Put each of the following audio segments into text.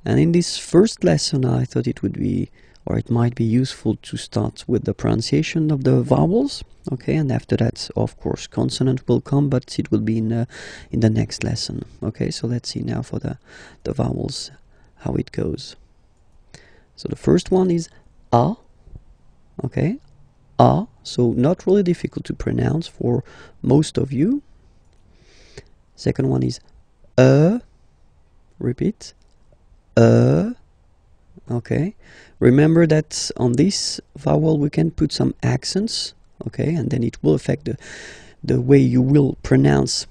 And in this first lesson, I thought it would be, or it might be useful to start with the pronunciation of the vowels. Okay, and after that, of course, consonant will come, but it will be in the next lesson. Okay, so let's see now for the vowels, how it goes. So the first one is A. Okay, A. So not really difficult to pronounce for most of you. Second one is repeat, okay. Remember that on this vowel we can put some accents, okay, and then it will affect the way you will pronounce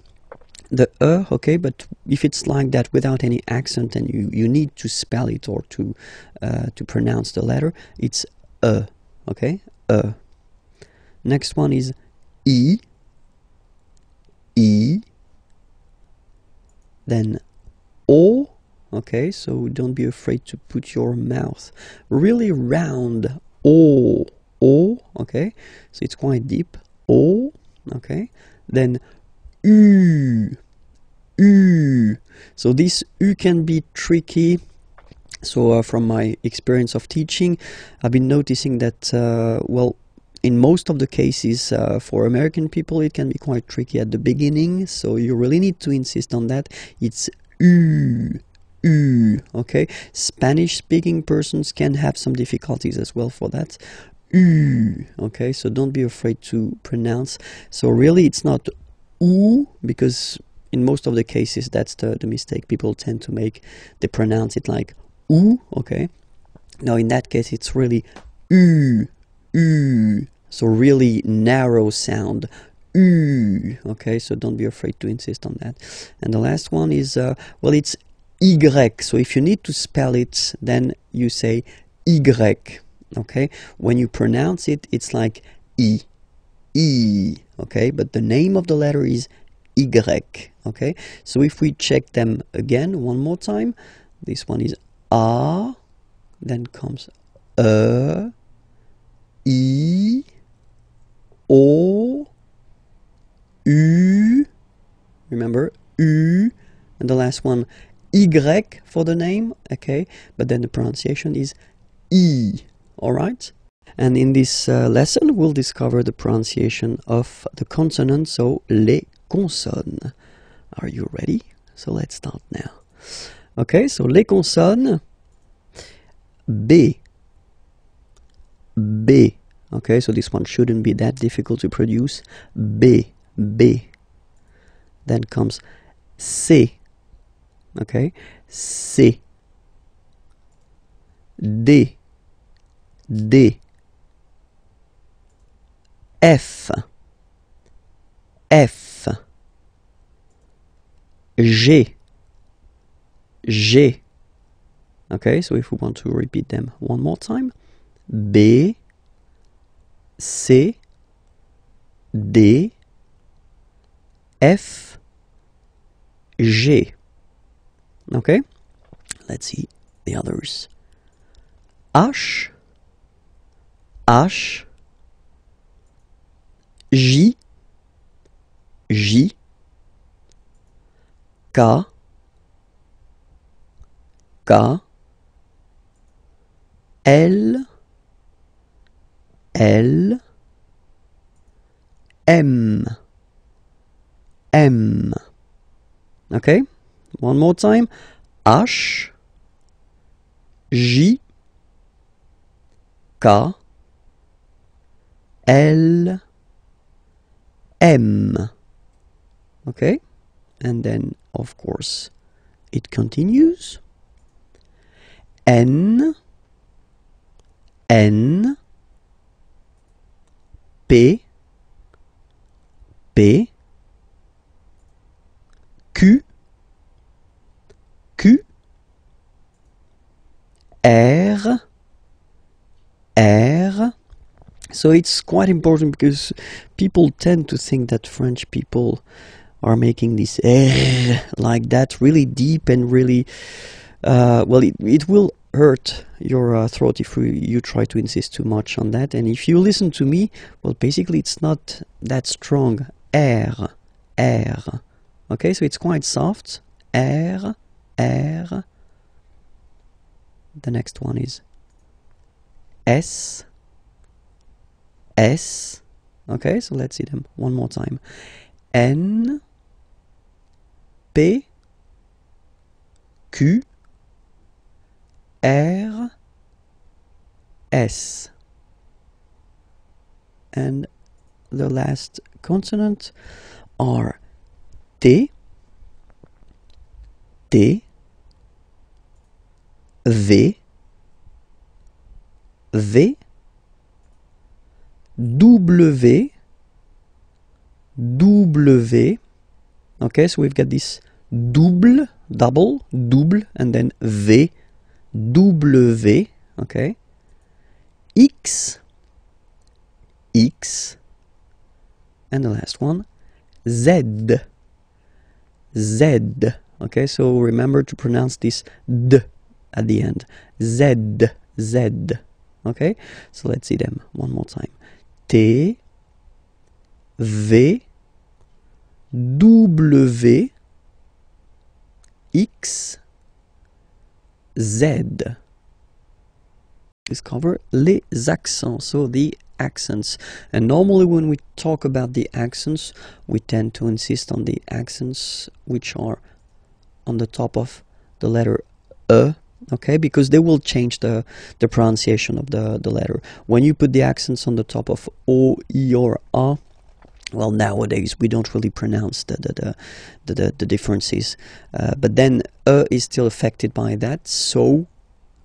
the okay. But if it's like that without any accent and you need to spell it or to pronounce the letter, it's okay, Next one is E, then O. Okay, so don't be afraid to put your mouth really round. O, okay, so it's quite deep. O, okay, then U. So this U can be tricky. So from my experience of teaching, I've been noticing that, well, in most of the cases, for American people, it can be quite tricky at the beginning, so you really need to insist on that. It's U, okay? Spanish-speaking persons can have some difficulties as well for that. U, okay? So don't be afraid to pronounce. So really, it's not U, because in most of the cases, that's the mistake people tend to make. They pronounce it like U, okay? Now, in that case, it's really U. So really narrow sound. Okay, so don't be afraid to insist on that. And the last one is, well, it's Y. So if you need to spell it, then you say Y. Okay, when you pronounce it, it's like E. Okay, but the name of the letter is Y. Okay, so if we check them again one more time, this one is A, then comes I, O, U, remember, U, and the last one, Y for the name, okay, but then the pronunciation is E, alright? And in this lesson, we'll discover the pronunciation of the consonants, so les consonnes. Are you ready? So let's start now. Okay, so les consonnes, B. Okay, so this one shouldn't be that difficult to produce. B. Then comes C. Okay, C. D. F. G. Okay, so if we want to repeat them one more time, B, C, D, F, G. Okay, let's see the others. H, J, K, L, M. Okay, one more time. H, J, K, L, M. Okay, and then of course it continues. N, P, Q, R. So it's quite important because people tend to think that French people are making this R like that, really deep and really, well, it will hurt your throat if you try to insist too much on that. And if you listen to me, well, basically it's not that strong. R. Okay, so it's quite soft. R. the next one is S, S. Okay, so let's see them one more time. N, P, Q, R, S. And the last consonant are T, T, V, V, W, W. Okay, so we've got this double, and then V, W, okay. X, X, and the last one, Z, Z. Okay, so remember to pronounce this D at the end. Z, Z. Okay, so let's see them one more time. T, V, W, X, Z. Discover les accents, so the accents. And normally when we talk about the accents, we tend to insist on the accents which are on the top of the letter E, okay, because they will change the pronunciation of the letter. When you put the accents on the top of O, I, or A, well, nowadays we don't really pronounce the differences, but then E is still affected by that, so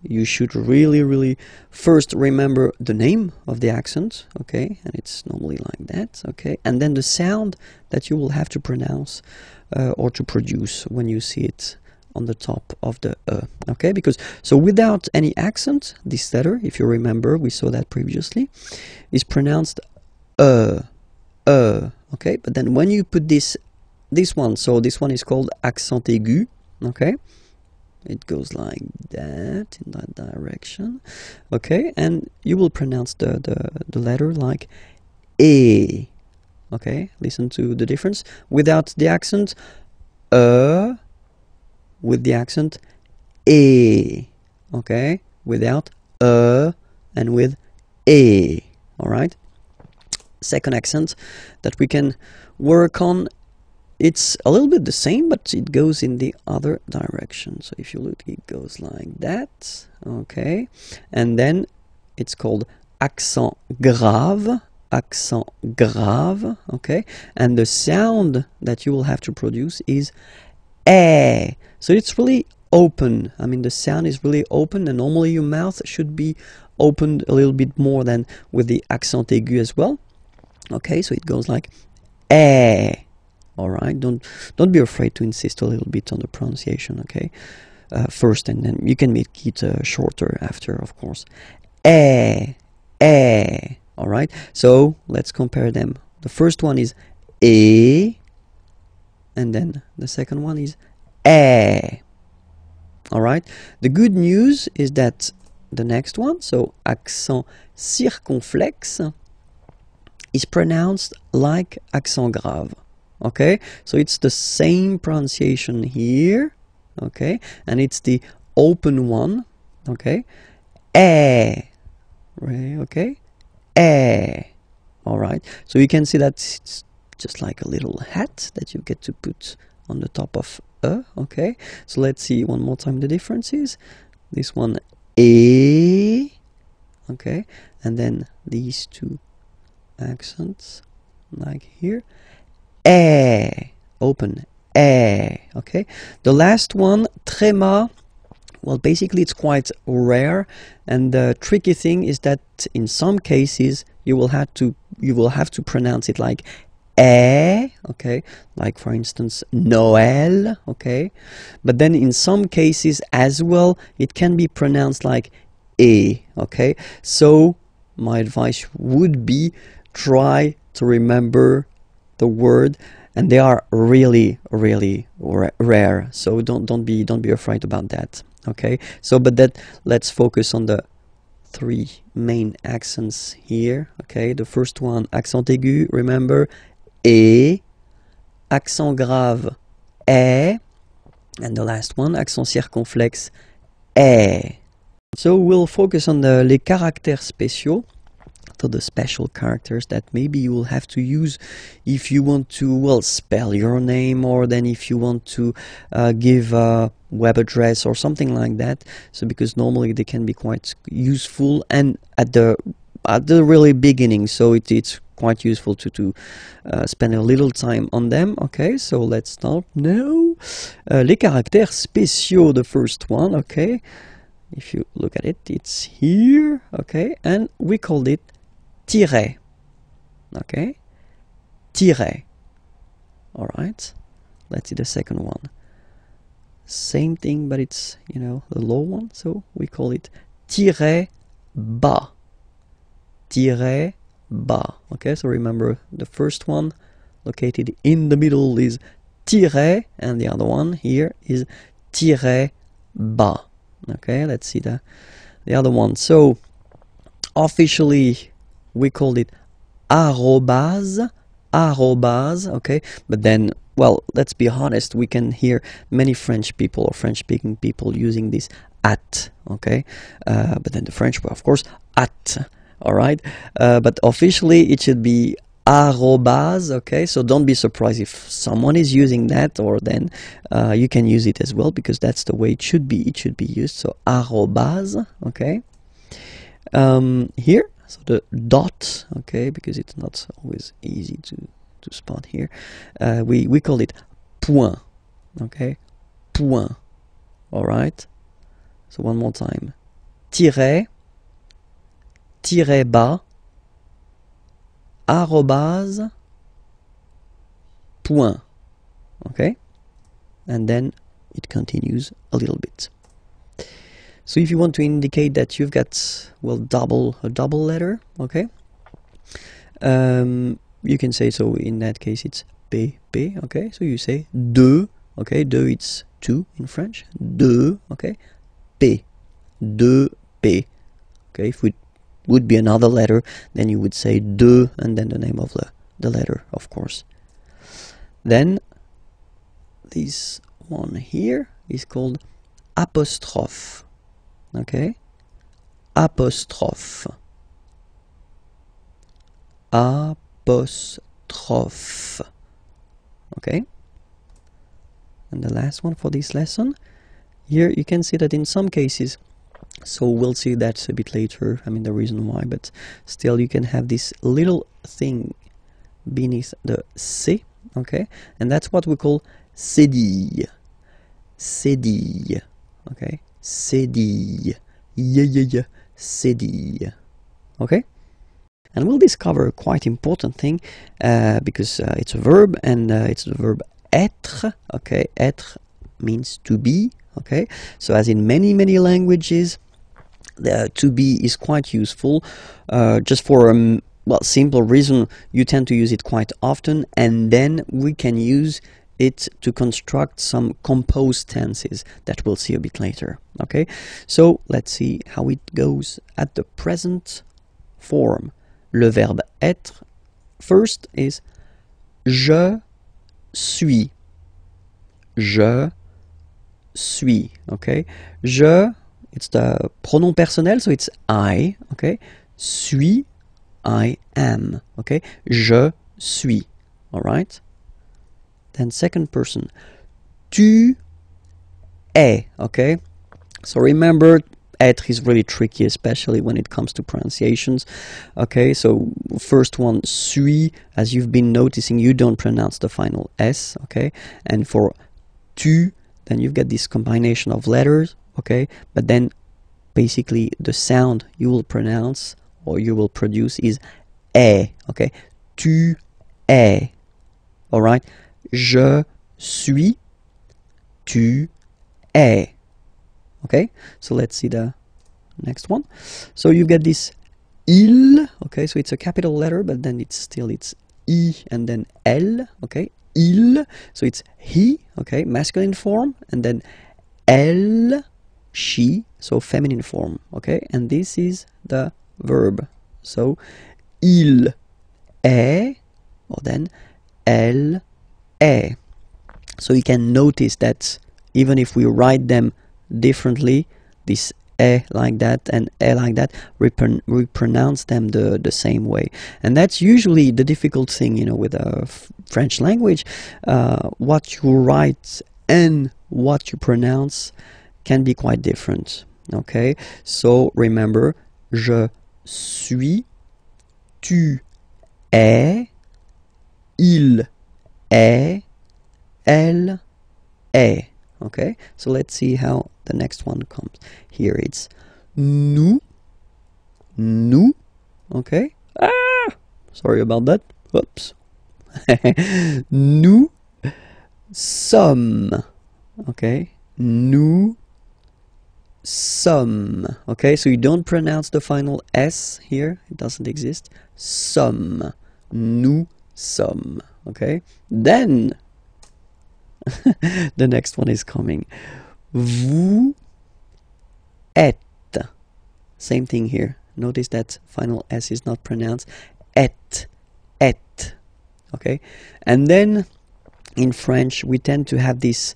you should really first remember the name of the accent, okay, and it's normally like that, okay, and then the sound that you will have to pronounce or to produce when you see it on the top of the okay, because so without any accent, this letter, if you remember, we saw that previously, is pronounced okay, but then when you put this one, so this one is called accent aigu, okay. It goes like that, in that direction, okay, and you will pronounce the letter like E, okay, listen to the difference, without the accent, with the accent, E, okay, without and with E, alright. Second accent that we can work on, it's a little bit the same, but it goes in the other direction. So if you look, it goes like that, okay, and then it's called accent grave, okay, and the sound that you will have to produce is eh. So it's really open. I mean, the sound is really open, and normally your mouth should be opened a little bit more than with the accent aigu as well. Okay, so it goes like eh. All right, don't be afraid to insist a little bit on the pronunciation, okay, first, and then you can make it shorter after, of course. Eh, eh. All right, so let's compare them. The first one is e, and then the second one is eh. All right, the good news is that the next one, so accent circonflexe, is pronounced like accent grave. Okay, so it's the same pronunciation here, okay, and it's the open one, okay, eh, right, okay, eh, all right, so you can see that it's just like a little hat that you get to put on the top of okay, so let's see one more time the differences. This one, eh, okay, and then these two accents, like here, eh, open, eh, okay. The last one, tréma, well, basically it's quite rare, and the tricky thing is that in some cases you will have to pronounce it like eh, okay, like for instance Noël, okay, but then in some cases as well it can be pronounced like eh, okay. So my advice would be try to remember the word, and they are really rare, so don't be afraid about that, okay. So but that, let's focus on the three main accents here, okay. The first one, accent aigu, remember, e, accent grave, eh, and the last one, accent circonflexe, eh. So we'll focus on les caractères spéciaux, so the special characters that maybe you will have to use if you want to, well, spell your name, or then if you want to give a web address or something like that. So because normally they can be quite useful, and at the really beginning, so it's quite useful to spend a little time on them. Okay, so let's start now. Les caractères spéciaux, the first one. Okay, if you look at it, it's here. Okay, and we called it tiret. Okay, tiret. All right, let's see the second one. Same thing, but it's, you know, the low one, so we call it tiret bas. Tiret bas. Okay, so remember the first one located in the middle is tiret, and the other one here is tiret bas. Okay, let's see the other one. So officially we called it arrobase, okay, but then, well, let's be honest, we can hear many French people or French-speaking people using this at, okay, but then the French were, of course, at, all right, but officially it should be arrobase, okay, so don't be surprised if someone is using that, or then you can use it as well, because that's the way it should be used. So arrobase, okay, here, so the dot, okay, because it's not always easy to spot here, we call it point, okay, point, all right, so one more time, tiret, tiret bas, arrobase, point, okay, and then it continues a little bit. So if you want to indicate that you've got, well, a double letter, okay, you can say, so in that case it's p, okay, so you say deux, okay, deux, it's two in French, deux, okay, p, deux, p, okay, if it would be another letter, then you would say deux, and then the name of the letter, of course. Then this one here is called apostrophe, okay, apostrophe, apostrophe, okay. And the last one for this lesson, here you can see that in some cases, so we'll see that a bit later, I mean the reason why, but still you can have this little thing beneath the C, okay, and that's what we call cédille, cédille, okay, cédille, cédille, okay. And we'll discover a quite important thing, because it's a verb, and it's the verb être, okay, être means to be, okay, so as in many languages, the to be is quite useful, just for a simple reason, you tend to use it quite often, and then we can use it to construct some composed tenses that we'll see a bit later, okay. So let's see how it goes at the present form. Le verbe être first is je suis, je suis, okay. Je, it's the pronom personnel, so it's I, okay. Suis, I am, okay. Je suis, all right. Then second person, tu es, okay. So remember, être is really tricky, especially when it comes to pronunciations, okay. So first one, suis, as you've been noticing, you don't pronounce the final S, okay. And for tu, then you've got this combination of letters, okay, but then basically the sound you will pronounce or you will produce is est, okay. Tu es, all right. Je suis, tu es, okay. So let's see the next one. So you've got this il, okay, so it's a capital letter, but then it's I and then L, okay. Il, so it's he, okay, masculine form, and then elle, she, so feminine form, okay. And this is the verb, so il est, or then elle est. So you can notice that even if we write them differently, this like that and like that, we pronounce them the same way. And that's usually the difficult thing, you know, with the French language. What you write and what you pronounce can be quite different. Okay, so remember, je suis, tu es, il est, elle est. Okay, so let's see how the next one comes. Here it's nous, nous. Okay, sorry about that. Oops. Nous sommes. Okay, nous sommes. Okay, so you don't pronounce the final S here, it doesn't exist. Sommes. Nous sommes. Okay, then the next one is coming. Vous êtes. Same thing here. Notice that final S is not pronounced. Et. Okay, and then in French we tend to have this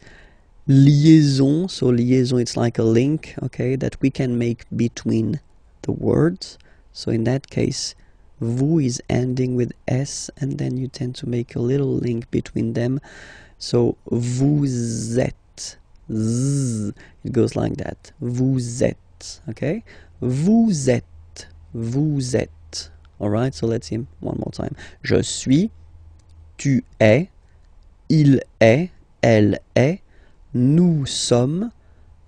liaison. So liaison, it's like a link, okay, that we can make between the words. So in that case, vous is ending with S, and then you tend to make a little link between them. So vous êtes, z, it goes like that. Vous êtes, okay? Vous êtes. All right, so let's see one more time. Je suis, tu es, il est, elle est, nous sommes,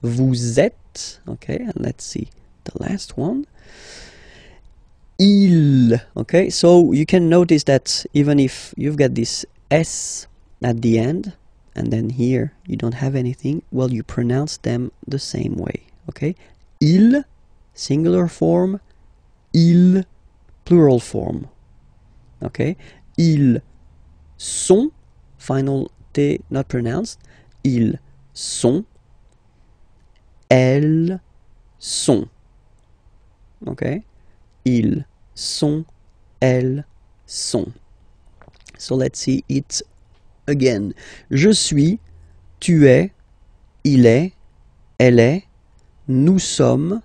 vous êtes. Okay, and let's see the last one. Il. Okay, so you can notice that even if you've got this S at the end, and then here you don't have anything, well, you pronounce them the same way. Okay, il, singular form, il, plural form. Okay, ils sont, final T not pronounced, ils sont, elles sont. Okay, ils sont, elles sont. So let's see it again. Je suis, tu es, il est, elle est, nous sommes,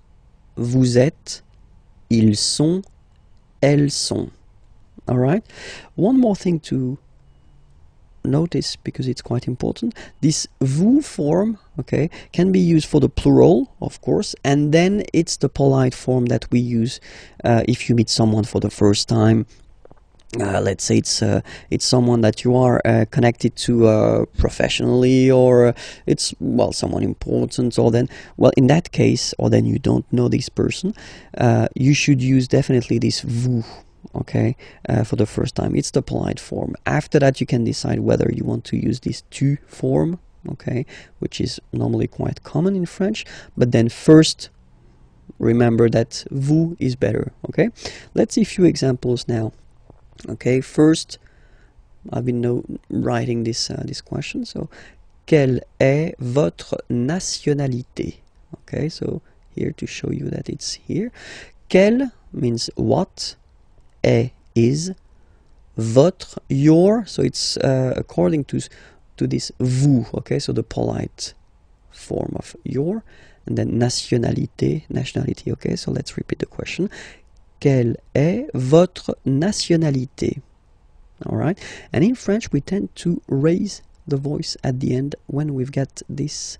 vous êtes, ils sont, elles sont. All right. One more thing to notice, because it's quite important. This vous form, okay, can be used for the plural, of course, and then it's the polite form that we use if you meet someone for the first time. Let's say it's someone that you are connected to professionally, or it's, well, someone important, or then, well, in that case, or then you don't know this person, you should use definitely this vous. Okay, for the first time, it's the polite form. After that, you can decide whether you want to use this tu form, okay, which is normally quite common in French, but then first remember that vous is better. Okay, let's see a few examples now. Okay, first, I've been writing this question. So, quelle est votre nationalité? Okay, so here to show you that it's here. Quelle means what, est is, votre, your, so it's according to this vous. Okay, so the polite form of your, and then nationalité. Okay, so let's repeat the question. Quelle est votre nationalité? All right, and in French we tend to raise the voice at the end when we've got this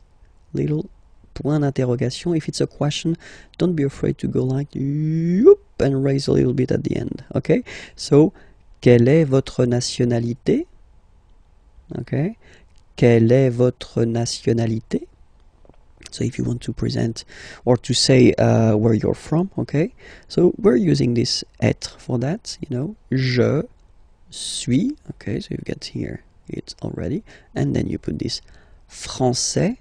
little point d'interrogation. If it's a question, don't be afraid to go like whoop, and raise a little bit at the end. Okay, so quelle est votre nationalité? Okay, quelle est votre nationalité? So if you want to present or to say where you're from, okay, so we're using this être for that, you know. Je suis, okay, so you've got here it already, and then you put this français,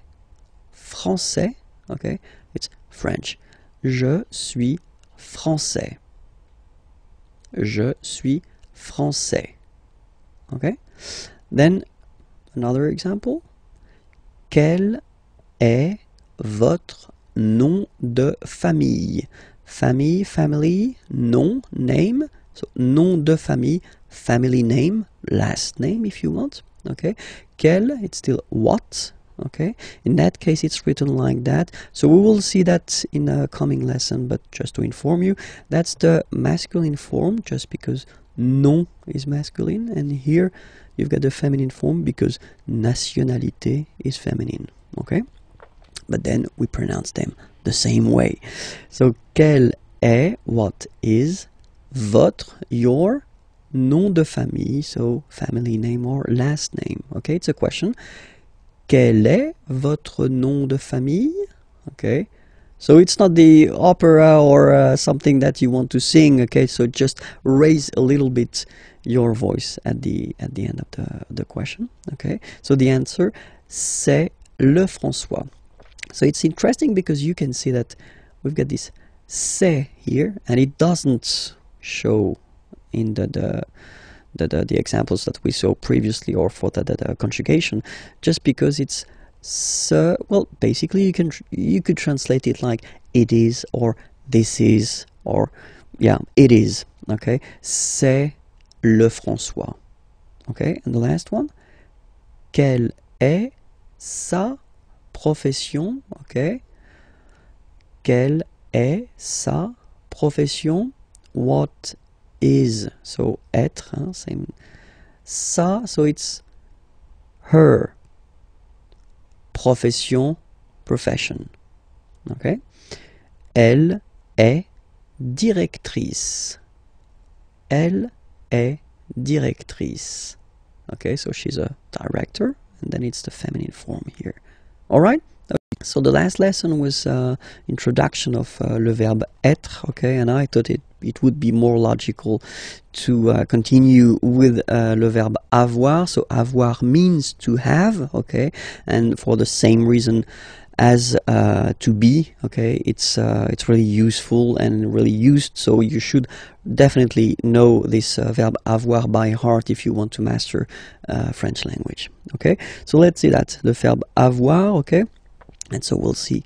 okay, it's French. Je suis français. Je suis français. Okay, then another example. Quel est votre nom de famille? Family, nom, name. So nom de famille, family name, last name if you want. Okay. Quel, it's still what. Okay, in that case it's written like that. So we will see that in a coming lesson, but just to inform you, that's the masculine form, just because non is masculine, and here you've got the feminine form because nationalité is feminine. Okay, but then we pronounce them the same way. So quel est, what is, votre, your nom de famille, so family name or last name. Okay, it's a question. Quel est votre nom de famille? Okay, so it's not the opera or something that you want to sing. Okay, so just raise a little bit your voice at the end of the question. Okay, so the answer, c'est le François. So it's interesting because you can see that we've got this c'est here, and it doesn't show in the examples that we saw previously, or for the conjugation, just because it's so, well, basically you could translate it like it is, or this is, or yeah, it is. Okay, c'est le François. Okay, and the last one, quelle est sa profession? Okay, quelle est sa profession? What is, so être, same, sa, so it's her, profession, profession. Okay, elle est directrice. Elle est directrice. Okay, so she's a director, and then it's the feminine form here. All right. So the last lesson was introduction of le verbe être, okay, and I thought it would be more logical to continue with le verbe avoir. So avoir means to have, okay, and for the same reason as to be, okay, it's really useful and really used, so you should definitely know this verb avoir by heart if you want to master French language. Okay, so let's see that, the verb avoir, okay. And so we'll see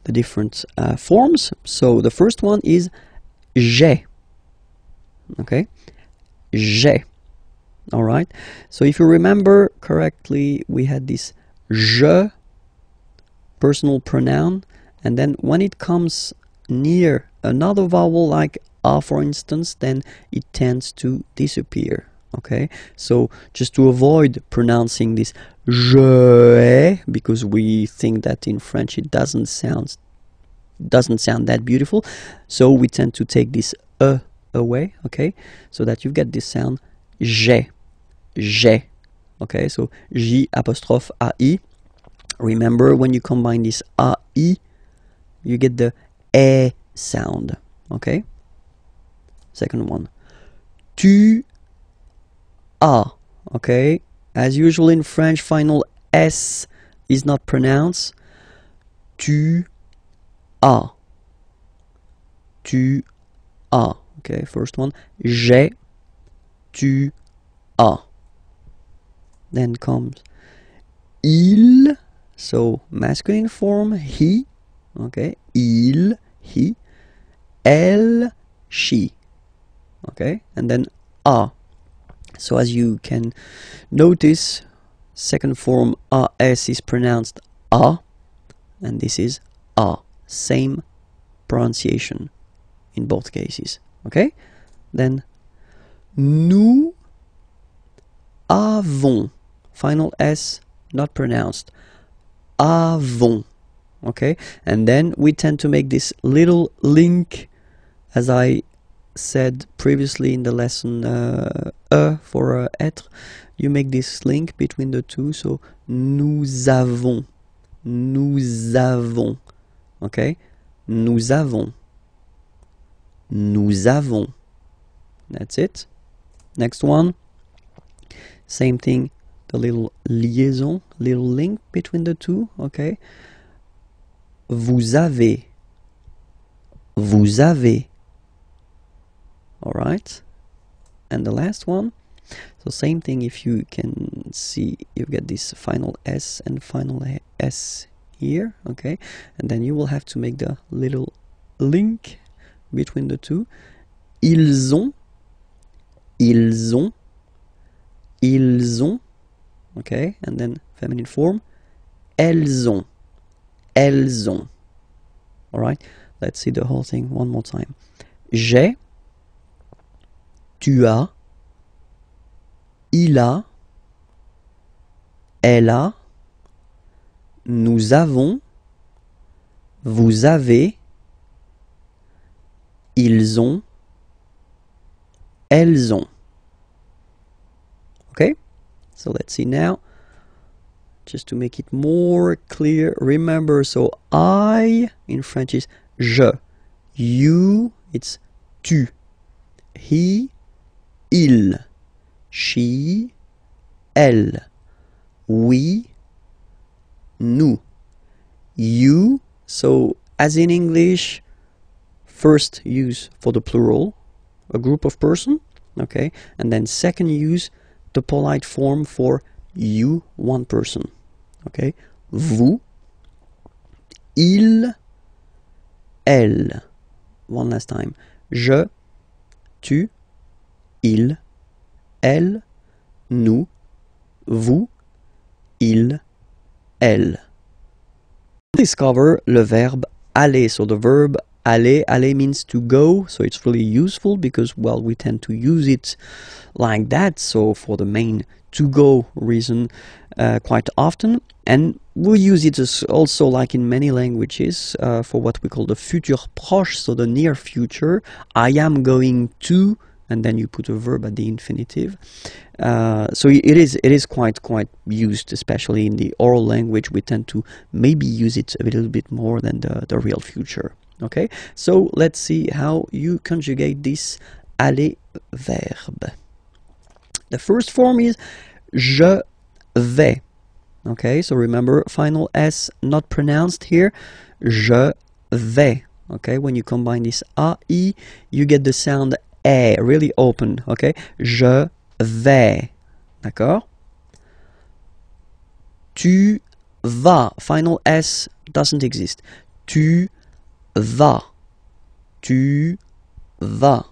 the different forms. So the first one is j'ai. Okay, j'ai. All right. So if you remember correctly, we had this je, personal pronoun, and then when it comes near another vowel like a, for instance, then it tends to disappear. Okay, so just to avoid pronouncing this je ai, because we think that in French it doesn't sound that beautiful, so we tend to take this e away, okay, so that you get this sound j'ai, j'ai. Okay, so j apostrophe ai. Remember, when you combine this ai, you get the e sound. Okay, second one, tu as. Okay, as usual in French, final s is not pronounced. Tu as. Tu as. Okay, first one, j'ai, tu as. Then comes il, so masculine form, he. Okay, il, he. Elle, she. Okay, and then a. So as you can notice, second form as is pronounced a, and this is a. Same pronunciation in both cases. Okay, then nous avons, final s not pronounced, avons. Okay, and then we tend to make this little link, as I said previously in the lesson, for être, you make this link between the two, so nous avons, nous avons. Okay, nous avons, nous avons. That's it. Next one, same thing, the little liaison, little link between the two. Okay, vous avez, vous avez. All right, and the last one, so same thing. If you can see, you get this final s and final s here. Okay, and then you will have to make the little link between the two. Ils ont, ils ont, ils ont. Okay, and then feminine form, elles ont, elles ont. All right, let's see the whole thing one more time. J'ai, tu as, il a, elle a, nous avons, vous avez, ils ont, elles ont. Okay, so let's see now. Just to make it more clear, remember, so I in French is je, you it's tu, he, il, she, elle, we, nous, you, so as in English, first use for the plural, a group of person, okay, and then second use the polite form for you, one person. Okay, vous, il, elle. One last time. Je, tu, il, elle, nous, vous, il, elle. Discover le verbe aller. So the verb aller, aller means to go, so it's really useful because, well, we tend to use it like that, so for the main to go reason quite often, and we use it as also, like in many languages, for what we call the futur proche, so the near future. I am going to, and then you put a verb at the infinitive. So it is quite used, especially in the oral language. We tend to maybe use it a little bit more than the real future. Okay, so let's see how you conjugate this aller verb. The first form is je vais. Okay, so remember, final S not pronounced here. Je vais. Okay, when you combine this A, I, you get the sound E, really open. Okay, je vais. D'accord? Tu vas. Final S doesn't exist. Tu vas. Tu vas.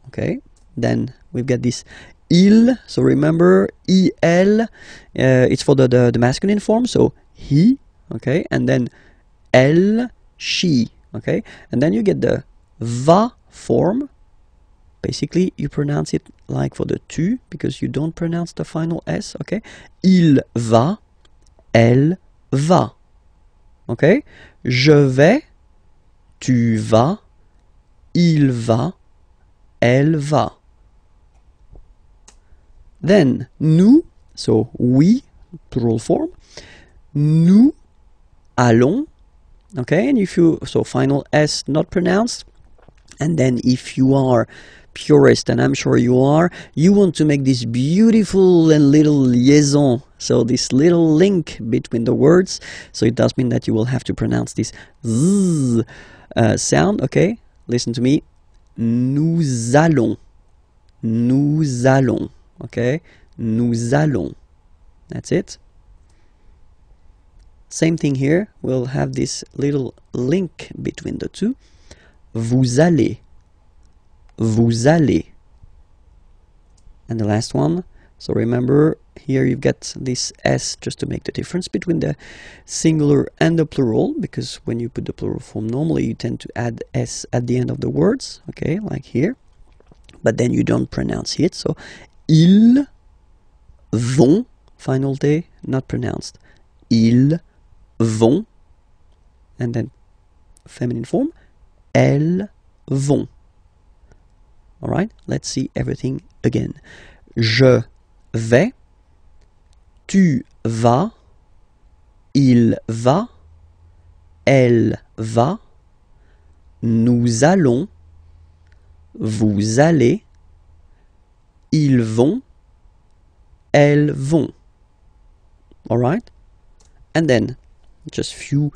Okay, then we've got this il, so remember, il, it's for the masculine form, so he, okay, and then elle, she, okay, and then you get the va form. Basically, you pronounce it like for the tu, because you don't pronounce the final S, okay, il va, elle va, okay, je vais, tu vas, il va, elle va. Then nous, so we, plural form, nous allons, okay, and if you, so final S not pronounced, and then if you are purist, and I'm sure you are, you want to make this beautiful and little liaison, so this little link between the words, so it does mean that you will have to pronounce this z sound, okay, listen to me, nous allons, nous allons. Okay, nous allons. That's it. Same thing here. We'll have this little link between the two. Vous allez. Vous allez. And the last one. So remember, here you've got this S just to make the difference between the singular and the plural, because when you put the plural form, normally you tend to add S at the end of the words. Okay, like here. But then you don't pronounce it. So ils vont, final T not pronounced, ils vont, and then feminine form, elles vont. Alright, let's see everything again. Je vais, tu vas, il va, elle va, nous allons, vous allez, ils vont, elles vont. Alright? And then just few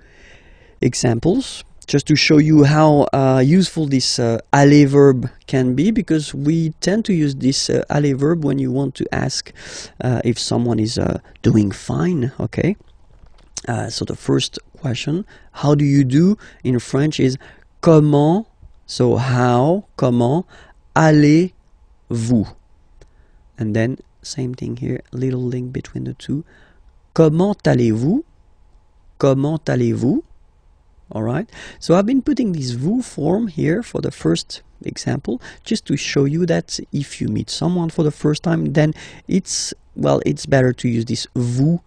examples just to show you how useful this aller verb can be, because we tend to use this aller verb when you want to ask if someone is doing fine, okay? So the first question, how do you do in French is comment, so how, comment, allez-vous? And then, same thing here, little link between the two. Comment allez-vous? comment allez-vous? All right. So I've been putting this vous form here for the first example, just to show you that if you meet someone for the first time, then it's better to use this vous.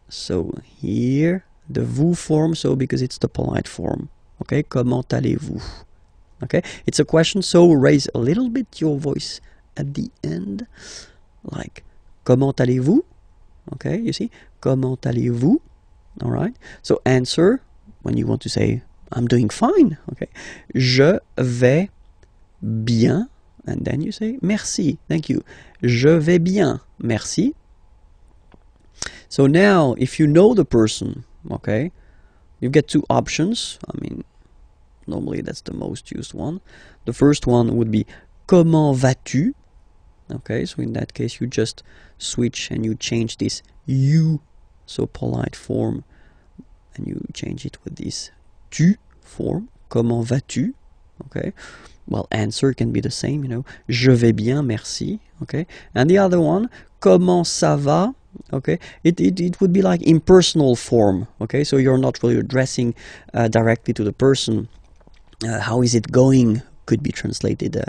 So here the vous form, so because it's the polite form. Okay, comment allez-vous? Okay, it's a question, so raise a little bit your voice at the end, like comment allez-vous? Okay, you see, comment allez-vous? All right, so answer when you want to say I'm doing fine. Okay, je vais bien, and then you say merci, thank you. Je vais bien, merci. So now, if you know the person, okay, you get two options. I mean, normally that's the most used one. The first one would be comment vas-tu? Okay, so in that case you just switch and you change this you, so polite form, and you change it with this tu form. Comment vas-tu? Okay, well, answer can be the same, you know, je vais bien, merci. Okay, and the other one, comment ça va? Okay, it would be like impersonal form. Okay, so you're not really addressing directly to the person. How is it going? Could be translated.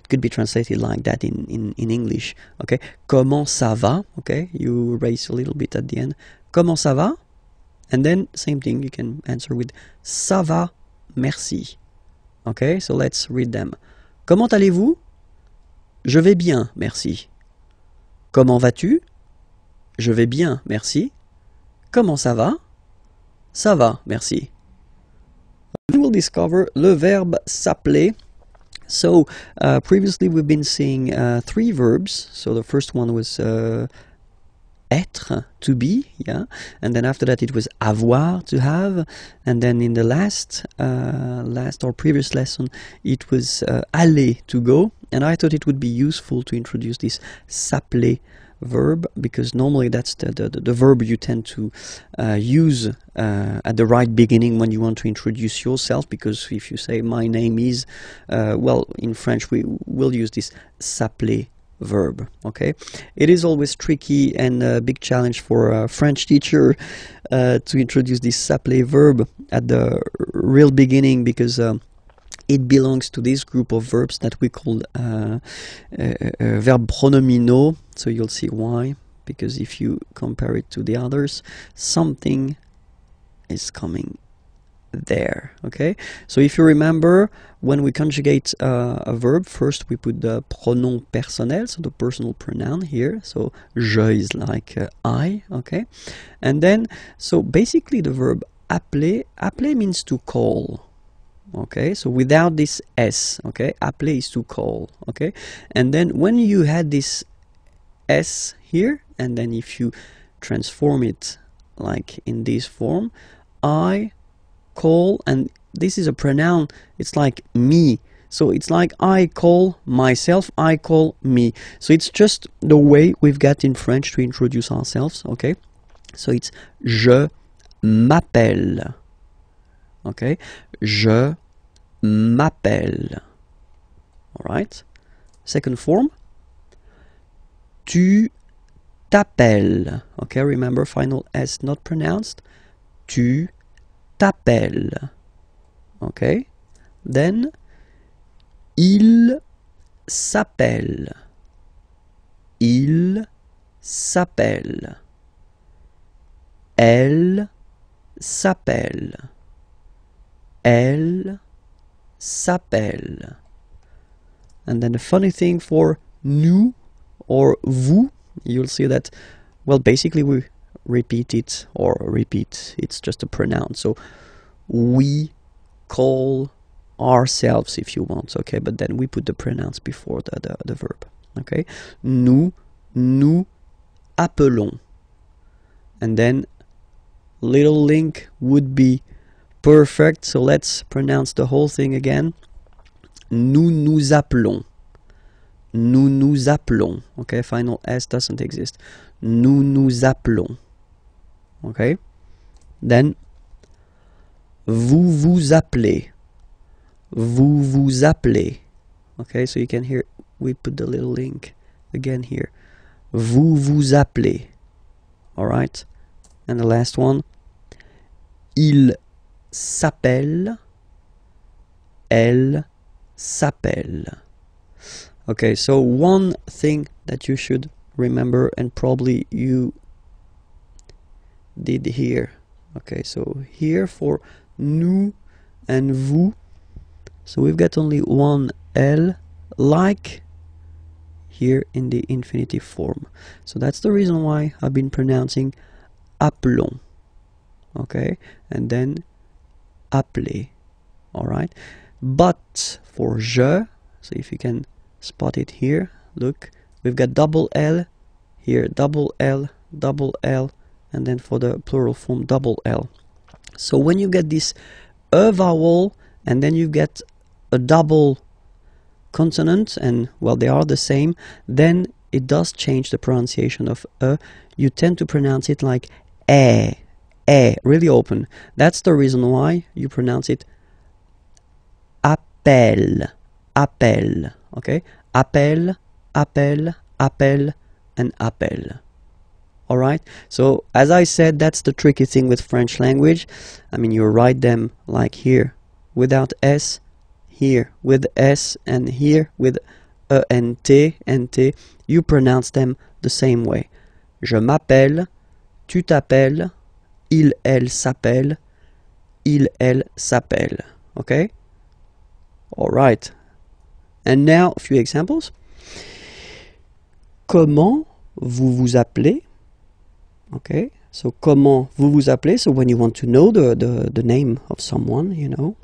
Could be translated like that in English. Okay, comment ça va? Okay, you raise a little bit at the end. Comment ça va? And then same thing. You can answer with ça va, merci. Okay, so let's read them. Comment allez-vous? Je vais bien, merci. Comment vas-tu? Je vais bien, merci. Comment ça va? Ça va, merci. We will discover le verbe s'appeler. So previously we've been seeing three verbs. So the first one was être, to be, yeah, and then after that it was avoir, to have, and then in the last or previous lesson it was aller, to go. And I thought it would be useful to introduce this s'appeler verb, because normally that's the verb you tend to use at the right beginning when you want to introduce yourself, because if you say my name is, well, in French we will use this s'appeler verb. Okay, it is always tricky and a big challenge for a French teacher to introduce this s'appeler verb at the real beginning, because it belongs to this group of verbs that we call verb pronominaux. So you'll see why, because if you compare it to the others, something is coming there. Okay, so if you remember, when we conjugate a verb, first we put the pronom personnel, so the personal pronoun here. So je is like I. Okay, and then so basically the verb appeler means to call. Okay, so without this s, okay, appeler is to call. Okay, and then when you had this s here, and then if you transform it like in this form, I call, and this is a pronoun, it's like me, so it's like I call myself, I call me. So it's just the way we've got in French to introduce ourselves. Okay, so it's je m'appelle. Okay, je m'appelle. All right, second form, tu t'appelles. Okay, remember, final S not pronounced. Tu t'appelles. Okay, then il s'appelle. Il s'appelle. Elle s'appelle. Elle s'appelle. And then the funny thing for nous or vous, you'll see that, well, basically we repeat it, or repeat, it's just a pronoun. So we call ourselves, if you want, okay, but then we put the pronouns before the verb. Okay, nous appelons. And then little link would be perfect, so let's pronounce the whole thing again. Nous appelons. Nous appelons. Okay, final S doesn't exist. Nous appelons. Okay, then vous appelez. Vous appelez. Okay, so you can hear we put the little link again here. Vous appelez. All right, and the last one, il s'appelle, elle s'appelle. Okay, so one thing that you should remember, and probably you did here. Okay, so here for nous and vous, so we've got only one L, like here in the infinitive form. So that's the reason why I've been pronouncing appelons. Okay, and then appeler. Alright, but for je, so if you can spot it here, look, we've got double L here, double L, and then for the plural form double L. So when you get this E vowel and then you get a double consonant, and well, they are the same, then it does change the pronunciation of E. You tend to pronounce it like really open. That's the reason why you pronounce it appel, okay? Appel, and appel. Alright, so as I said, that's the tricky thing with French language. I mean, you write them like here without S, here with S, and here with E and T, you pronounce them the same way. Je m'appelle, tu t'appelles, il, elle s'appelle, elle s'appelle. Okay? Alright. And now a few examples. Comment vous vous appelez? Okay, so comment vous vous appelez? So when you want to know the name of someone, you know.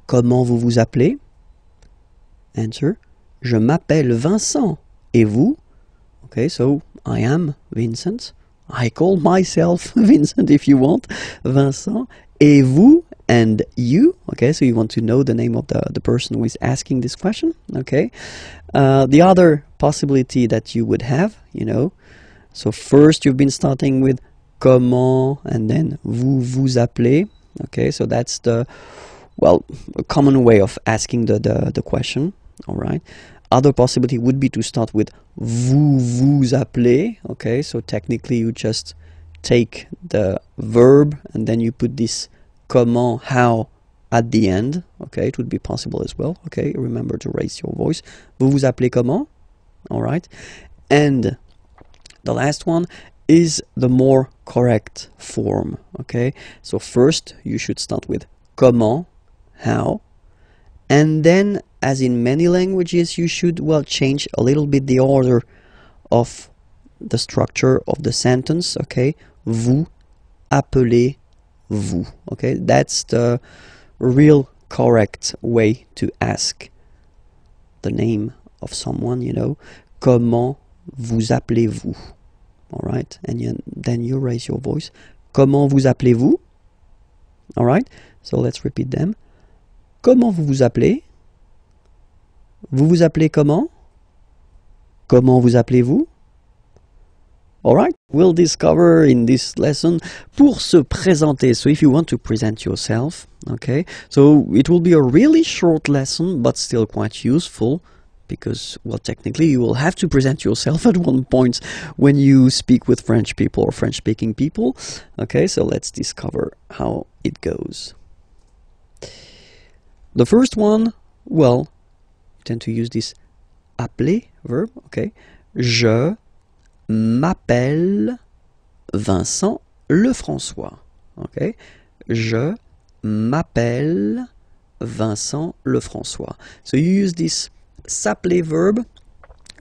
Comment vous vous appelez? Answer. Je m'appelle Vincent. Et vous? Okay, so I am Vincent. I call myself Vincent if you want. Vincent. Et vous? And you? Okay, so you want to know the name of the person who is asking this question. Okay. The other possibility that you would have, you know. So first you've been starting with comment and then vous vous appelez. Okay, so that's the, well, a common way of asking the question. All right. Other possibility would be to start with vous vous appelez. Okay, so technically you just take the verb and then you put this comment, how, at the end. Okay, it would be possible as well. Okay, remember to raise your voice. Vous vous appelez comment? All right. And the last one is the more correct form. Okay, so first you should start with comment, how, and then, as in many languages, you should, well, change a little bit the order of the structure of the sentence. Okay, vous appelez vous. Okay, that's the real correct way to ask the name of someone, you know. Comment vous appelez-vous? All right, and then you raise your voice. Comment vous appelez-vous? All right, so let's repeat them. Comment vous vous appelez? Vous vous appelez comment? Comment vous appelez-vous? All right, we'll discover in this lesson pour se présenter. So if you want to present yourself, okay, so it will be a really short lesson, but still quite useful. Because, well, technically you will have to present yourself at one point when you speak with French people or French-speaking people. Okay, so let's discover how it goes. The first one, well, you tend to use this appeler verb, okay. Je m'appelle Vincent Lefrançois. Okay, je m'appelle Vincent Lefrançois. So you use this s'appeler verb.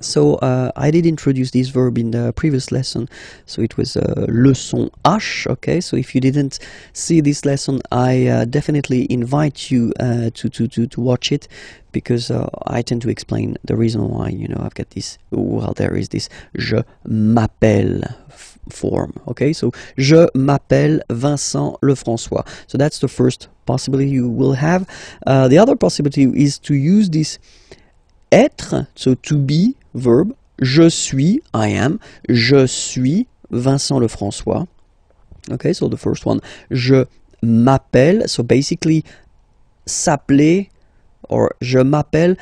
So I did introduce this verb in the previous lesson, so it was leçon H. Okay, so if you didn't see this lesson, I definitely invite you to watch it, because I tend to explain the reason why, you know, I've got this, well, there is this je m'appelle form. Okay, so je m'appelle Vincent Lefrançois. So that's the first possibility you will have. The other possibility is to use this être, so to be verb. Je suis, I am, je suis Vincent Lefrançois. Okay, so the first one, je m'appelle, so basically s'appeler or je m'appelle,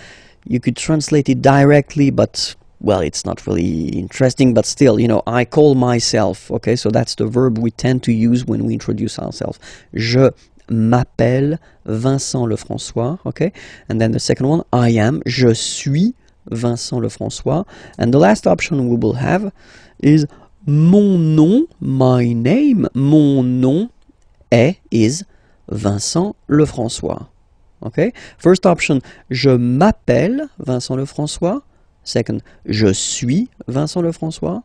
you could translate it directly, but well, it's not really interesting, but still, you know, I call myself, okay, so that's the verb we tend to use when we introduce ourselves. Je m'appelle Vincent Lefrançois, okay, and then the second one, I am, je suis Vincent Lefrançois, and the last option we will have is mon nom, my name, mon nom is Vincent Lefrançois, okay. First option, je m'appelle Vincent Lefrançois. Second, je suis Vincent Lefrançois.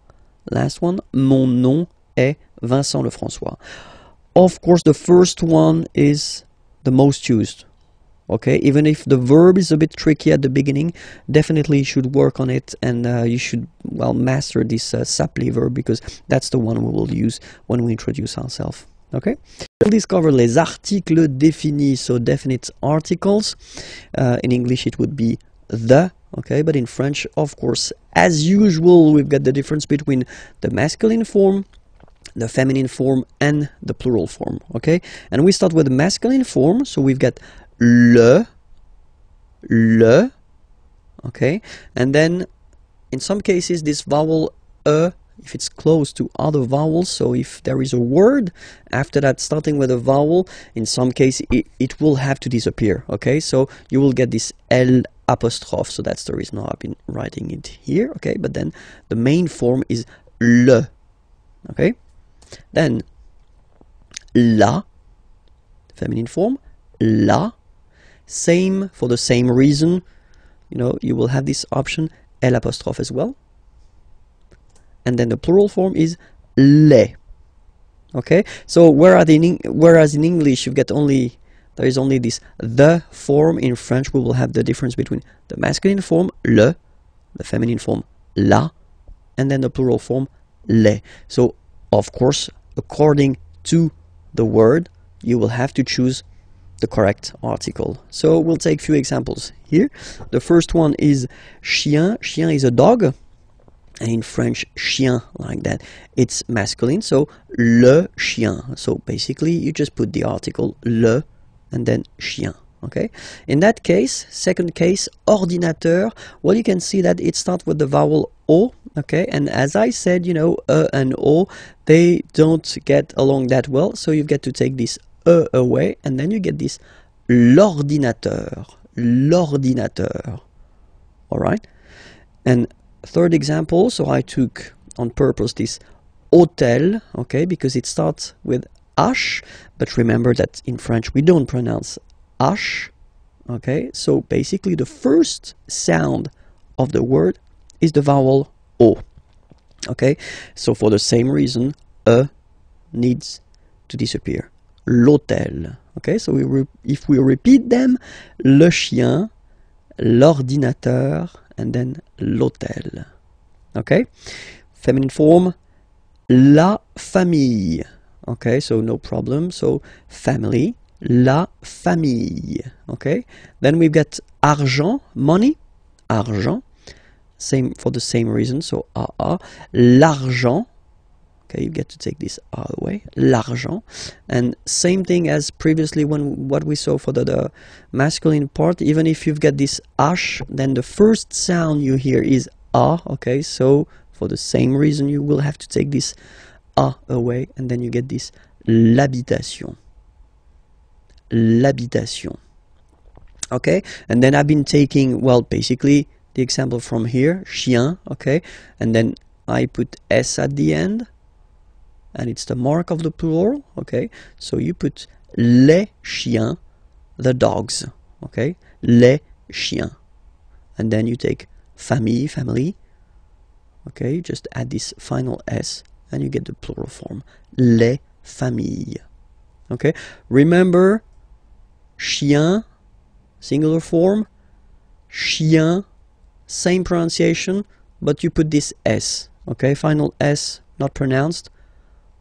Last one, mon nom est Vincent Lefrançois. Of course, the first one is the most used. Okay, even if the verb is a bit tricky at the beginning, definitely you should work on it, and you should, well, master this s'appeler verb, because that's the one we will use when we introduce ourselves. Okay, we'll discover les articles définis, so definite articles. In English it would be the, okay, but in French, of course, as usual, we've got the difference between the masculine form, the feminine form, and the plural form, okay. And we start with the masculine form, so we've got le, okay, and then in some cases this vowel if it's close to other vowels, so if there is a word after that starting with a vowel, in some cases it will have to disappear, okay, so you will get this L apostrophe, so that's the reason I've been writing it here, okay, but then the main form is le, okay, then la, feminine form, la, same, for the same reason, you know, you will have this option L apostrophe as well. And then the plural form is les. Okay, so whereas in English you get there is only this the form, in French we will have the difference between the masculine form le, the feminine form la, and then the plural form les. So of course, according to the word, you will have to choose the correct article. So we'll take a few examples here. The first one is chien. Chien is a dog. And in French, chien, like that, it's masculine, so le chien. So basically, you just put the article le and then chien, okay? In that case, second case, ordinateur, well, you can see that it starts with the vowel O, okay? And as I said, you know, and O, they don't get along that well, so you get to take this away, and then you get this l'ordinateur, all right? And third example, so I took on purpose this hôtel, okay, because it starts with H, but remember that in French we don't pronounce H, okay, so basically the first sound of the word is the vowel O, okay, so for the same reason, needs to disappear, l'hôtel, okay, so if we repeat them, le chien, l'ordinateur, and then l'hôtel, okay? Feminine form, la famille, okay? So no problem, so family, la famille, okay? Then we've got argent, money, argent, same for the same reason, so l'argent, okay, you get to take this away, l'argent, and same thing as previously when what we saw for the masculine part, even if you've got this H, then the first sound you hear is A, okay, so for the same reason you will have to take this A away, and then you get this l'habitation, okay, and then I've been taking, well, basically the example from here, chien, okay, and then I put S at the end, and it's the mark of the plural, okay, so you put les chiens, the dogs, okay, les chiens, and then you take famille, okay, you just add this final S, and you get the plural form, les familles, okay, remember, chien, singular form, chien, same pronunciation, but you put this S, okay, final S, not pronounced,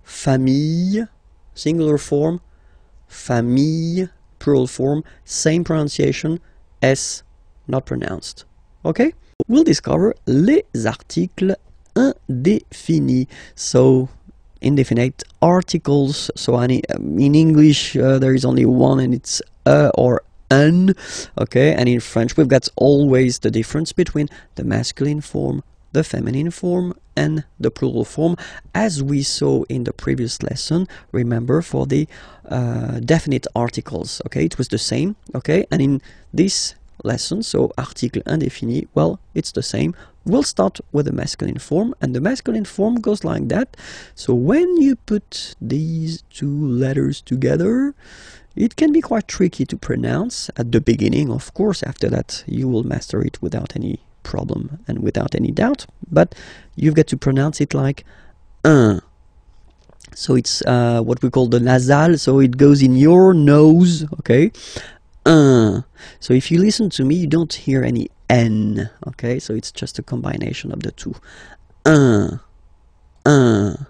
famille, singular form, famille, plural form, same pronunciation, S, not pronounced. Okay? We'll discover les articles indéfinis. So, indefinite articles. So, in English, there is only one, and it's or un. Okay? And in French, we've got always the difference between the masculine form, the feminine form and the plural form, as we saw in the previous lesson. Remember, for the definite articles, okay, it was the same, okay, and in this lesson, so article indéfini, well, it's the same. We'll start with the masculine form, and the masculine form goes like that. So when you put these two letters together, it can be quite tricky to pronounce at the beginning. Of course, after that you will master it without any problem and without any doubt, but you've got to pronounce it like un. So it's what we call the nasal, so it goes in your nose, okay? Un. So if you listen to me, you don't hear any N, okay? So it's just a combination of the two. Un, un,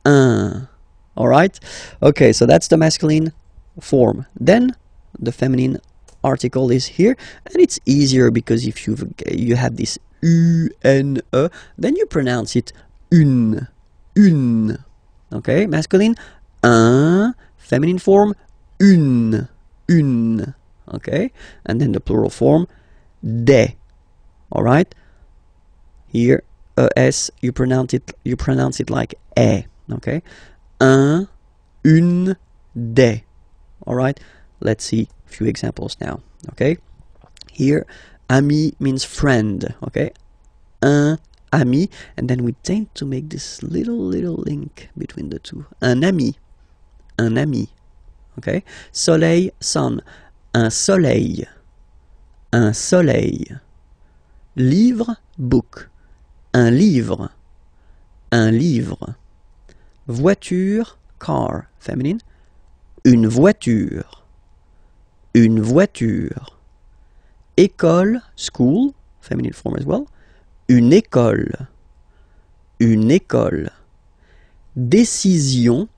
un. All right? Okay, so that's the masculine form. Then the feminine article is here, and it's easier because if you have this U, N, E, then you pronounce it une, une. Okay, masculine, un, feminine form, une, une. Okay, and then the plural form, des. All right, here s you pronounce it like e. Okay, un, une, des. All right, let's see a few examples now. Okay, here ami means friend. Okay, un ami, and then we tend to make this little link between the two. Un ami, un ami. Okay, soleil, sun. Un soleil, un soleil. Livre, book. Un livre, un livre. Voiture, car, feminine. Une voiture, une voiture. École, school, feminine form as well. Une école, une école. Décision,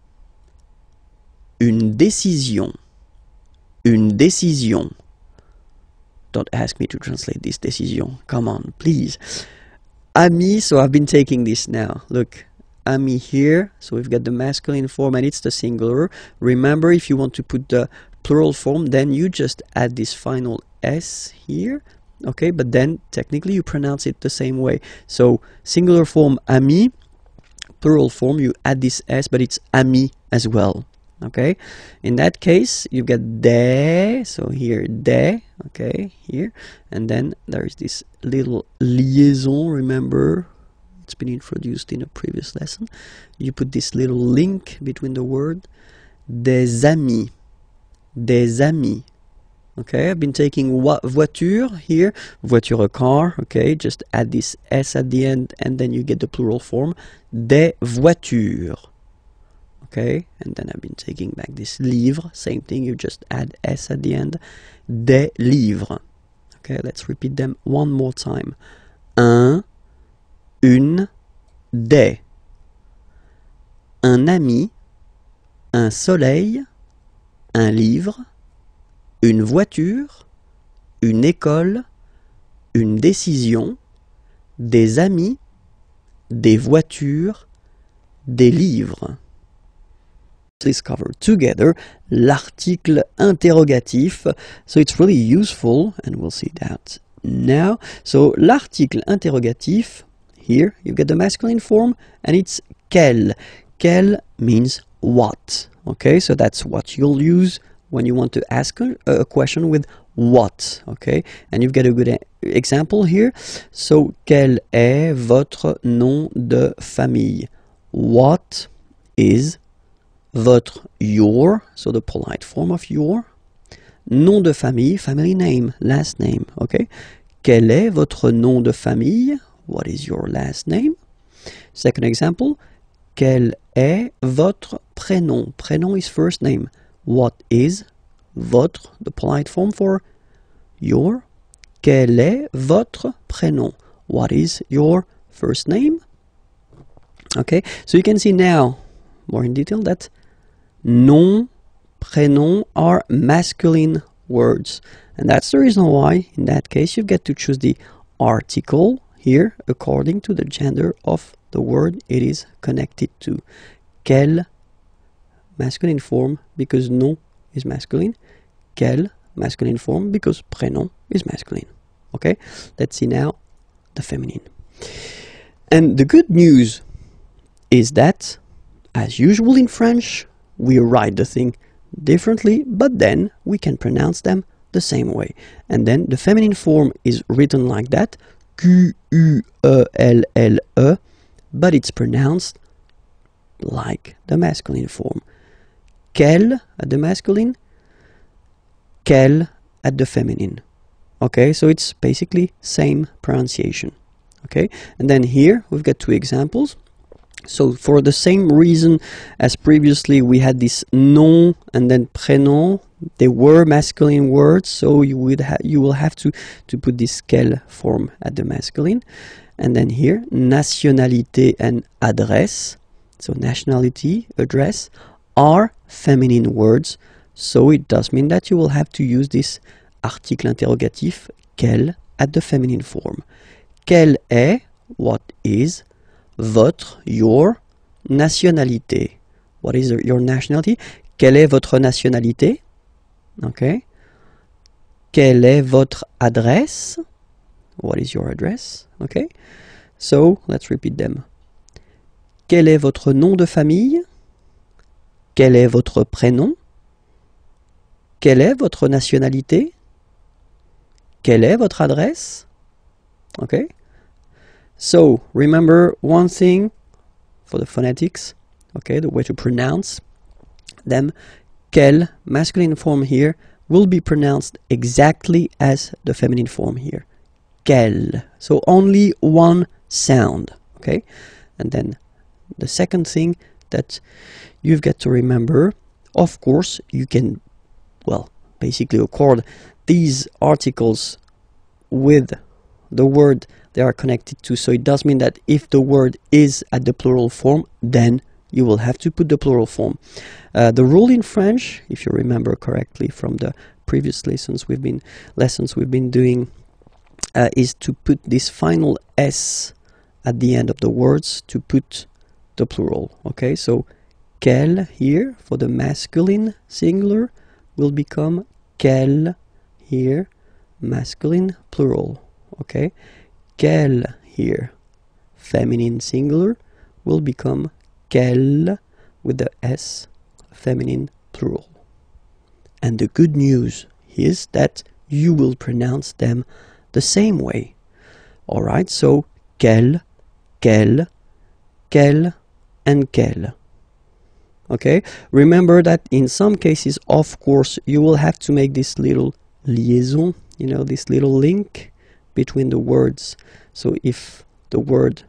une décision. Une décision. Don't ask me to translate this décision. Come on, please. Ami, so I've been taking this now. Look, ami here. So we've got the masculine form and it's the singular. Remember, if you want to put the plural form, then you just add this final S here. Okay, but then technically you pronounce it the same way. So singular form ami, plural form you add this S, but it's ami as well. Okay, in that case you get des, so here des, okay, here, and then there is this little liaison. Remember, it's been introduced in a previous lesson. You put this little link between the word. Des amis, des amis. Okay, I've been taking voiture here, voiture, a car. Okay, just add this S at the end and then you get the plural form, des voitures. Okay, and then I've been taking back this livre, same thing, you just add S at the end, des livres. Okay, let's repeat them one more time. Un, une, des. Un ami, un soleil, un livre, une voiture, une école, une décision, des amis, des voitures, des livres. Let's cover together l'article interrogatif. So it's really useful, and we'll see that now. So l'article interrogatif, here you get the masculine form, and it's quel. Quel means what. Okay, so that's what you'll use when you want to ask a question with what. Okay, and you've got a good example here. So quel est votre nom de famille? What is votre, your, so the polite form of your. Nom de famille, family name, last name, okay? Quel est votre nom de famille? What is your last name? Second example, quel est votre prénom? Prénom is first name. What is votre, the polite form for your? Quel est votre prénom? What is your first name? Okay, so you can see now, more in detail, that nom, prénom are masculine words. And that's the reason why, in that case, you get to choose the article here according to the gender of the word it is connected to. Quel, masculine form, because nom is masculine. Quel, masculine form, because prénom is masculine. Okay, let's see now the feminine. And the good news is that, as usual in French, we write the thing differently, but then we can pronounce them the same way. And then the feminine form is written like that, Q-U-E-L-L-E, but it's pronounced like the masculine form. Quelle at the masculine, quelle at the feminine. Okay, so it's basically same pronunciation. Okay, and then here we've got two examples. So for the same reason as previously, we had this nom and then prénom. They were masculine words, so you will have to put this quelle form at the masculine. And then here, nationalité and adresse, so nationality, address, are feminine words. So it does mean that you will have to use this article interrogatif, quelle, at the feminine form. Quelle est, what is, votre, your, nationalité. What is your nationality? Quelle est votre nationalité? Okay. Quelle est votre adresse? What is your address? Okay. So, let's repeat them. Quel est votre nom de famille? Quel est votre prénom? Quelle est votre nationalité? Quelle est votre adresse? Okay. So, remember one thing for the phonetics, okay, the way to pronounce them. Quelle, masculine form here, will be pronounced exactly as the feminine form here. Quelle. So only one sound, okay? And then the second thing that you've got to remember, of course, you can, well, basically accord these articles with the word they are connected to. So it does mean that if the word is at the plural form, then you will have to put the plural form. The rule in French, if you remember correctly from the previous lessons we've been doing, is to put this final S at the end of the words to put the plural. Okay, so quelle here for the masculine singular will become quelle here, masculine plural. Okay, quelle here, feminine singular, will become quelle with the S, feminine plural. And the good news is that you will pronounce them the same way. Alright, so quelle, quelle, quelle, and quelle. Okay, remember that in some cases, of course, you will have to make this little liaison, you know, this little link between the words. So if the word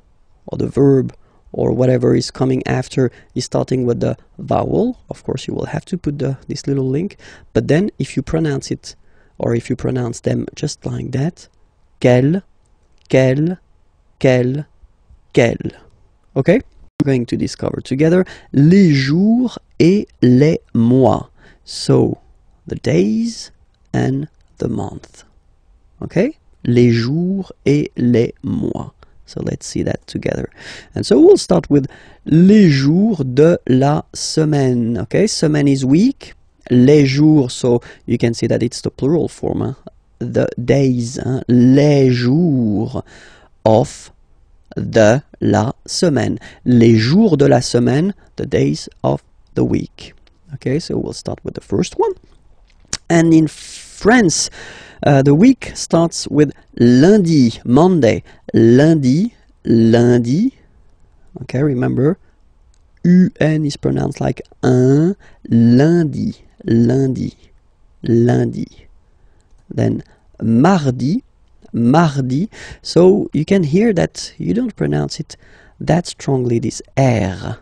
or the verb or whatever is coming after is starting with the vowel, of course you will have to put this little link. But then if you pronounce it, or if you pronounce them just like that, quelle, quelle, quelle, quelle. Okay? We're going to discover together les jours et les mois. So, the days and the month. Okay? Les jours et les mois. So let's see that together. And so we'll start with les jours de la semaine. Okay, semaine is week. Les jours, so you can see that it's the plural form. Huh? The days. Huh? Les jours of de la semaine. Les jours de la semaine, the days of the week. Okay, so we'll start with the first one. And in France, the week starts with lundi, Monday, lundi, lundi. Okay, remember, UN is pronounced like un, lundi, lundi, lundi. Then mardi, mardi. So you can hear that you don't pronounce it that strongly, this R.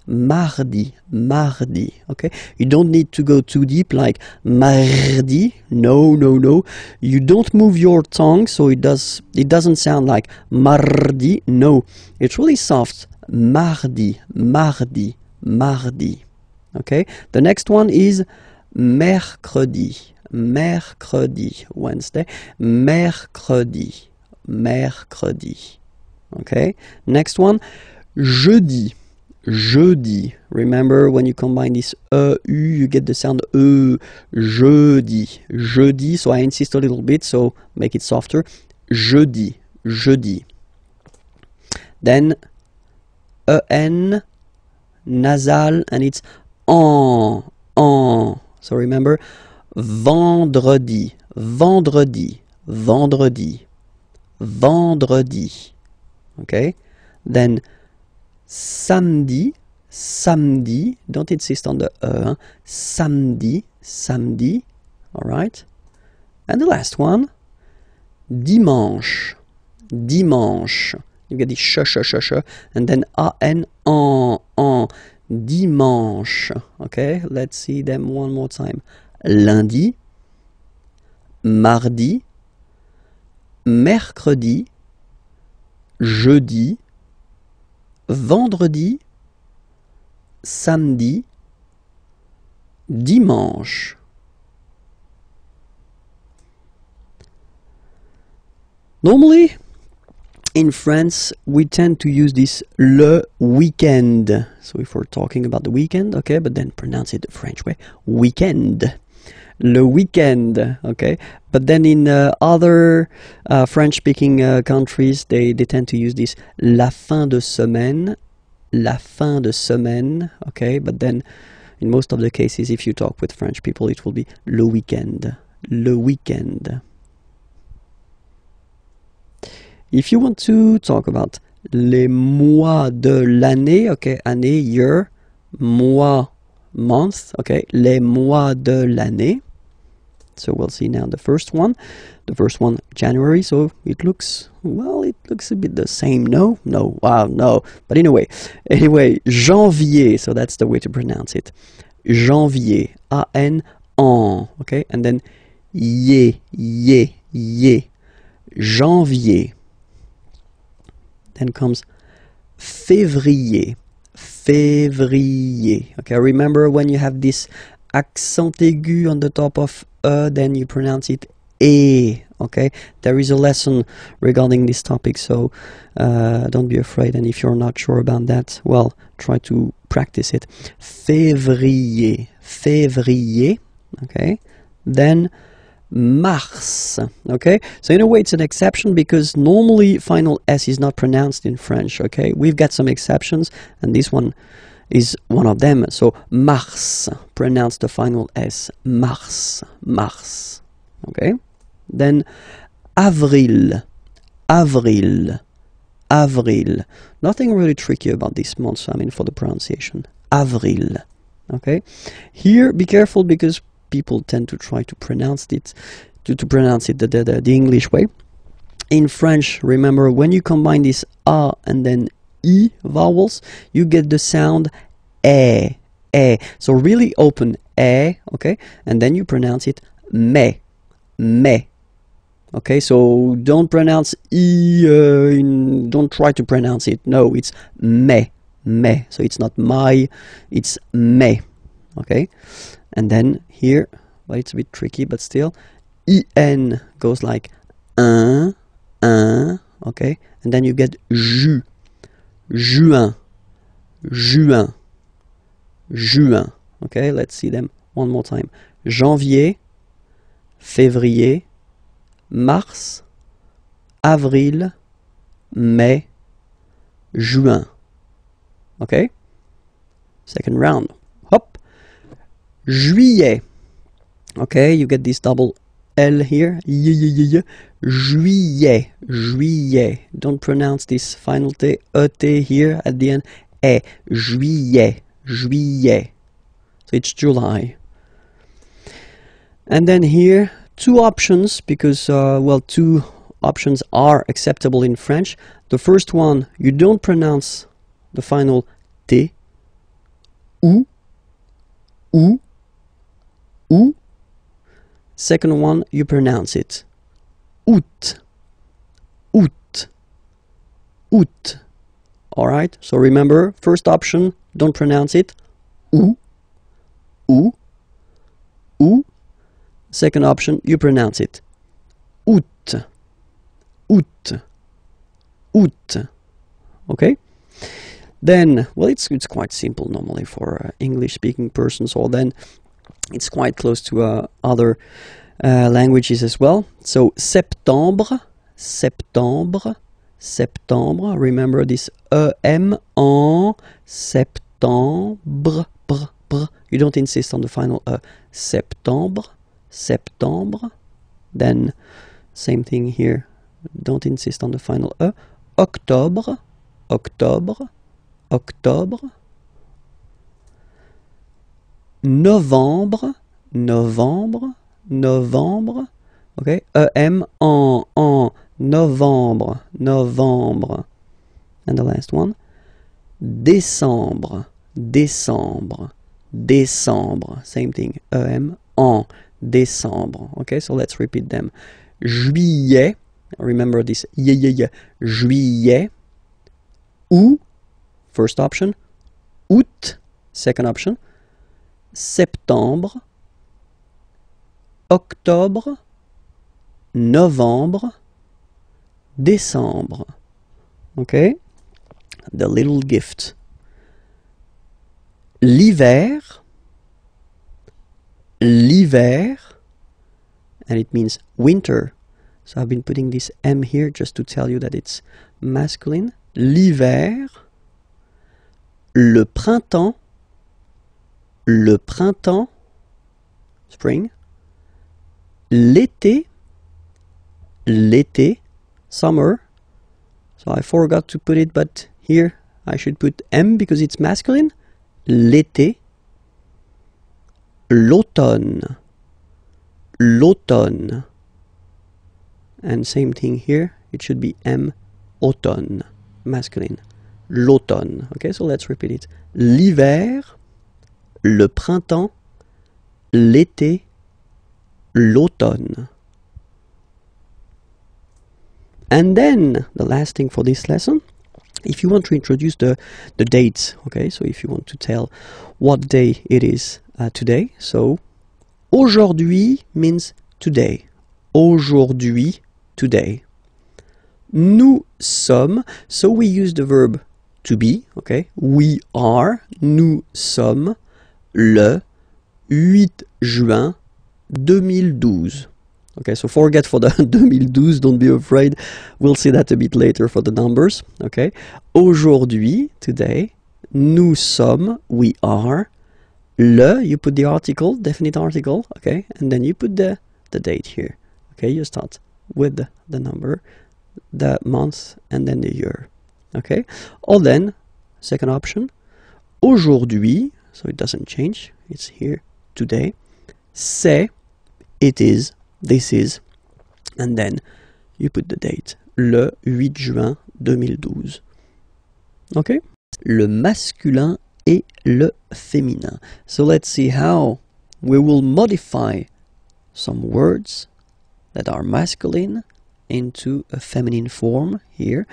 Mardi, mardi, okay? You don't need to go too deep like mardi. No, no, no. You don't move your tongue, so it doesn't sound like mardi. No, it's really soft. Mardi, mardi, mardi. Okay? The next one is mercredi, mercredi, Wednesday, mercredi, mercredi. Okay? Next one, jeudi. Jeudi. Remember, when you combine this u, you get the sound jeudi, jeudi. So I insist a little bit, so make it softer. Jeudi, jeudi. Then en, nasal, and it's en. So remember, vendredi, vendredi, vendredi, vendredi. Okay? Then samedi, samedi, don't insist on the samedi, samedi. Alright? And the last one, dimanche, dimanche. You get the sh, and then an, en, dimanche. Okay, let's see them one more time. Lundi, mardi, mercredi, jeudi, vendredi, samedi, dimanche. Normally, in France, we tend to use this le weekend. So if we're talking about the weekend, okay, but then pronounce it the French way, weekend. Le weekend, okay. But then in other French-speaking countries, they tend to use this la fin de semaine, okay. But then in most of the cases, if you talk with French people, it will be le weekend, le weekend. If you want to talk about les mois de l'année, okay, année, year, mois, month, okay, les mois de l'année. So we'll see now the first one. The first one, January, so it looks, well, it looks a bit the same, no? No, wow, no. But anyway, janvier, so that's the way to pronounce it. Janvier, A-N, en, okay, and then ye, janvier. Then comes février, février. Okay, remember when you have this accent aigu on the top of then you pronounce it e. Okay, there is a lesson regarding this topic, so don't be afraid. And if you're not sure about that, well, try to practice it. Février, février. Okay, then mars. Okay, so in a way it's an exception because normally final S is not pronounced in French. Okay, we've got some exceptions and this one is one of them. So mars, pronounce the final S, mars, mars. Okay, then avril, avril, avril. Nothing really tricky about this month, I mean, for the pronunciation. Avril. Okay, here be careful because people tend to try to pronounce it the English way. In French, remember when you combine this a and then e vowels, you get the sound e. So really open e, okay, and then you pronounce it me. Okay, so don't pronounce e. Don't try to pronounce it. No, it's me. So it's not my, it's me. Okay. And then here, well, it's a bit tricky, but still, en goes like un, okay? And then you get juin, okay? Let's see them one more time. Janvier, février, mars, avril, mai, juin, okay? Second round. Hop. Juillet. Okay, you get this double L here. Juillet. Don't pronounce this final T, E-T here at the end. Juillet. So it's July. And then here, two options because, well, two options are acceptable in French. The first one, you don't pronounce the final T. Ou. Second one, you pronounce it août. Alright, so remember, first option, don't pronounce it ou. Second option, you pronounce it août. Okay? Then, well, it's quite simple normally for English-speaking persons, or then it's quite close to other languages as well. So septembre, septembre. Remember this em en septembre. Brr. You don't insist on the final septembre, septembre. Then same thing here. Don't insist on the final octobre, octobre, octobre. Novembre, novembre, novembre. Okay, em en novembre, novembre. And the last one, décembre, décembre, décembre. Same thing, em en décembre. Okay, so let's repeat them. Juillet, remember this, juillet. Août, first option. Août, second option. Septembre, octobre, novembre, décembre. Okay? The little gift. L'hiver, l'hiver, and it means winter. So I've been putting this M here just to tell you that it's masculine. L'hiver, le printemps, le printemps, spring, l'été, l'été, summer. So I forgot to put it, but here I should put M because it's masculine. L'été, l'automne, l'automne. And same thing here, it should be M, automne, masculine. L'automne. Okay, so let's repeat it. L'hiver, le printemps, l'été, l'automne. And then, the last thing for this lesson, if you want to introduce the dates, okay, so if you want to tell what day it is today, so aujourd'hui means today. Aujourd'hui, today. Nous sommes, so we use the verb to be, okay, we are, nous sommes, le 8 juin 2012. Okay, so forget for the 2012, don't be afraid. We'll see that a bit later for the numbers. Okay, aujourd'hui, today, nous sommes, we are, le, you put the article, definite article, okay, and then you put the date here. Okay, you start with the number, the month, and then the year. Okay, or then, second option, aujourd'hui, so it doesn't change, it's here, today, c'est, it is, this is, and then you put the date, le 8 juin 2012. Okay? Le masculin et le féminin. So let's see how we will modify some words that are masculine into a feminine form here.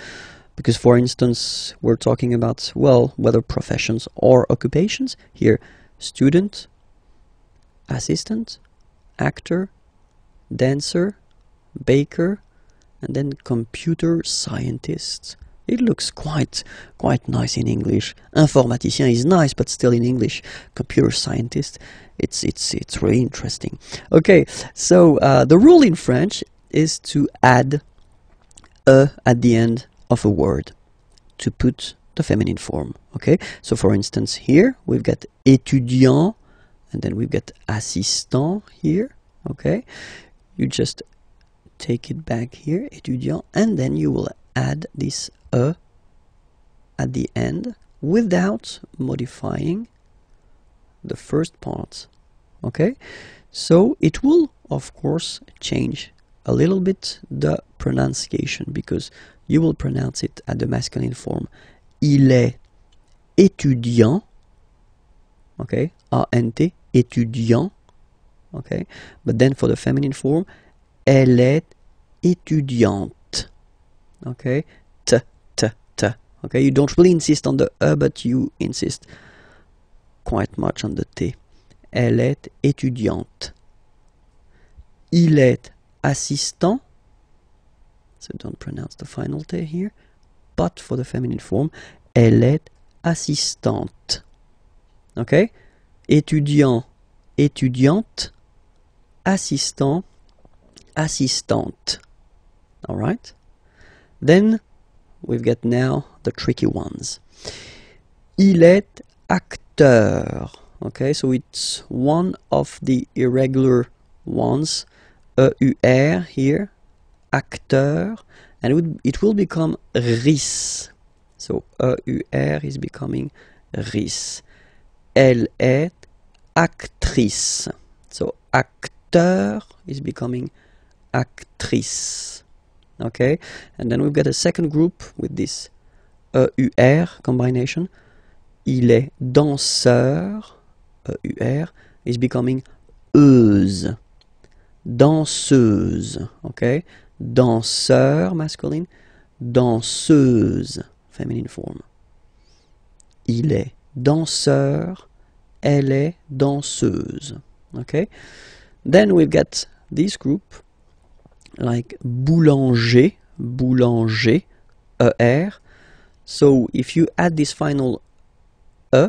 Because, for instance, we're talking about, well, whether professions or occupations. Here, student, assistant, actor, dancer, baker, and then computer scientist. It looks quite nice in English. Informaticien is nice, but still in English. Computer scientist, it's really interesting. Okay, so the rule in French is to add a at the end of a word to put the feminine form. Okay, so for instance here we've got étudiant, and then we've got assistant here. Okay, you just take it back here, étudiant, and then you will add this a at the end without modifying the first part. Okay, so it will of course change a little bit the pronunciation, because you will pronounce it at the masculine form. Il est étudiant. Okay, A-N-T, étudiant. Okay, but then for the feminine form, elle est étudiante. Okay, t. Okay, you don't really insist on the e, but you insist quite much on the t. Elle est étudiante. Il est assistant. So don't pronounce the final t here. But for the feminine form, elle est assistante. Okay, étudiant, étudiante. Assistant, assistante. All right. Then we've got now the tricky ones. Il est acteur. Okay, so it's one of the irregular ones. E-U-R here, acteur, and it will become ris. So E-U-R is becoming ris. Elle est actrice. So acteur is becoming actrice. Okay, and then we've got a second group with this E-U-R combination. Il est danseur. E-U-R is becoming euse. Danseuse. Okay, danseur masculine, danseuse feminine form. Il est danseur. Elle est danseuse. Okay, then we've got this group like boulanger, boulanger, er. So if you add this final e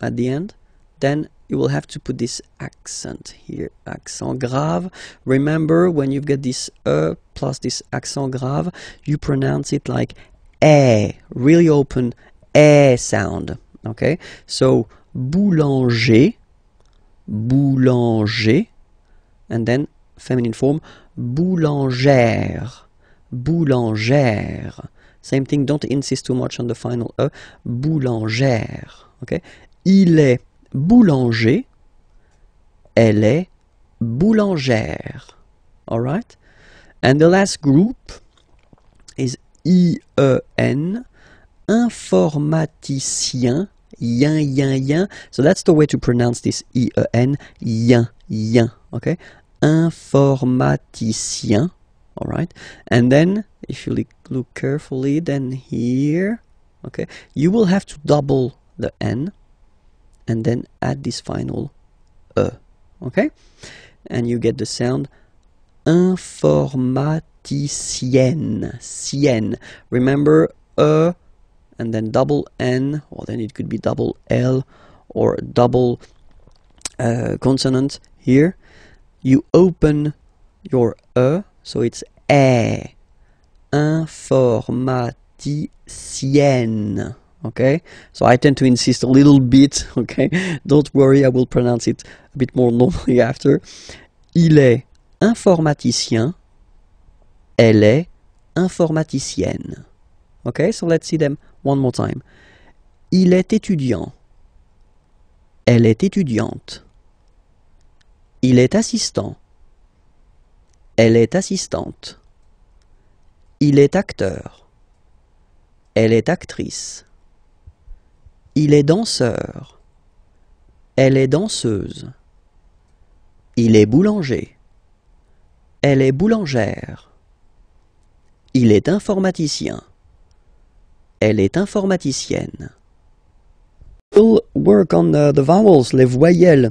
at the end, then you will have to put this accent here, accent grave. Remember, when you've got this e plus this accent grave, you pronounce it like eh, really open eh sound. Okay, so boulanger, boulanger, and then feminine form, boulangère, boulangère. Same thing, don't insist too much on the final e, boulangère. Okay, il est boulanger, elle est boulangère. Alright? And the last group is I-E-N, informaticien, yin, yin, yin. So that's the way to pronounce this I-E-N, yin, yin. Okay? Informaticien. Alright? And then, if you look carefully, then here, okay, you will have to double the N and then add this final E. Okay? And you get the sound informaticienne. Sienne. Remember, E and then double N, or then it could be double L or double consonant here. You open your E, so it's E. Informaticienne. Okay, so I tend to insist a little bit. Okay, don't worry, I will pronounce it a bit more normally after. Il est informaticien. Elle est informaticienne. Okay, so let's see them one more time. Il est étudiant. Elle est étudiante. Il est assistant. Elle est assistante. Il est acteur. Elle est actrice. Il est danseur. Elle est danseuse. Il est boulanger. Elle est boulangère. Il est informaticien. Elle est informaticienne. We'll work on the vowels, les voyelles,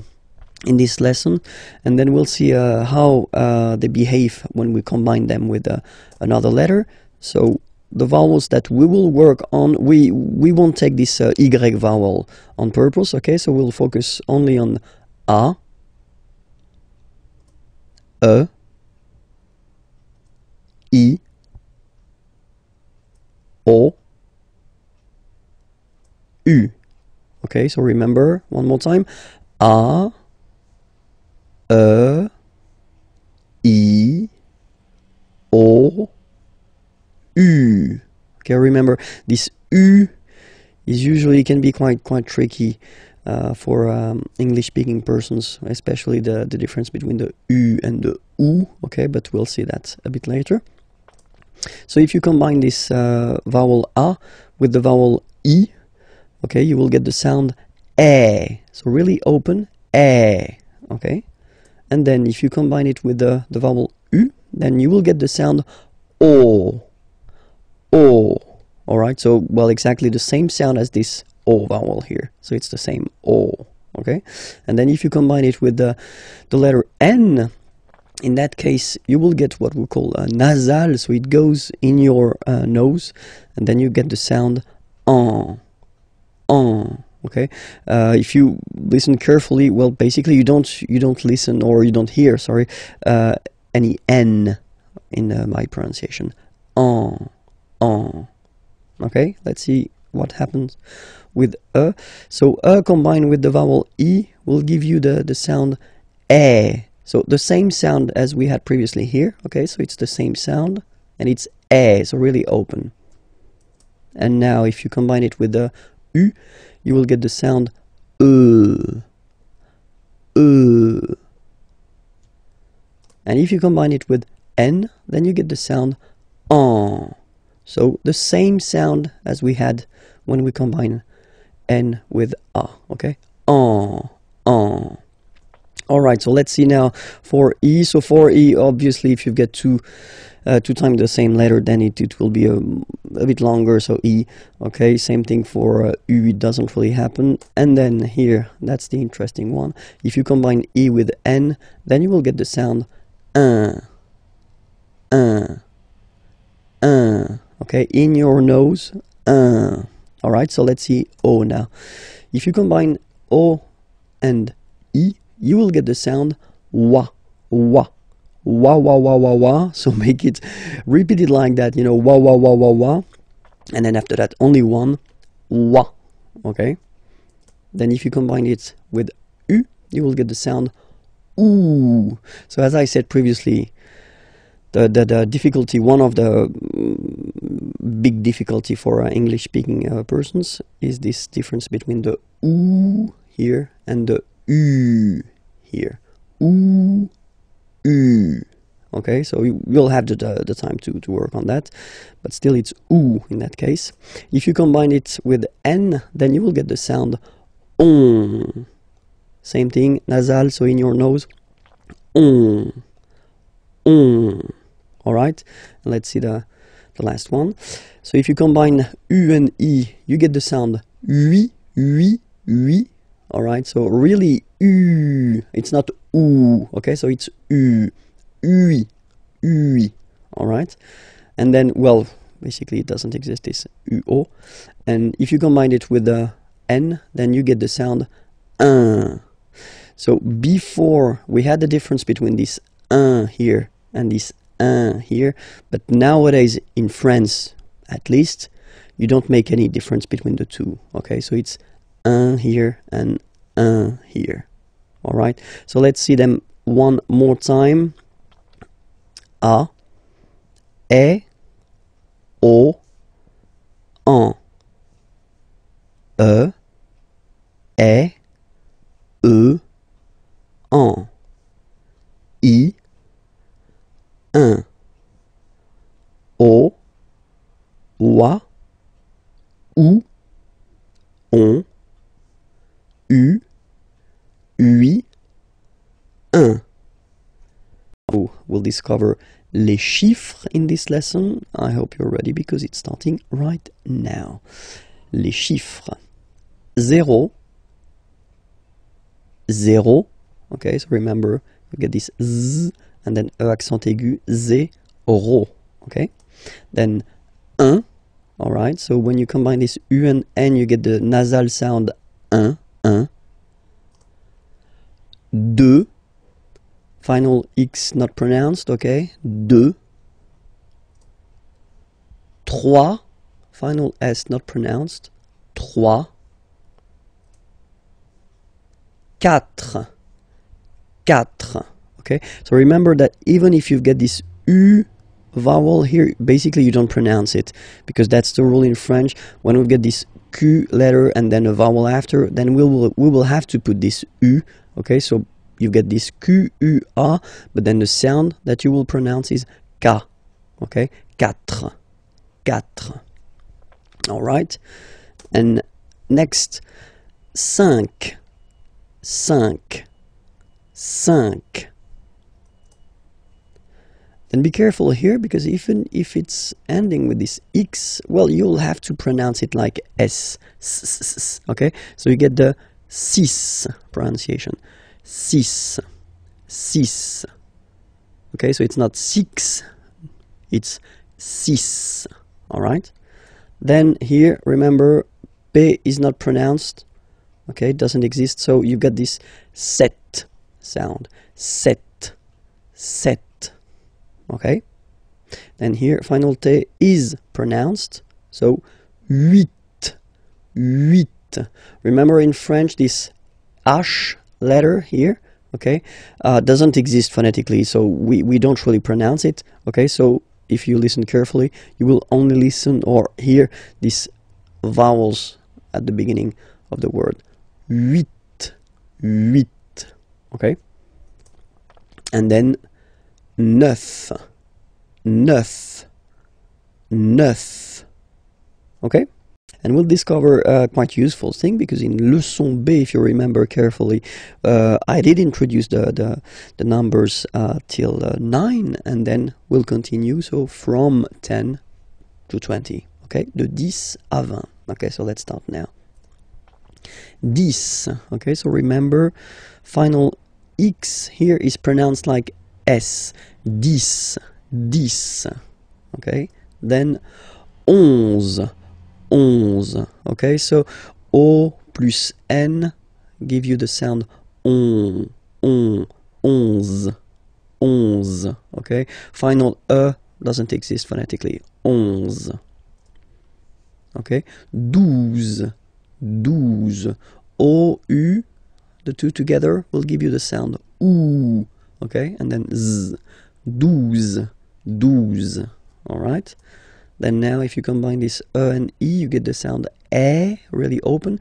in this lesson, and then we'll see how they behave when we combine them with another letter. So the vowels that we will work on, we won't take this Y vowel on purpose, okay? So we'll focus only on A, E, I, O, U. Okay, so remember, one more time, A, E, I, O, U. Okay, remember this U is usually can be quite tricky for English-speaking persons, especially the difference between the U and the U. Okay, but we'll see that a bit later. So if you combine this vowel A with the vowel I, okay, you will get the sound E. So really open E. Okay, and then if you combine it with the vowel U, then you will get the sound O. O. Alright, so, well, exactly the same sound as this O vowel here. So it's the same O. Okay, and then if you combine it with the letter N, in that case, you will get what we call a nasal, so it goes in your nose, and then you get the sound en. Okay, if you listen carefully, well, basically you don't listen, or you don't hear, sorry, any N in my pronunciation. En. Okay, let's see what happens with a. So a combined with the vowel e will give you the sound eh. So the same sound as we had previously here. Okay, so it's the same sound and it's eh, so really open. And now if you combine it with the u, you will get the sound and if you combine it with n, then you get the sound en. So the same sound as we had when we combine n with a, okay? En. Alright, so let's see now for e. So for e, obviously, if you get two times the same letter, then it will be a bit longer, so e. Okay, same thing for u, it doesn't really happen. And then here, that's the interesting one. If you combine e with n, then you will get the sound okay, in your nose, Alright, so let's see o now. If you combine o and e, you will get the sound wa. So make it, repeat it like that, you know, wa. And then after that, only one, wa, okay? Then if you combine it with u, you will get the sound oo. So as I said previously, the difficulty, one of the big difficulty for English-speaking persons is this difference between the oo here and the u here. Ooh, okay, so we'll have the time to work on that, but still it's ooh in that case. If you combine it with n, then you will get the sound on. Same thing, nasal, so in your nose, on. Alright, let's see the last one. So if you combine u and e, you get the sound oui. Alright, so really it's not oo, okay, so it's oui. Alright, and then, well, basically it doesn't exist, this uo. And if you combine it with the n, then you get the sound un. So before we had the difference between this un here and this un here, but nowadays in France, at least, you don't make any difference between the two, okay, so it's un here and un here. Alright, so let's see them one more time. A, e, o, en. E, en. I, un. O, wa, ou, on. U, oui, un. We'll discover les chiffres in this lesson. I hope you're ready because it's starting right now. Les chiffres. 0, okay, so remember, you get this z, and then e accent aigu, zéro, okay? Then 1, alright, so when you combine this u and n, you get the nasal sound 1. 2, final X not pronounced, okay? 2. 3, final S not pronounced. 3. 4. Okay? So remember that even if you get this U vowel here, basically you don't pronounce it, because that's the rule in French. When we get this Q letter and then a vowel after, then we will have to put this U. Okay, so you get this Q, U, A, but then the sound that you will pronounce is K. Okay, 4. Alright, and next, 5. Then be careful here, because even if it's ending with this X, well, you'll have to pronounce it like S. Okay, so you get the 6 pronunciation. 6. Okay, so it's not 6, it's 6. Alright, then here, remember, P is not pronounced. Okay, it doesn't exist, so you got this set sound. Set. Okay, then here final T is pronounced, so huit, huit. Remember in French this H letter here, okay, doesn't exist phonetically, so we don't really pronounce it, okay? So if you listen carefully, you will only listen or hear these vowels at the beginning of the word. Huit, huit, okay? And then neuf, neuf, neuf, okay? And we'll discover a quite useful thing, because in leçon B, if you remember carefully, I did introduce the numbers till 9, and then we'll continue, so from 10 to 20, okay? De 10 à 20. Okay, so let's start now. 10, okay, so remember, final X here is pronounced like S. 10, 10, okay? Then 11. 11, okay, so O plus N give you the sound on, onze, onze, okay? Final E doesn't exist phonetically, onze, okay? 12, 12, O, U, the two together will give you the sound OO, okay? And then Z, 12, 12, all right? Then now if you combine this E and E, you get the sound E, really open.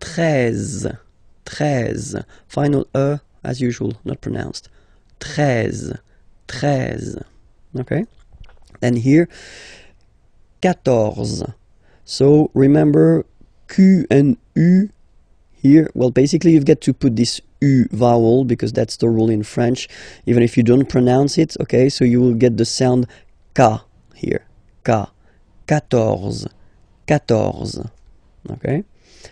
13, 13. Final E, as usual, not pronounced. 13, 13. Okay? And here, 14. So remember, Q and U here, well, basically you get to put this U vowel, because that's the rule in French, even if you don't pronounce it, okay? So you will get the sound K here. K. 14, 14, okay?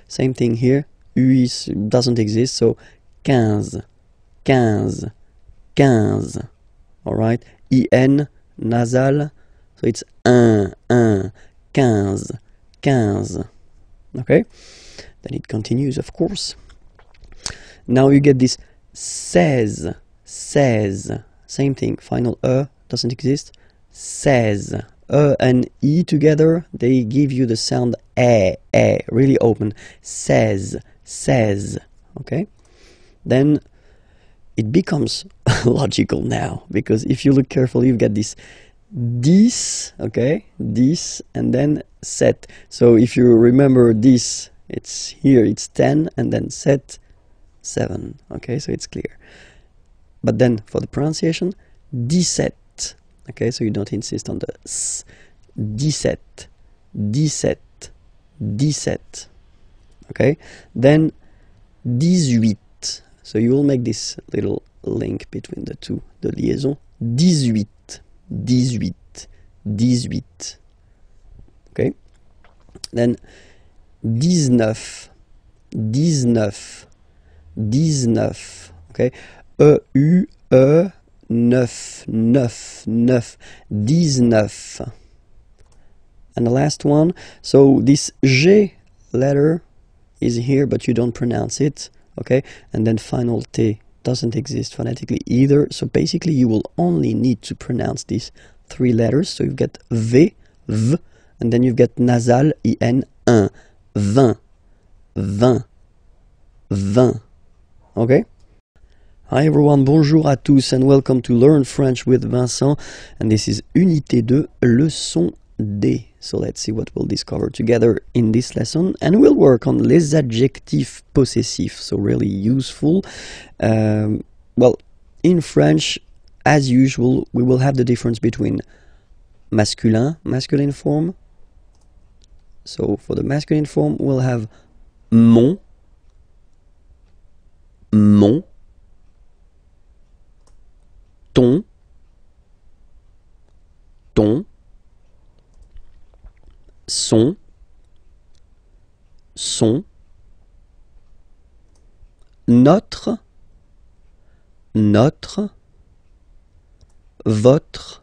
Same thing here, U doesn't exist, so 15, 15, 15, all right? IN, nasal, so it's 1, 1, 15, 15, okay? Then it continues, of course. Now you get this 16, 16, same thing, final E doesn't exist, 16. E and E together, they give you the sound really open. 16, 16, okay? Then it becomes logical now, because if you look carefully, you get this 10, okay? 10, and then 7. So if you remember this, it's here, it's 10, and then 7, 7, okay? So it's clear. But then for the pronunciation, 17. Okay, so you don't insist on the S. 17, 17, 17. Okay, then 18. So you will make this little link between the two, the liaison. 18, 18, 18. Okay, then 19, 19, 19. Okay, E-U-E. 9, 9, 9, 19. And the last one, so this G letter is here, but you don't pronounce it, okay? And then final T doesn't exist phonetically either, so basically you will only need to pronounce these 3 letters, so you get V, V, and then you get nasal, IN, 1, 20, 20, 20, okay? Hi everyone, bonjour à tous and welcome to Learn French with Vincent, and this is Unité 2, leçon D. So let's see what we'll discover together in this lesson, and we'll work on les adjectifs possessifs, so really useful. Well, in French, as usual, we will have the difference between masculine form. So for the masculine form, we'll have mon, ton, son, notre, votre,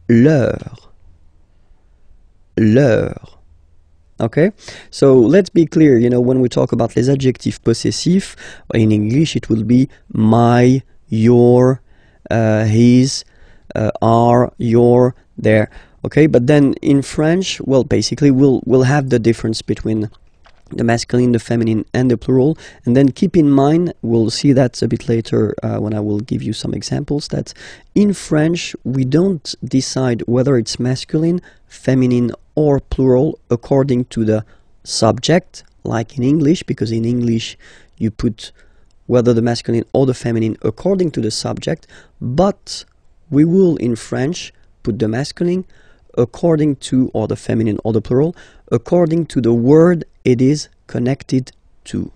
leur. Okay, so let's be clear, you know, when we talk about les adjectifs possessifs, in English it will be my, your, his, are, your, their. Okay, but then in French, well, basically we'll have the difference between the masculine, the feminine, and the plural. And then keep in mind, we'll see that a bit later when I will give you some examples, that in French we don't decide whether it's masculine, feminine, or plural according to the subject, like in English, because in English you put whether the masculine or the feminine according to the subject, but we will in French put the masculine according to, or the feminine or the plural, according to the word it is connected to.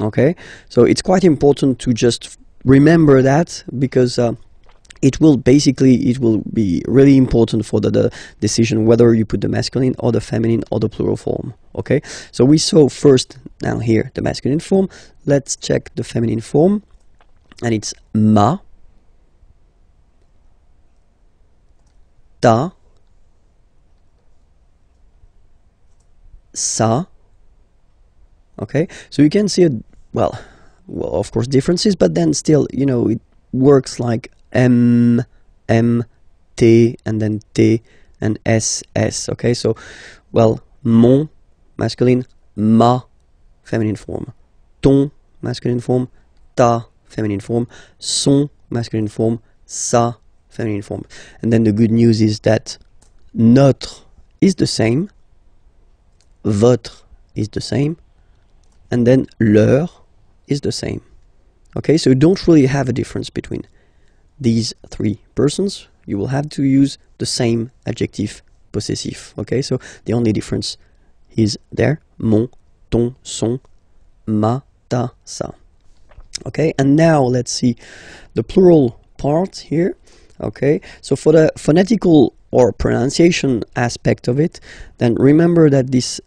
Okay, so it's quite important to just remember that, because it will be really important for the decision whether you put the masculine or the feminine or the plural form. Okay, so we saw first now here the masculine form. Let's check the feminine form, and it's ma, ta, sa. Okay, so you can see well, of course differences, but then still, you know, it works like m, t, and then t, and s. Okay, so, well, mon, masculine, ma, feminine form, ton, masculine form, ta, feminine form, son, masculine form, sa, feminine form. And then the good news is that notre is the same, votre is the same, and then leur is the same. Okay, so you don't really have a difference between these three persons. You will have to use the same adjective possessive. Okay, so the only difference is there: mon, ton, son, ma, ta, sa. Okay, and now let's see the plural part here. Okay, so for the phonetical or pronunciation aspect of it, then remember that this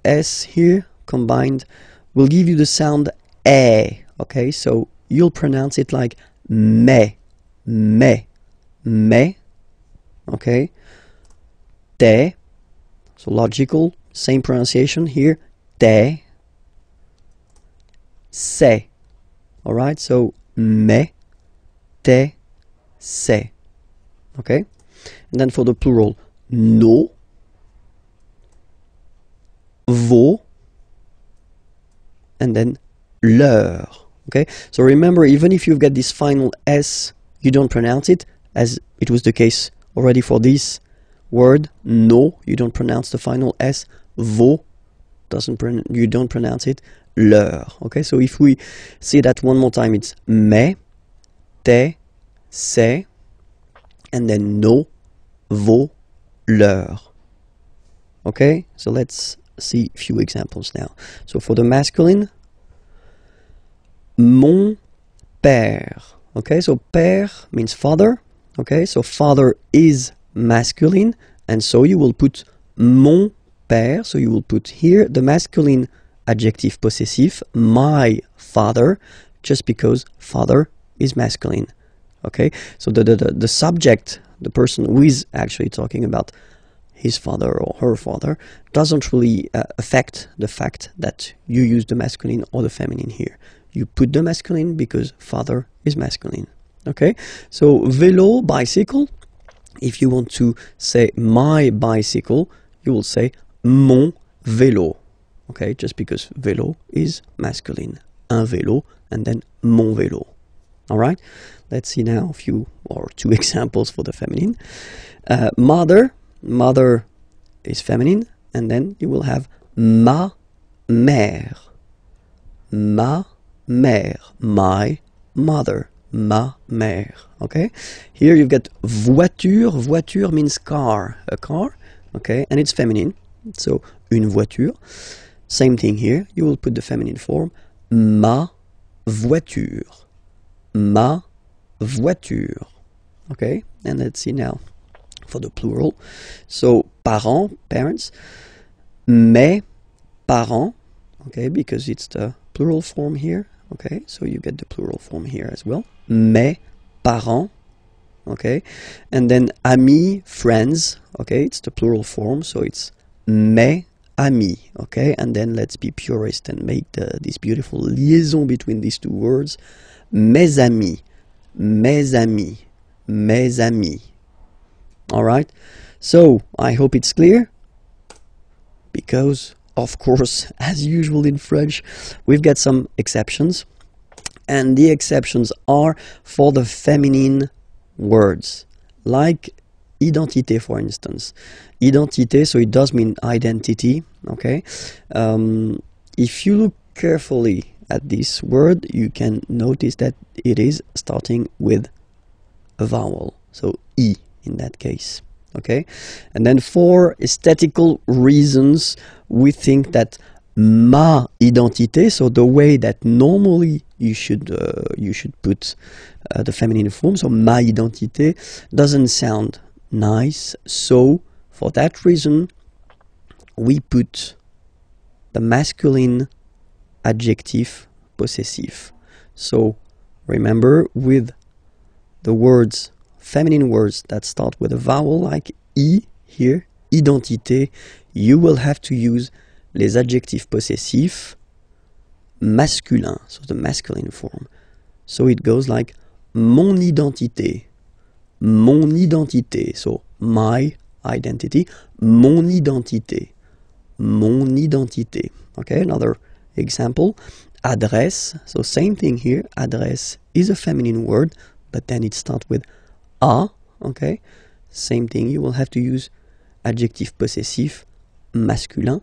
es here combined will give you the sound eh. Okay, so you'll pronounce it like me, me, me. Okay, te. So logical, same pronunciation here. Te, se. All right, so me, te, se. Okay, and then for the plural, no, vos, and then leur. Okay, so remember, even if you've got this final s, you don't pronounce it, as it was the case already for this word. No, you don't pronounce the final s. Vos, you don't pronounce it. Leur. Okay, so if we see that one more time, it's me, te, se, and then no, vos, leur. Okay, so let's see a few examples now. So for the masculine, mon père. Okay, so père means father. Okay, so father is masculine, and so you will put mon père. So you will put here the masculine adjective possessive, my father, just because father is masculine. Okay, so the subject, the person who is actually talking about his father or her father, doesn't really affect the fact that you use the masculine or the feminine here. You put the masculine because father is masculine. Okay, so vélo, bicycle. If you want to say my bicycle, you will say mon vélo. Okay, just because vélo is masculine. Un vélo, and then mon vélo. All right, let's see now a few or two examples for the feminine. Mother. Mother is feminine, and then you will have ma mère. Ma mère, my mother, ma mère. Okay, here you've got voiture. Voiture means car, a car. Okay, and it's feminine, so une voiture. Same thing here, you will put the feminine form, ma voiture. Ma voiture. Okay, and let's see now for the plural. So parents, parents, mes parents. Okay, because it's the plural form here. Okay, so you get the plural form here as well. Mes parents. Okay, and then amis, friends. Okay, it's the plural form, so it's mes amis. Okay, and then let's be purist and make this beautiful liaison between these two words. Mes amis, mes amis, mes amis. Alright, so I hope it's clear, because of course, as usual in French, we've got some exceptions, and the exceptions are for the feminine words, like identité, for instance. Identité, so it does mean identity, okay? If you look carefully at this word, you can notice that it is starting with a vowel, so I in that case, okay? And then for aesthetical reasons, we think that ma identité, so the way that normally you should put the feminine form, so ma identité, doesn't sound nice, so for that reason we put the masculine adjective possessive. So remember, with the words, feminine words that start with a vowel like I here, identité, you will have to use les adjectifs possessifs masculins, so the masculine form. So it goes like mon identité, so my identity, mon identité. Okay, another example, adresse, so same thing here, adresse is a feminine word, but then it starts with a, okay, same thing, you will have to use adjectif possessif masculin.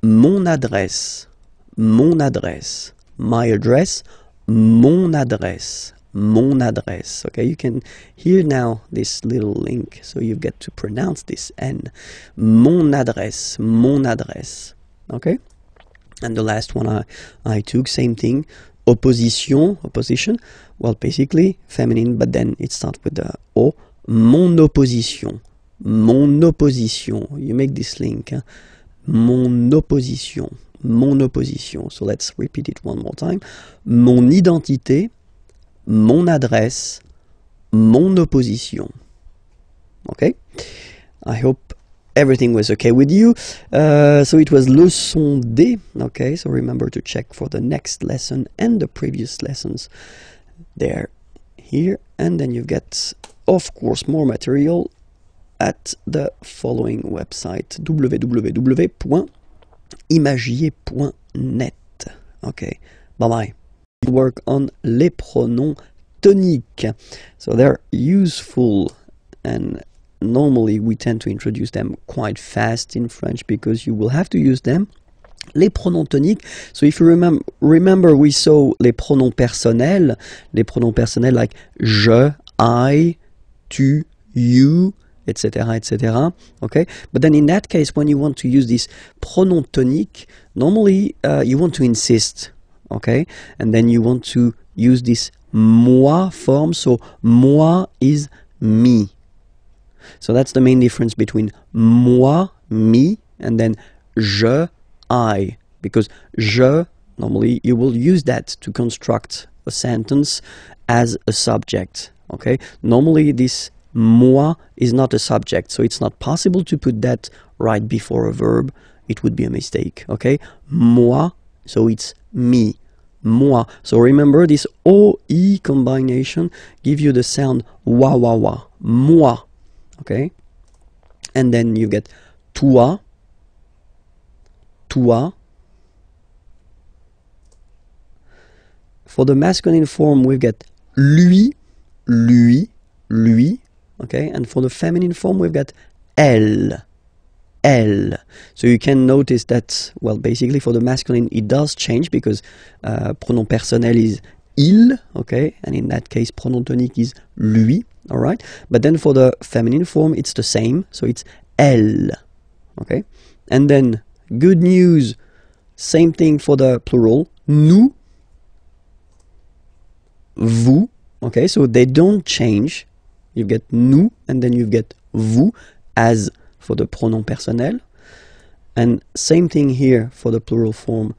Mon adresse, my address, mon adresse, okay, you can hear now this little link, so you get to pronounce this N, mon adresse, okay. And the last one I took, same thing, opposition, well, basically feminine, but then it starts with the O, mon opposition, you make this link, huh? Mon opposition, so let's repeat it one more time, mon identité, mon adresse, mon opposition. Okay, I hope everything was okay with you. So it was leçon D. Okay, so remember to check for the next lesson and the previous lessons there, here, and then you get, of course, more material at the following website, www.imagier.net. Okay, bye-bye. Work on les pronoms toniques. So they're useful, and normally we tend to introduce them quite fast in French because you will have to use them. Les pronoms toniques, so if you remember we saw les pronoms personnels like je, I, tu, you, etc. Okay, but then in that case, when you want to use this pronom tonique, normally you want to insist, okay, and then you want to use this moi form, so moi is me. So that's the main difference between moi, me, and then je, I, because je, normally you will use that to construct a sentence as a subject, okay. Normally this moi is not a subject, so it's not possible to put that right before a verb. It would be a mistake, okay. Moi, so it's me, moi. So remember this O-I combination give you the sound wa, moi, okay. And then you get toi. For the masculine form, we get lui, okay, and for the feminine form, we've got elle. So you can notice that, well, basically for the masculine, it does change because pronom personnel is il, okay, and in that case, pronom tonique is lui, all right. But then for the feminine form, it's the same, so it's elle, okay. And then, good news, same thing for the plural, nous, vous, okay, so they don't change. You get nous, and then you get vous, as for the pronom personnel. And same thing here for the plural form,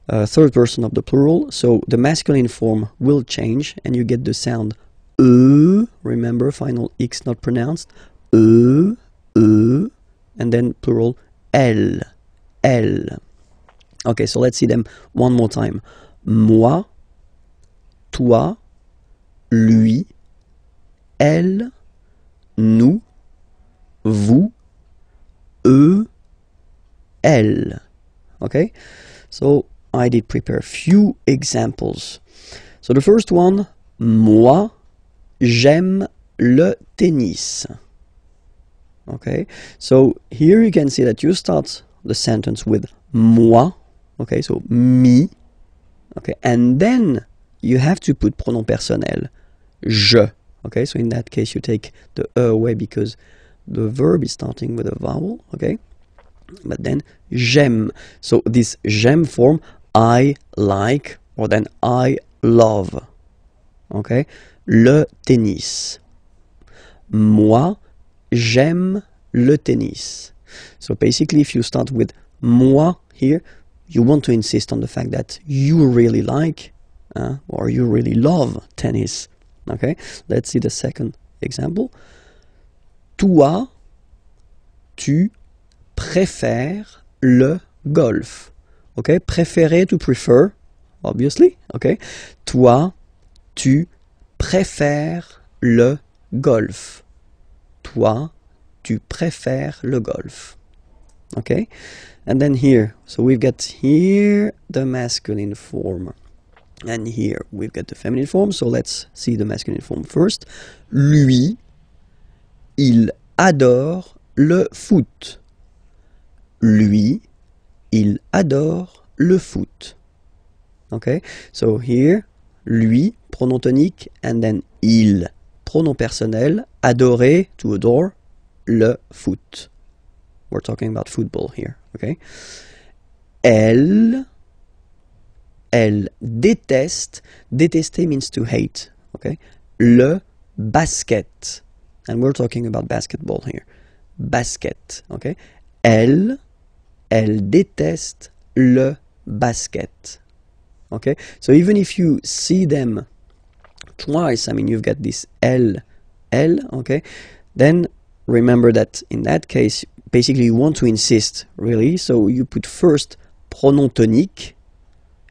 third person of the plural. So the masculine form will change, and you get the sound remember, final X not pronounced, and then plural, elle. Okay, so let's see them one more time. Moi, toi, lui, elle, nous, vous, eux, elle. Okay, so I did prepare a few examples. So the first one, moi, j'aime le tennis. Okay, so here you can see that you start the sentence with moi. Okay, so me. Okay, and then you have to put pronom personnel, je. Okay, so in that case you take the away because the verb is starting with a vowel. Okay, but then j'aime. So this j'aime form, I like, or then I love. Okay, le tennis. Moi, j'aime le tennis. So basically, if you start with moi here, you want to insist on the fact that you really like or you really love tennis. Okay, let's see the second example. Toi, tu préfères le golf. Okay, préférer, to prefer, obviously. Okay, toi, tu préfères le golf. Toi, tu préfères le golf. Okay, and then here, so we've got here the masculine form, and here we've got the feminine form. So let's see the masculine form first. Lui, il adore le foot. Lui, il adore le foot. Okay, so here, lui, pronom tonique, and then il, pronom personnel, adorer, to adore, le foot. We're talking about football here, okay? Elle déteste, détester means to hate, okay? Le basket, and we're talking about basketball here. Basket, okay? Elle déteste le basket, okay? So even if you see them twice, I mean, you've got this elle, okay? Then remember that in that case, basically you want to insist, really, so you put first pronom tonique.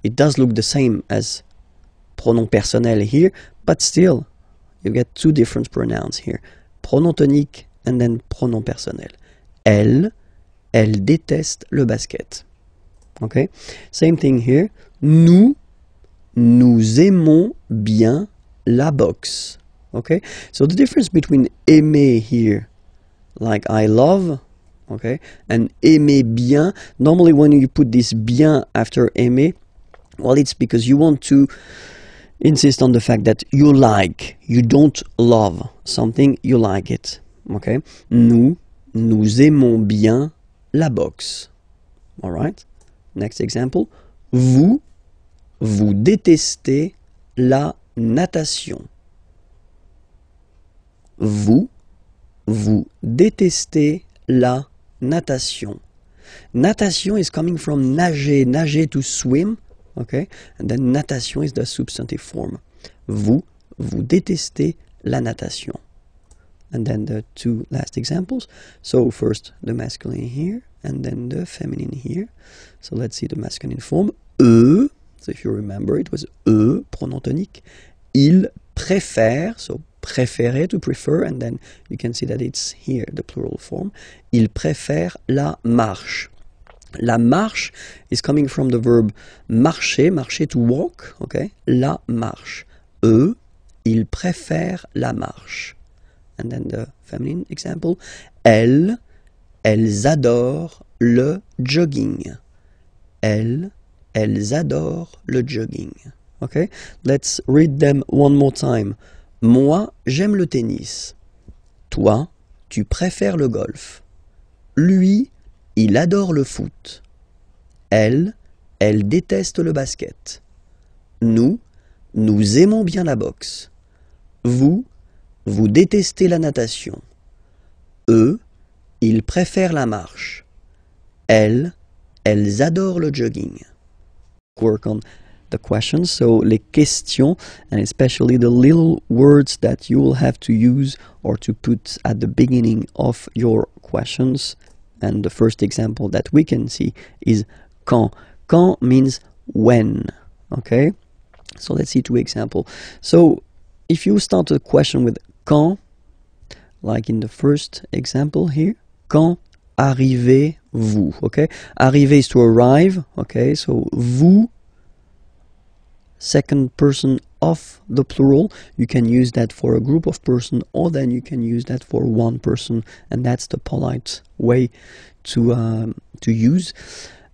It does look the same as pronom personnel here, but still, you get two different pronouns here. Pronom tonique and then pronom personnel. Elle déteste le basket. Okay? Same thing here. Nous aimons bien la boxe. Okay? So the difference between aimer here, like I love, okay, and aimer bien, normally when you put this bien after aimer, well, it's because you want to insist on the fact that you like, you don't love something, you like it, okay? Nous aimons bien la boxe. All right? Next example. Vous détestez la natation. Vous détestez la natation. Natation is coming from nager to swim, okay? And then natation is the substantive form. Vous détestez la natation. And then the two last examples. So first the masculine here, and then the feminine here. So let's see the masculine form. Eux, so if you remember, it was eux, pronom tonique. Ils préfèrent, so préférer, to prefer, and then you can see that it's here, the plural form. Ils préfèrent la marche. La marche is coming from the verb marcher, to walk, okay? La marche. Eux, ils préfèrent la marche. And then the feminine example. Elles adorent le jogging. Elles adorent le jogging. Okay? Let's read them one more time. Moi, j'aime le tennis. Toi, tu préfères le golf. Lui, il adore le foot. Elle déteste le basket. Nous aimons bien la boxe. Vous détestez la natation. Eux, ils préfèrent la marche. Elles adorent le jogging. Work on the questions, so les questions, and especially the little words that you will have to use or to put at the beginning of your questions. And the first example that we can see is quand. Quand means when, okay? So let's see two examples. So if you start a question with quand, like in the first example here, quand arrivez-vous, okay? Arriver is to arrive, okay? So vous, second person of the plural. You can use that for a group of person, or then you can use that for one person, and that's the polite way to use.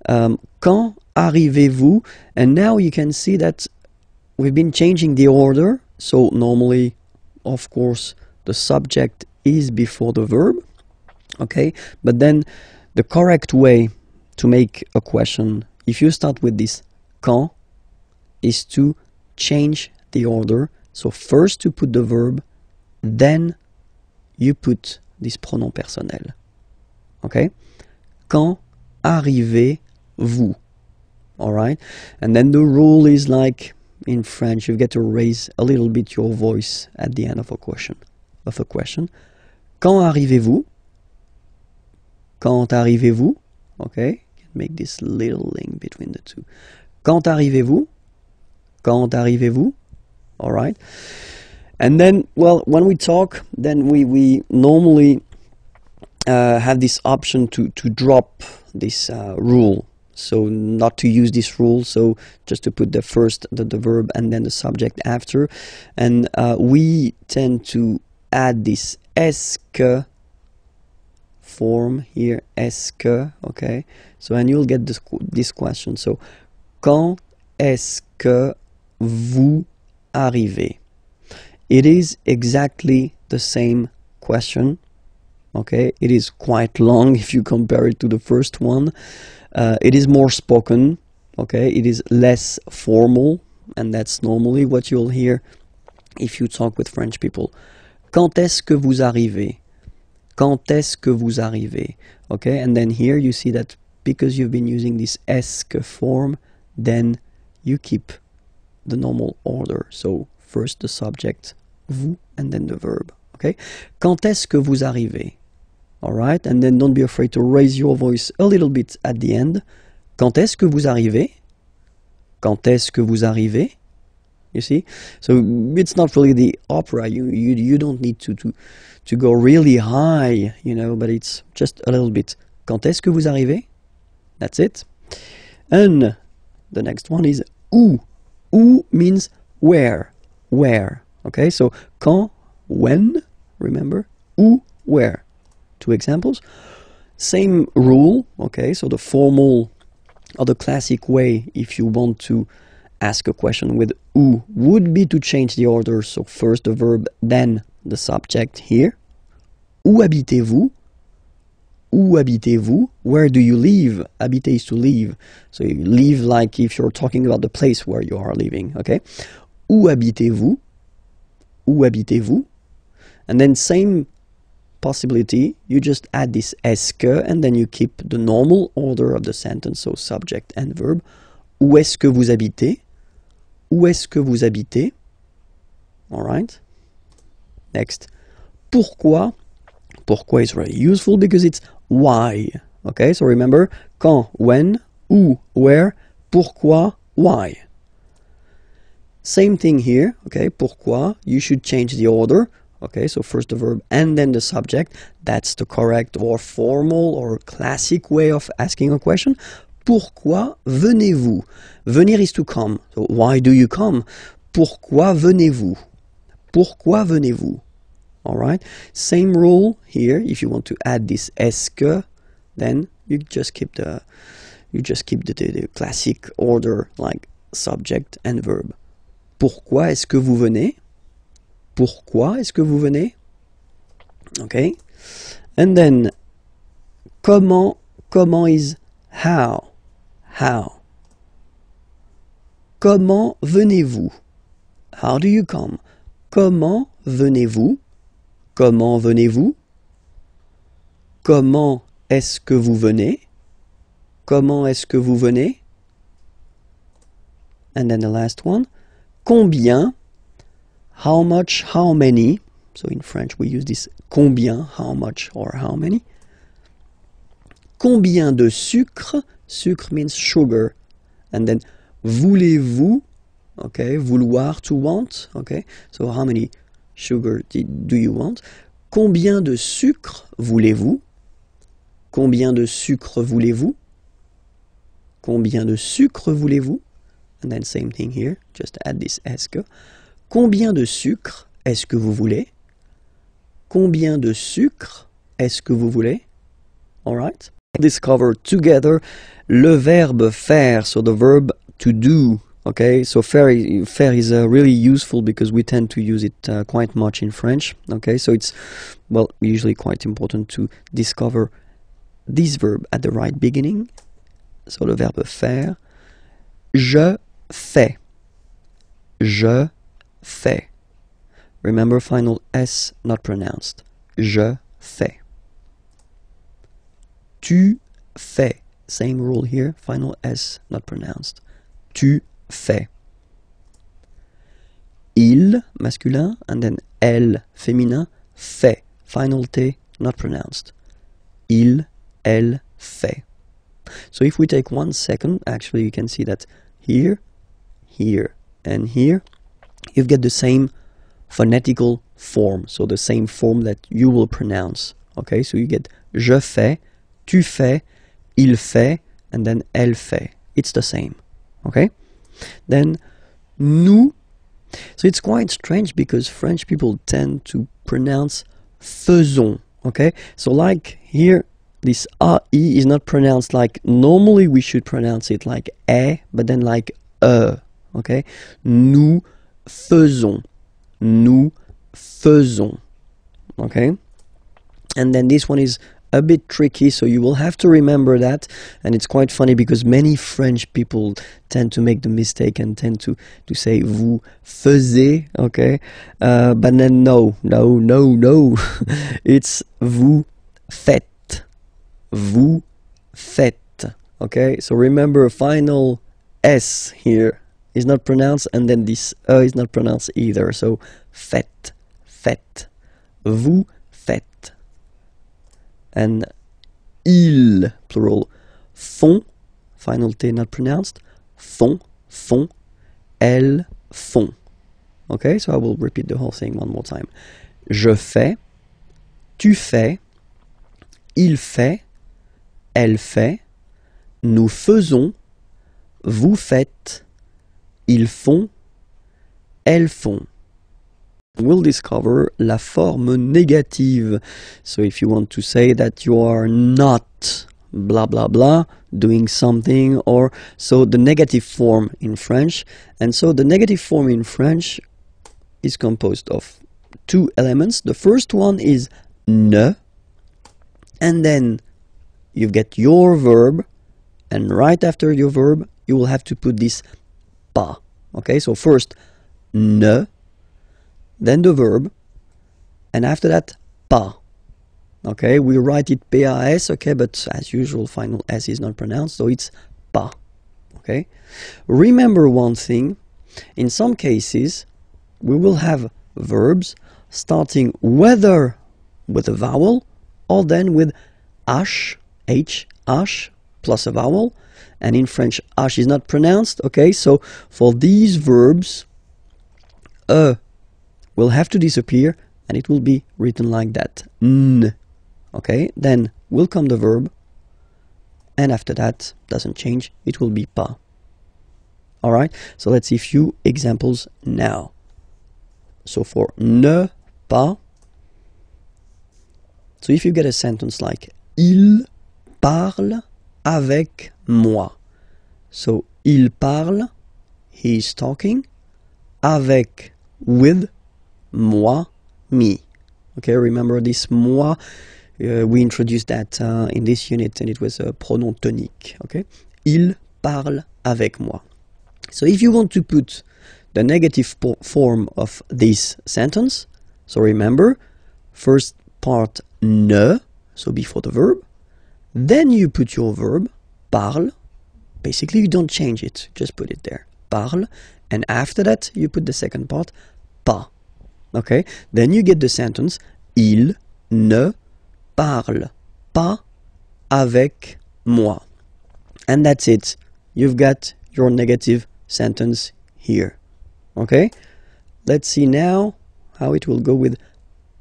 Quand arrivez-vous? And now you can see that we've been changing the order. So normally, of course, the subject is before the verb, okay? But then the correct way to make a question, if you start with this quand, is to change the order. So first you put the verb, then you put this pronom personnel. Okay? Quand arrivez-vous? Alright? And then the rule is like in French, you get to raise a little bit your voice at the end of a question. Quand arrivez-vous? Quand arrivez-vous? Okay? You can make this little link between the two. Quand arrivez-vous? Quand arrivez-vous? All right. And then, well, when we talk, then we normally have this option to drop this rule. So not to use this rule, so just to put the verb and then the subject after. And we tend to add this est-ce que form here, est-ce que, okay? So, and you'll get this question. So, quand est-ce que vous arrivez? It is exactly the same question, okay? It is quite long if you compare it to the first one. It is more spoken, okay? It is less formal, and that's normally what you'll hear if you talk with French people. Quand est-ce que vous arrivez? Quand est-ce que vous arrivez? Okay, and then here you see that because you've been using this est-ce que form, then you keep the normal order. So first the subject, vous, and then the verb. Okay? Quand est-ce que vous arrivez? Alright, and then don't be afraid to raise your voice a little bit at the end. Quand est-ce que vous arrivez? Quand est-ce que vous arrivez? You see? So it's not really the opera. You don't need to go really high, you know, but it's just a little bit. Quand est-ce que vous arrivez? That's it. And the next one is où. Où means where. Where. Okay, so quand, when, remember? Où, where. Two examples. Same rule, okay, so the formal or the classic way if you want to ask a question with où would be to change the order. So first the verb, then the subject here. Où habitez-vous? Où habitez-vous? Where do you live? Habiter is to live. So you live like if you're talking about the place where you are living, okay? Où habitez-vous? Où habitez-vous? And then same possibility, you just add this est-ce que, and then you keep the normal order of the sentence, so subject and verb. Où est-ce que vous habitez? Où est-ce que vous habitez? All right. Next. Pourquoi? Pourquoi is very useful because it's why. Okay, so remember, quand, when, où, where, pourquoi, why. Same thing here, okay, pourquoi, you should change the order. Okay, so first the verb and then the subject. That's the correct or formal or classic way of asking a question. Pourquoi venez-vous? Venir is to come. So why do you come? Pourquoi venez-vous? Pourquoi venez-vous? All right. Same rule here. If you want to add this est-ce que, then you just keep the classic order like subject and verb. Pourquoi est-ce que vous venez? Pourquoi est-ce que vous venez? Okay. And then comment is how. How. Comment venez-vous? How do you come? Comment venez-vous? Comment venez-vous? Comment est-ce que vous venez? Comment est-ce que vous venez? And then the last one. Combien? How much? How many? So in French we use this combien, how much or how many. Combien de sucre? Sucre means sugar. And then voulez-vous? Okay, vouloir, to want. Okay, so how many sugar do you want? Combien de sucre voulez-vous? Combien de sucre voulez-vous? Combien de sucre voulez-vous? And then same thing here, just add this est que. Combien de sucre est-ce que vous voulez? Combien de sucre est-ce que vous voulez? Alright. Discover together le verbe faire, so the verb to do. Okay, so faire is really useful because we tend to use it quite much in French. Okay, so it's, well, usually quite important to discover this verb at the right beginning. So le verbe faire. Je fais. Je fais. Remember, final S not pronounced. Je fais. Tu fais. Same rule here, final S not pronounced. Tu fais. Il, masculin, and then elle, féminin, fait. Final T not pronounced. Il, elle, fait. So if we take 1 second, actually you can see that here, here, and here, you get the same phonetical form, so the same form that you will pronounce. Okay, so you get je fais, tu fais, il fait, and then elle fait. It's the same. Okay? Then nous. So it's quite strange because French people tend to pronounce faisons. Okay? So like here, this AE is not pronounced like normally we should pronounce it like E, but then like E. Okay? Nous faisons. Nous faisons. Okay? And then this one is a bit tricky, so you will have to remember that. And it's quite funny because many French people tend to make the mistake and tend to say vous faisiez, okay? But then no. It's vous faites. Vous faites. Okay? So remember, final S here is not pronounced, and then this is not pronounced either. So faites, faites. Vous faites. And ils, plural, font, final T not pronounced, font, font, elles font. Okay, so I will repeat the whole thing one more time. Je fais, tu fais, il fait, elle fait, nous faisons, vous faites, ils font, elles font. We'll discover la forme négative. So if you want to say that you are not blah blah blah doing something, or so the negative form in French. And so the negative form in French is composed of 2 elements. The first one is ne, and then you get your verb, and right after your verb you will have to put this pas. Okay, so first ne, then the verb, and after that, pas. Okay, we write it PAS, okay, but as usual, final S is not pronounced, so it's pas. Okay, remember one thing, in some cases, we will have verbs starting whether with a vowel or then with H, plus a vowel, and in French, H is not pronounced, okay, so for these verbs, will have to disappear, and it will be written like that. N. Okay, then will come the verb, and after that, doesn't change, it will be pas. Alright, so let's see a few examples now. So for ne pas, so if you get a sentence like il parle avec moi. So il parle, he is talking, avec, with, moi, me. Okay, remember this moi, we introduced that in this unit, and it was a pronom tonique. Okay, il parle avec moi. So if you want to put the negative form of this sentence, so remember, first part ne, so before the verb, then you put your verb, parle, basically you don't change it, just put it there, parle, and after that you put the second part, pas. Okay, then you get the sentence, il ne parle pas avec moi. And that's it. You've got your negative sentence here. Okay, let's see now how it will go with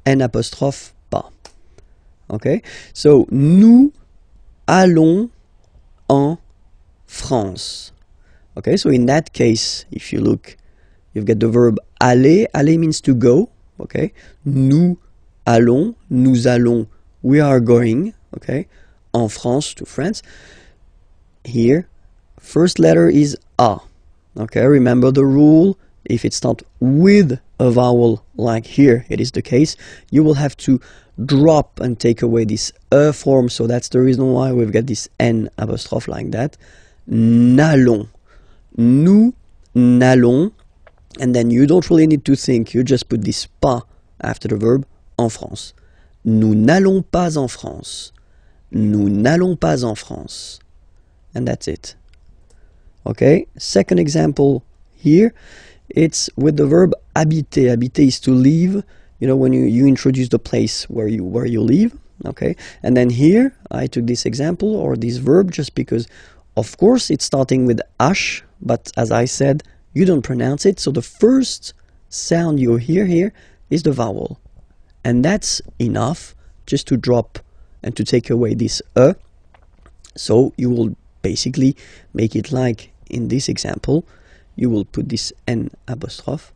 N apostrophe pas. Okay, so nous allons en France. Okay, so in that case, if you look, you've got the verb aller. Aller means to go. Okay, nous allons, we are going. Okay, en France, to France. Here, first letter is A. Okay, remember the rule. If it's not with a vowel, like here it is the case, you will have to drop and take away this E form. So that's the reason why we've got this N apostrophe like that. N'allons. Nous n'allons. And then you don't really need to think. You just put this pas after the verb, en France. Nous n'allons pas en France. Nous n'allons pas en France. And that's it. Okay, second example here, it's with the verb habiter. Habiter is to live. You know, when you introduce the place where you live. Okay, and then here I took this example or this verb just because, of course, it's starting with ash, but as I said, you don't pronounce it. So the first sound you hear here is the vowel, and that's enough just to drop and to take away this e. So you will basically make it like in this example. You will put this N apostrophe.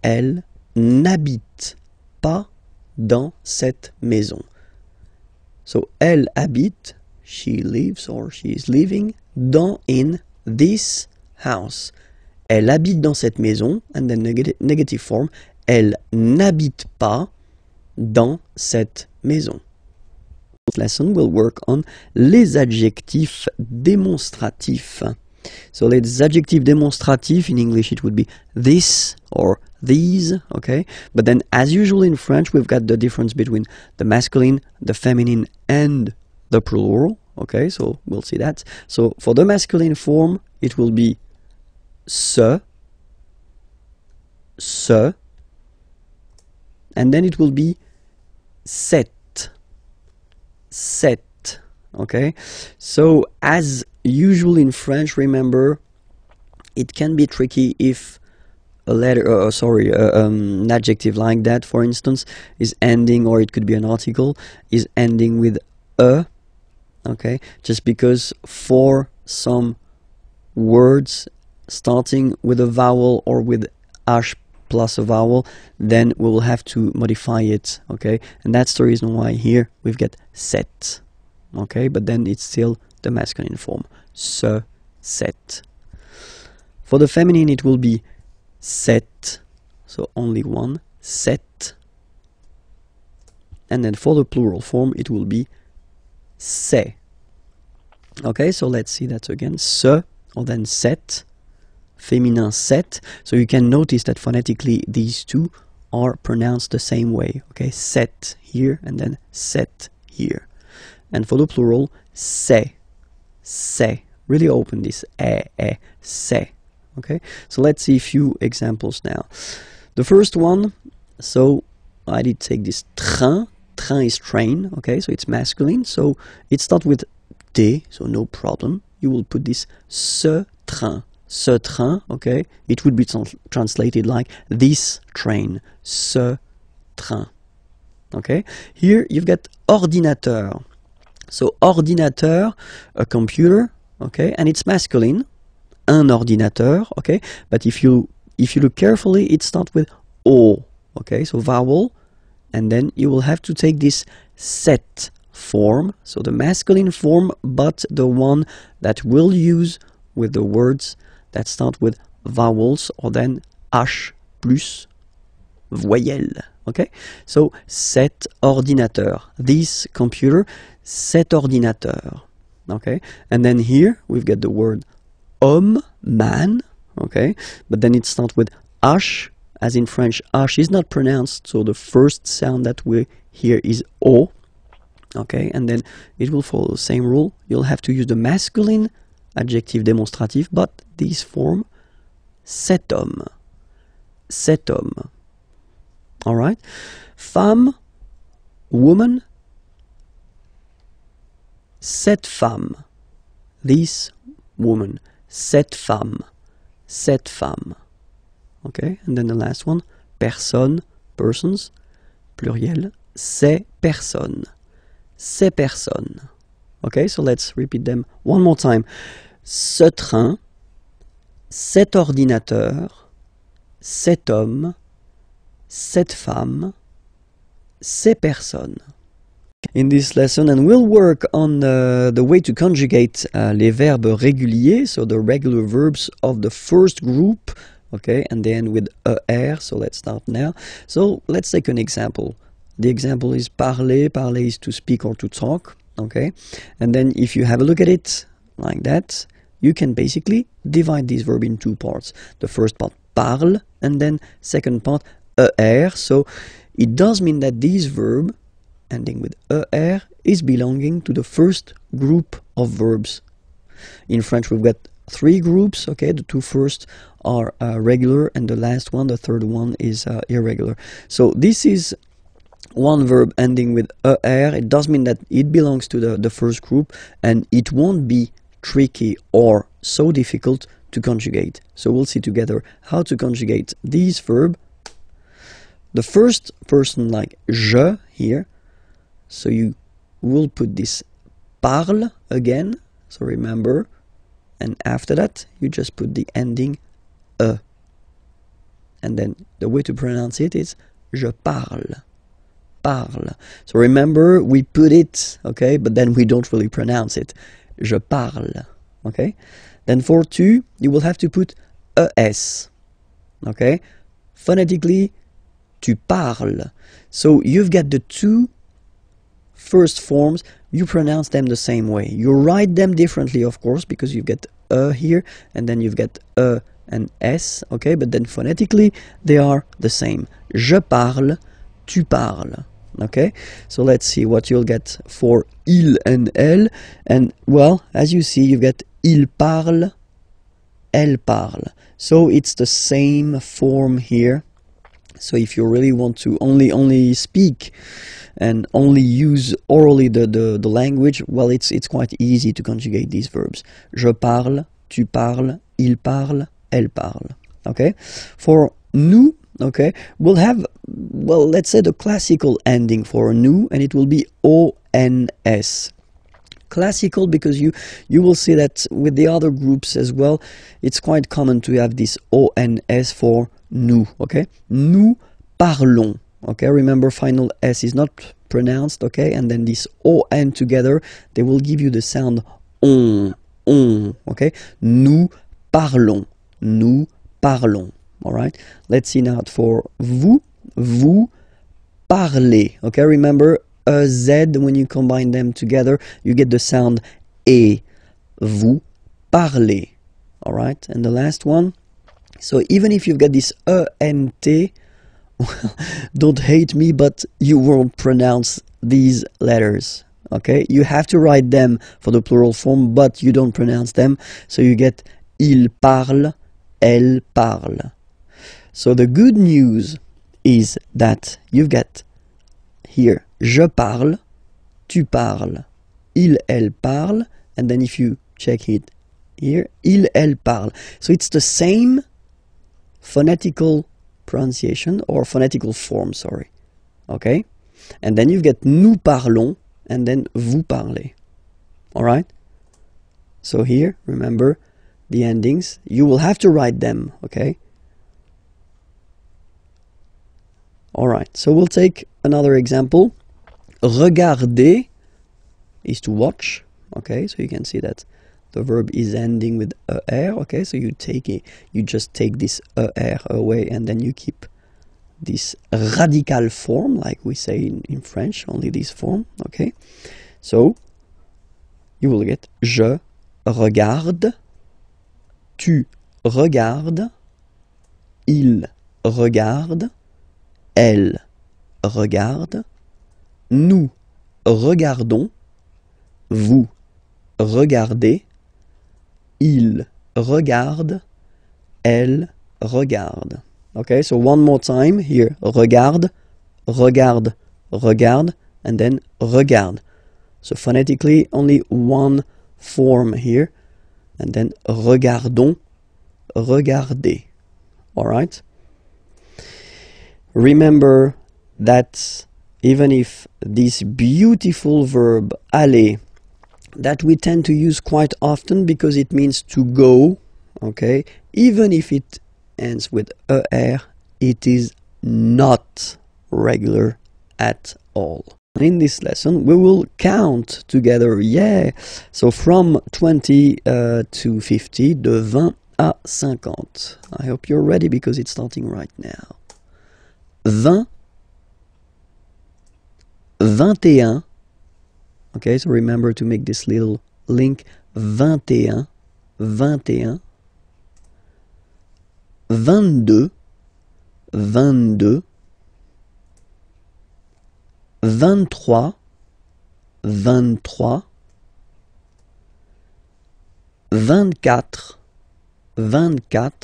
Elle n'habite pas dans cette maison. So elle habite, she lives or she is living, in this house. Elle habite dans cette maison, and then negative form. Elle n'habite pas dans cette maison. This lesson will work on les adjectifs démonstratifs. So les adjectifs démonstratifs, in English it would be this or these, okay? But then as usual in French, we've got the difference between the masculine, the feminine, and the plural, okay? So we'll see that. So for the masculine form, it will be ce, and then it will be cette, okay? So as usual in French, remember, it can be tricky if a letter, an adjective like that, for instance, is ending, or it could be an article, is ending with a, okay? Just because for some words starting with a vowel or with ash plus a vowel, then we will have to modify it, okay? And that's the reason why here we've got set, okay? But then it's still the masculine form, ce, cette. For the feminine, it will be set, so only one, set. And then for the plural form, it will be c'est. Okay, so let's see that again. Ce, or then set, féminin set. So you can notice that phonetically these two are pronounced the same way. Okay, set here and then set here. And for the plural, c'est. Really open this c'est. Okay, so let's see a few examples now. The first one, so I did take this train. Train is train, okay, so it's masculine, so it starts with T, so no problem. You will put this ce train, okay. It would be translated like this train, ce train. Okay, here you've got ordinateur. So ordinateur, a computer, okay, and it's masculine, un ordinateur, okay. But if you look carefully, it starts with O, okay, so vowel, and then you will have to take this set form, so the masculine form, but the one that we'll use with the words that start with vowels, or then H plus voyelle, okay. So cet ordinateur, this computer, cet ordinateur, okay. And then here we've got the word homme, man, okay, but then it starts with H, as in French H is not pronounced, so the first sound that we hear is O, okay, and then it will follow the same rule. You'll have to use the masculine adjective démonstratif, but this form, cet homme, alright. Femme, woman, cette femme, this woman, cette femme, okay, and then the last one, personne, persons, pluriel, ces personnes. Ces personnes. Okay, so let's repeat them one more time. Ce train, cet ordinateur, cet homme, cette femme, ces personnes. In this lesson, and we'll work on the way to conjugate les verbes réguliers, so the regular verbs of the first group, okay, and then with er, so let's start now. So let's take an example. The example is parler. Parler is to speak or to talk, okay, and then if you have a look at it like that, you can basically divide this verb in two parts. The first part, parle, and then second part, er. So it does mean that this verb ending with er is belonging to the first group of verbs. In French we've got three groups, okay, the two first are regular and the last one, the third one, is irregular. So this is one verb ending with er. It does mean that it belongs to the first group and it won't be tricky or so difficult to conjugate. So we'll see together how to conjugate this verb. The first person, like je here, so you will put this parle again, so remember, and after that you just put the ending e, and then the way to pronounce it is je parle, parle. So remember, we put it, okay, but then we don't really pronounce it, je parle, okay. Then for tu, you will have to put es, okay, phonetically tu parles. So you've got the two first forms, you pronounce them the same way. You write them differently, of course, because you've got here, and then you've got and s, okay, but then phonetically they are the same. Je parle, tu parles, okay. So let's see what you'll get for il and elle, and well, as you see, you've got il parle, elle parle. So it's the same form here. So if you really want to only speak and only use orally the language, well, it's quite easy to conjugate these verbs. Je parle, tu parles, il parle, elle parle. Okay? For nous, okay, we'll have, well, let's say the classical ending for nous, and it will be ons. Classical because you will see that with the other groups as well, it's quite common to have this ons for nous, okay? Nous parlons, okay? Remember, final s is not pronounced, okay? And then this on together, they will give you the sound on, okay? Nous parlons, all right? Let's see now for vous, vous parlez, okay? Remember, a z, when you combine them together, you get the sound e. Vous parlez, all right? And the last one, so even if you've got this ent, well, don't hate me, but you won't pronounce these letters, okay? You have to write them for the plural form, but you don't pronounce them, so you get il parle, elle parle. So the good news is that you've got here je parle, tu parles, il, elle parle, and then if you check it here, il, elle parle. So it's the same phonetical pronunciation or phonetical form, sorry, okay? And then you've got nous parlons and then vous parlez, all right? So here, remember the endings, you will have to write them, okay? All right, so we'll take another example. Regarder is to watch, okay? So you can see that the verb is ending with er, okay? So you just take this er away, and then you keep this radical form, like we say in French, only this form, okay? So you will get je regarde, tu regardes, il regarde, elle regarde, nous regardons, vous regardez, il regarde, elle regarde. Okay, so one more time here. Regarde, regarde, regarde, and then regarde. So phonetically, only one form here. And then regardons, regardez. All right? remember that even if this beautiful verb aller, that we tend to use quite often because it means to go, okay, even if it ends with er, it is not regular at all. In this lesson, we will count together, yeah, so from 20 to 50, de 20 à 50. I hope you're ready because it's starting right now. 20, 21, okay, so remember to make this little link, 21, 21, 22, 22, 23, 23, 24, 24,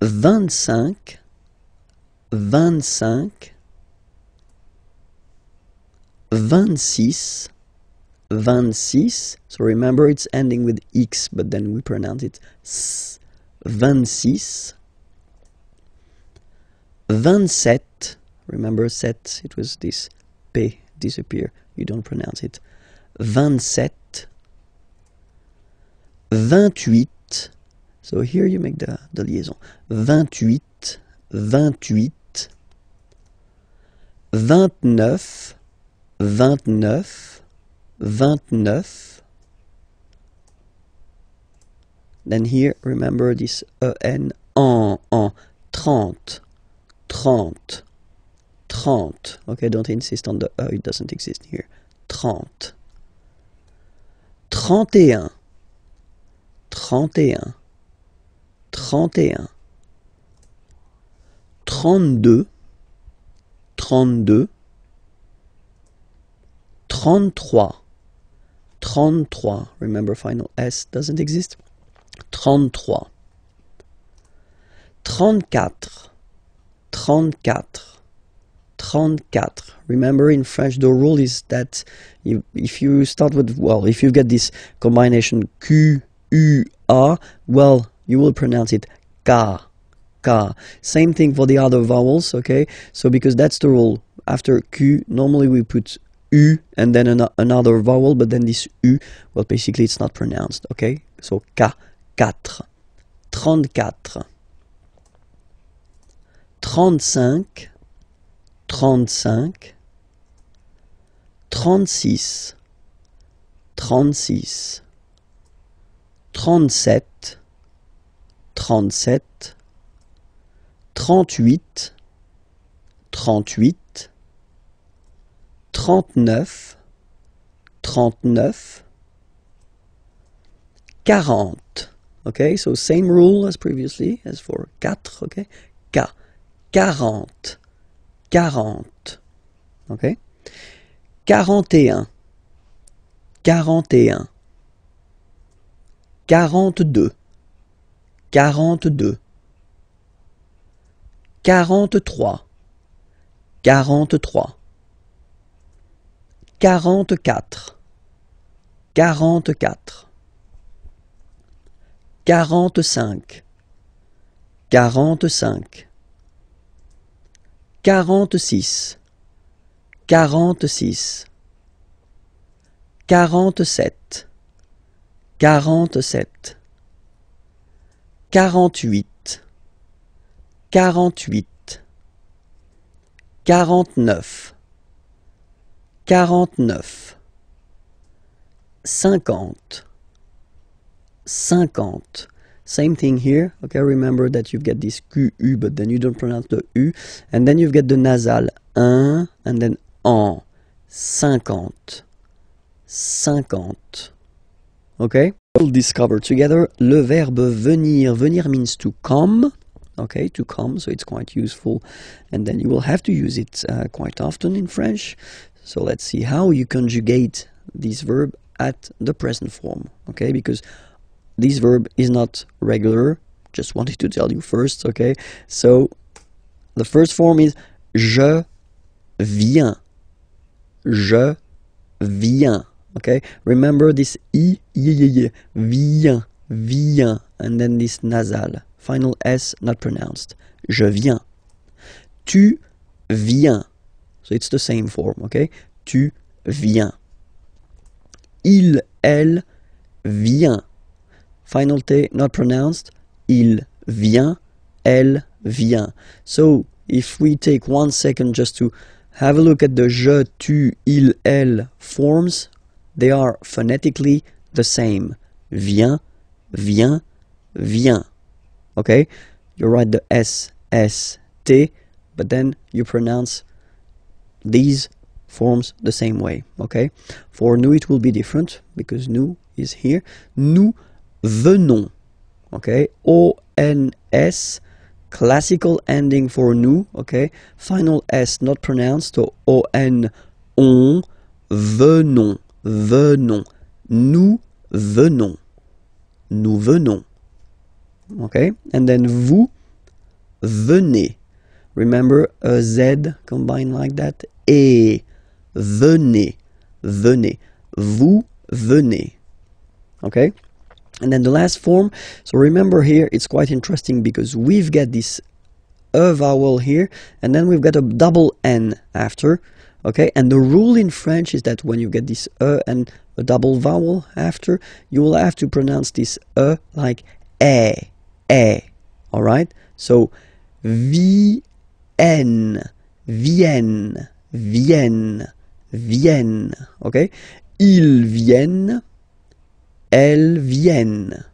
25, 25, 26, 26, so remember it's ending with X, but then we pronounce it S, 26, 27, remember set, it was this P disappear, you don't pronounce it, 27, 28, so here you make the liaison, 28, 28, 29, 29, 29, then here remember this en, 30, 30, 30, okay, don't insist on the it doesn't exist here, 30, 31, 31, 31, 32, 32, 33, 33, remember final S doesn't exist, 33, 34, 34, 34. Remember in French the rule is that if you start with, well, if you get this combination Q, U, A, well, you will pronounce it K, K. Same thing for the other vowels, okay? So because that's the rule, after Q, normally we put U and then another vowel, but then this U, well, basically it's not pronounced, okay? So K, 4, 34, 35, 35, 36, 36, 37, 37, 38, 38, 39, 39, 40. Okay, so same rule as previously, as for 4, okay? K, 40, 40, okay? 41, 41, 42, 42, 43, 43, 44, 44, 45, 45, 46, 46, 47, 47, 48, 48, 49, 49, 50, 50. Same thing here, okay, remember that you get this QU, but then you don't pronounce the U, and then you get the nasal, un, and then en, 50, 50, okay? We'll discover together le verbe venir. Venir means to come, okay, to come, so it's quite useful, and then you will have to use it quite often in French. So let's see how you conjugate this verb at the present form, okay, because this verb is not regular, just wanted to tell you first, okay? So the first form is je viens, je viens, okay? Remember this I, viens, viens, and then this nasal, final S not pronounced. Je viens. Tu viens. So it's the same form, okay? Tu viens. Il, elle, vient. Final T not pronounced. Il vient, elle vient. So if we take 1 second just to have a look at the je, tu, il, elle forms, they are phonetically the same. Vient, vient, vient. Okay? You write the S, S, T, but then you pronounce these forms the same way. Okay? For nous, it will be different because nous is here. Nous venons. Okay? O-N-S, classical ending for nous. Okay? Final S not pronounced. So O-N, on, venons, venons. Nous venons. Nous venons. Okay? And then vous venez. Remember a Z combined like that? Et venez. Venez. Vous venez. Okay? And then the last form. So remember here, it's quite interesting because we've got this E vowel here, and then we've got a double N after. Okay? And the rule in French is that when you get this E and a double vowel after, you will have to pronounce this E like E. Alright? So, vienne, vienne, vienne, vienne. Okay? Ils viennent, elles viennent.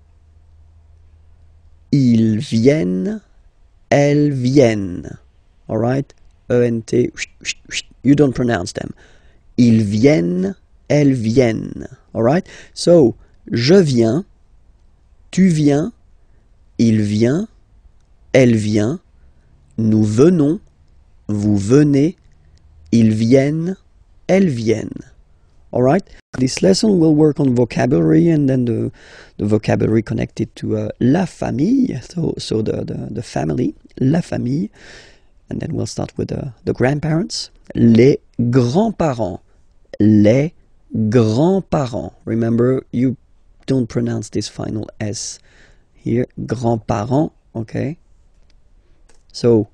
Ils viennent, elles viennent. Alright? E-N-T, you don't pronounce them. Ils viennent, elles viennent. Alright? So, je viens, tu viens, il vient, elle vient, nous venons, vous venez, ils viennent, elles viennent. Alright? This lesson will work on vocabulary and then the vocabulary connected to la famille, so the family, la famille. And then we'll start with the grandparents. Les grands-parents. Les grands-parents. Remember, you don't pronounce this final S here. Grands-parents, okay? So,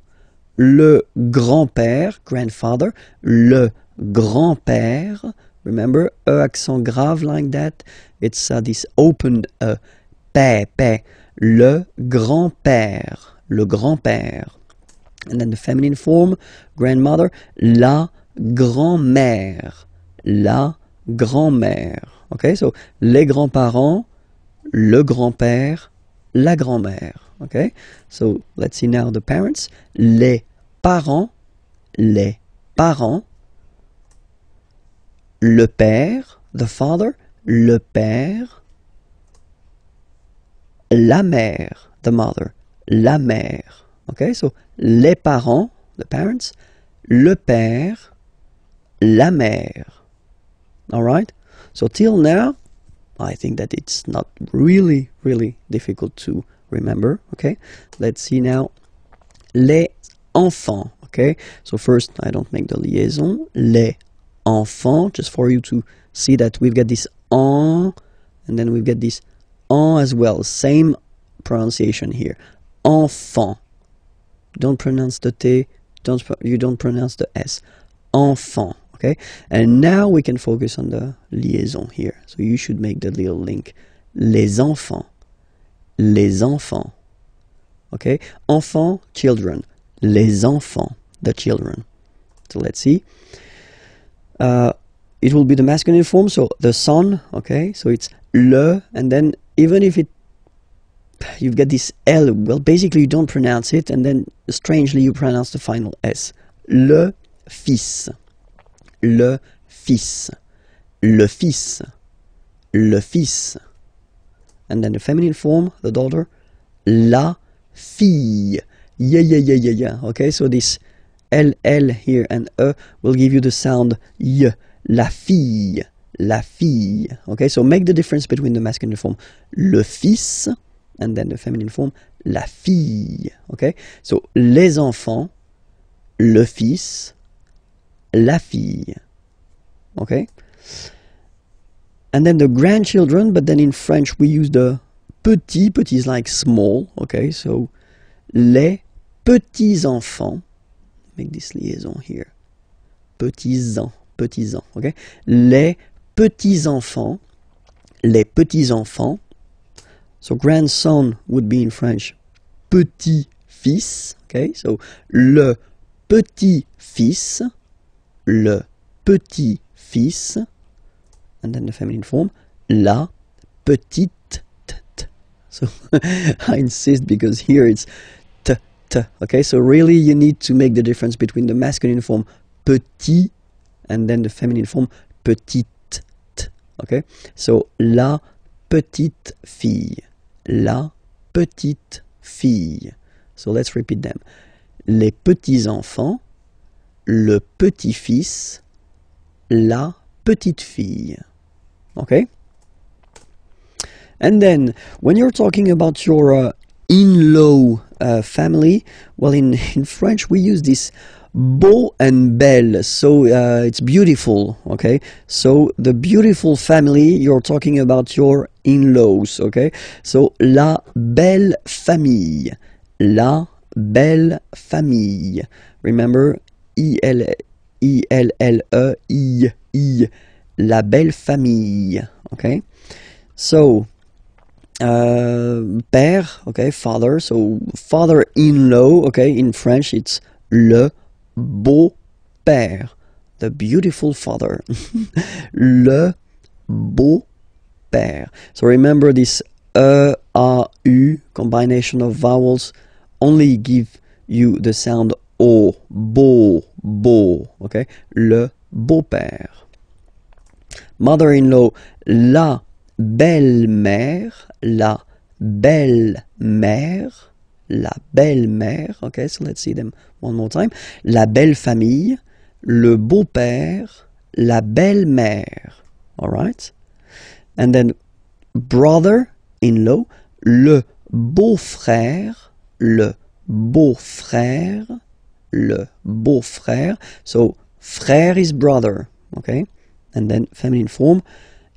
le grand-père, grandfather. Le grand-père. Remember, E accent grave like that. It's this opened père. Le grand-père. Le grand-père. And then the feminine form, grandmother, la grand-mère. La grand-mère. Okay, so les grands-parents, le grand-père, la grand-mère. Okay, so let's see now the parents. Les parents, le père, the father, le père, la mère, the mother, la mère. Okay, so les parents, the parents, le père, la mère. Alright? So till now, I think that it's not really difficult to remember. Okay? Let's see now. Les enfants. Okay? So first, I don't make the liaison. Les enfants, just for you to see that we've got this en, and then we've got this en as well. Same pronunciation here. Enfant. Don't pronounce the T, you don't pronounce the S. Enfant, okay? And now we can focus on the liaison here. So you should make the little link. Les enfants. Les enfants. Okay? Enfants, children. Les enfants, the children. So let's see. It will be the masculine form, so the son, okay? So it's le, and then even if you've got this L, well, basically you don't pronounce it, and then strangely you pronounce the final S. Le fils. Le fils. Le fils. Le fils. And then the feminine form, the daughter, la fille. Yeah. Okay, so this L here and E will give you the sound Y. La fille. La fille. Okay, so make the difference between the masculine form, le fils, and then the feminine form, la fille. Okay? So, les enfants, le fils, la fille. Okay? And then the grandchildren, but then in French we use the petit is like small, okay? So, les petits enfants, make this liaison here. Petits enfants, okay? Les petits enfants. So grandson would be in French petit-fils, okay? So le petit-fils, and then the feminine form, la petite. So I insist because here it's t, okay? So really you need to make the difference between the masculine form petit and then the feminine form petite, okay? So la petite fille. So let's repeat them. Les petits enfants, le petit-fils, la petite fille. Okay? And then, when you're talking about your in-law family, well, in French we use this beau and belle, so it's beautiful, okay? So the beautiful family, you're talking about your in-laws, okay? So la belle famille. Remember, I, la belle famille, okay? So père, okay, father, so father-in-law, okay, in French it's le beau-père, the beautiful father. Le beau-père. So remember this a, u combination of vowels only give you the sound o, beau, okay? Le beau-père. Mother-in-law, la belle-mère, okay, so let's see them one more time. La belle famille, le beau-père, la belle-mère, all right? And then brother-in-law, le beau-frère, so frère is brother, okay? And then feminine form,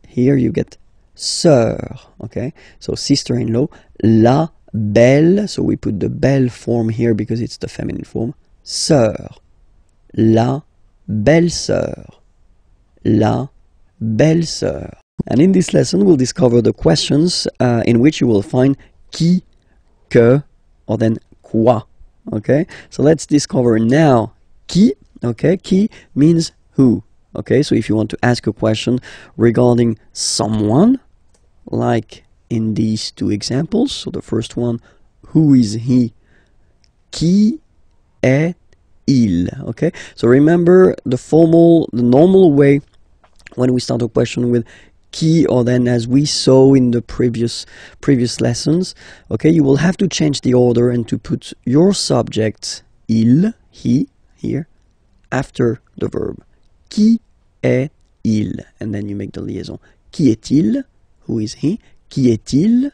here you get sœur, okay? So sister-in-law, la belle, so we put the belle form here because it's the feminine form, sœur, la belle-sœur. And in this lesson we'll discover the questions in which you will find qui, que, or then quoi, okay? So let's discover now qui, okay? Qui means who, okay? So if you want to ask a question regarding someone, like in these two examples, so the first one, who is he? Qui est-il? Okay, so remember the normal way when we start a question with qui, or then as we saw in the previous lessons, okay, you will have to change the order and to put your subject, il, he, here, after the verb. Qui est-il? And then you make the liaison. Qui est-il? Who is he? Qui est-il?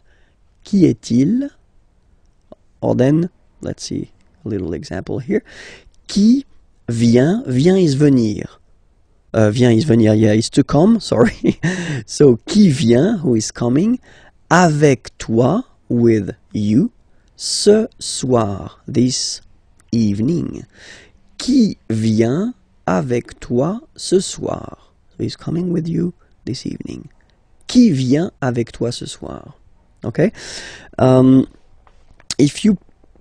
Or then, let's see a little example here. Qui vient? Vient is venir. Yeah, is to come, sorry. So, qui vient, who is coming, avec toi, with you, ce soir, this evening. Qui vient avec toi ce soir? So, he's coming with you this evening. Qui vient avec toi ce soir? Okay? If you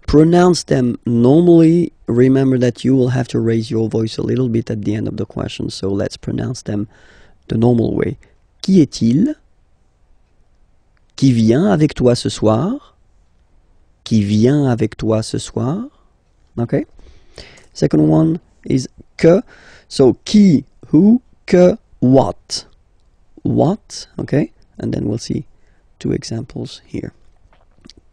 pronounce them normally, remember that you will have to raise your voice a little bit at the end of the question. So let's pronounce them the normal way. Qui est-il? Qui vient avec toi ce soir? Qui vient avec toi ce soir? Okay? Second one is que. So qui, who, que, what? What, okay? And then we'll see two examples here.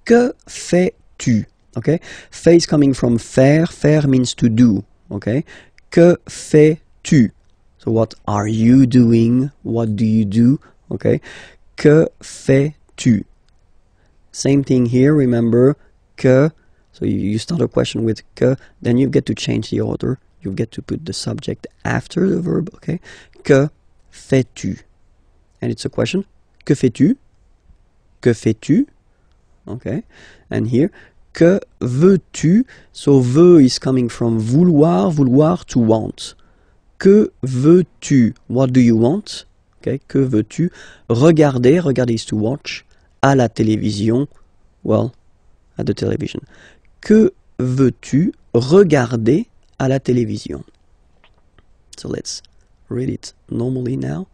Que fais-tu? Okay? Fais is coming from faire. Faire means to do, okay? Que fais-tu? So what are you doing? What do you do? Okay? Que fais-tu? Same thing here, remember, que. So you start a question with que, then you get to change the order. You get to put the subject after the verb, okay? Que fais-tu? And it's a question. Que fais-tu? Que fais-tu? okay? And here, que veux-tu? So veux is coming from vouloir, vouloir to want. Que veux-tu? What do you want? Okay, que veux-tu? Regarder, regarder is to watch. À la télévision, well, at the television. Que veux-tu regarder à la télévision? So let's read it normally now.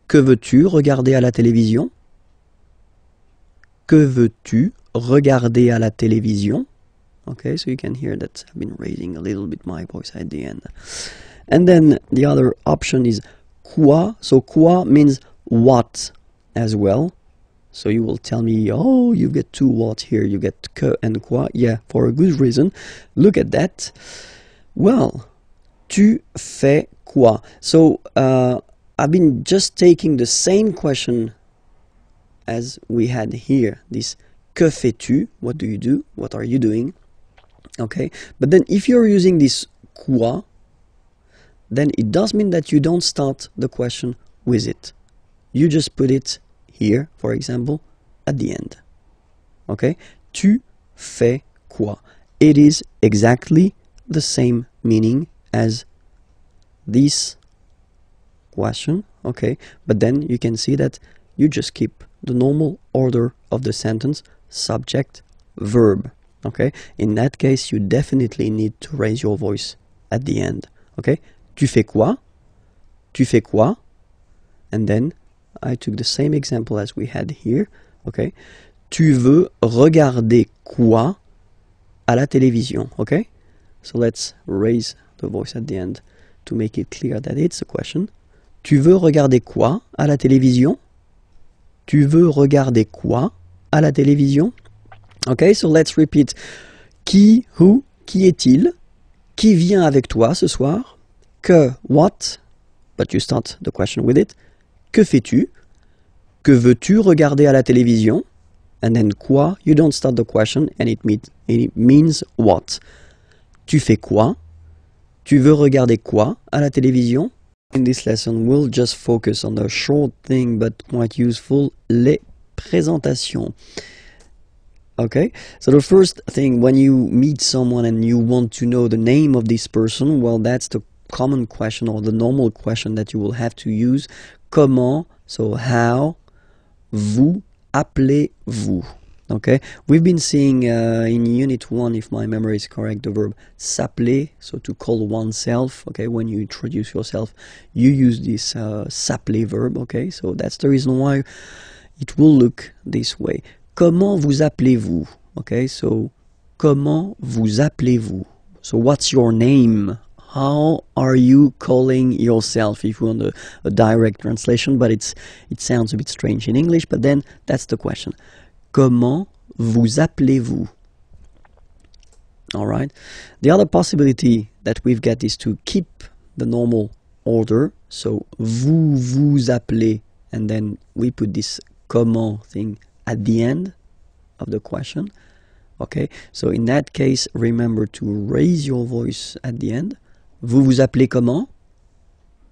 Que veux-tu regarder à la télévision? Que veux-tu regarder à la télévision? Okay, so you can hear that I've been raising a little bit my voice at the end. And then the other option is quoi. So quoi means what as well. So you will tell me, oh, you get two what here, you get que and quoi. Yeah, for a good reason. Look at that. Well, tu fais quoi? So I've been just taking the same question as we had here. This que fais-tu? What do you do? What are you doing? Okay, but then if you're using this quoi, then it does mean that you don't start the question with it. You just put it here, for example, at the end. Okay? Tu fais quoi? It is exactly the same meaning as this question. Okay? But then you can see that you just keep the normal order of the sentence, subject, verb. Okay? In that case, you definitely need to raise your voice at the end. Okay? Tu fais quoi? Tu fais quoi? And then I took the same example as we had here. Okay? Tu veux regarder quoi à la télévision? Okay? So let's raise the voice at the end to make it clear that it's a question. Tu veux regarder quoi à la télévision? Tu veux regarder quoi à la télévision? Okay, so let's repeat. Qui, who, qui est-il? Qui vient avec toi ce soir? Que, what? But you start the question with it. Que fais-tu? Que veux-tu regarder à la télévision? And then quoi? You don't start the question and it means what? Tu fais quoi? Tu veux regarder quoi à la télévision? In this lesson, we'll just focus on the short thing but quite useful, les présentations. Okay, so the first thing, when you meet someone and you want to know the name of this person, well, that's the common question or the normal question that you will have to use. Comment, so how, vous appelez-vous? Okay, we've been seeing in Unit 1, if my memory is correct, the verb s'appeler, so to call oneself. Okay, when you introduce yourself, you use this s'appeler verb. Okay, so that's the reason why it will look this way. Comment vous appelez-vous? Okay, so comment vous appelez-vous? So what's your name? How are you calling yourself? If you want a direct translation, but it sounds a bit strange in English, but then that's the question. Comment vous appelez-vous? All right. The other possibility that we've got is to keep the normal order. So vous vous appelez, and then we put this comment thing at the end of the question. Okay, so in that case, remember to raise your voice at the end. Vous vous appelez comment?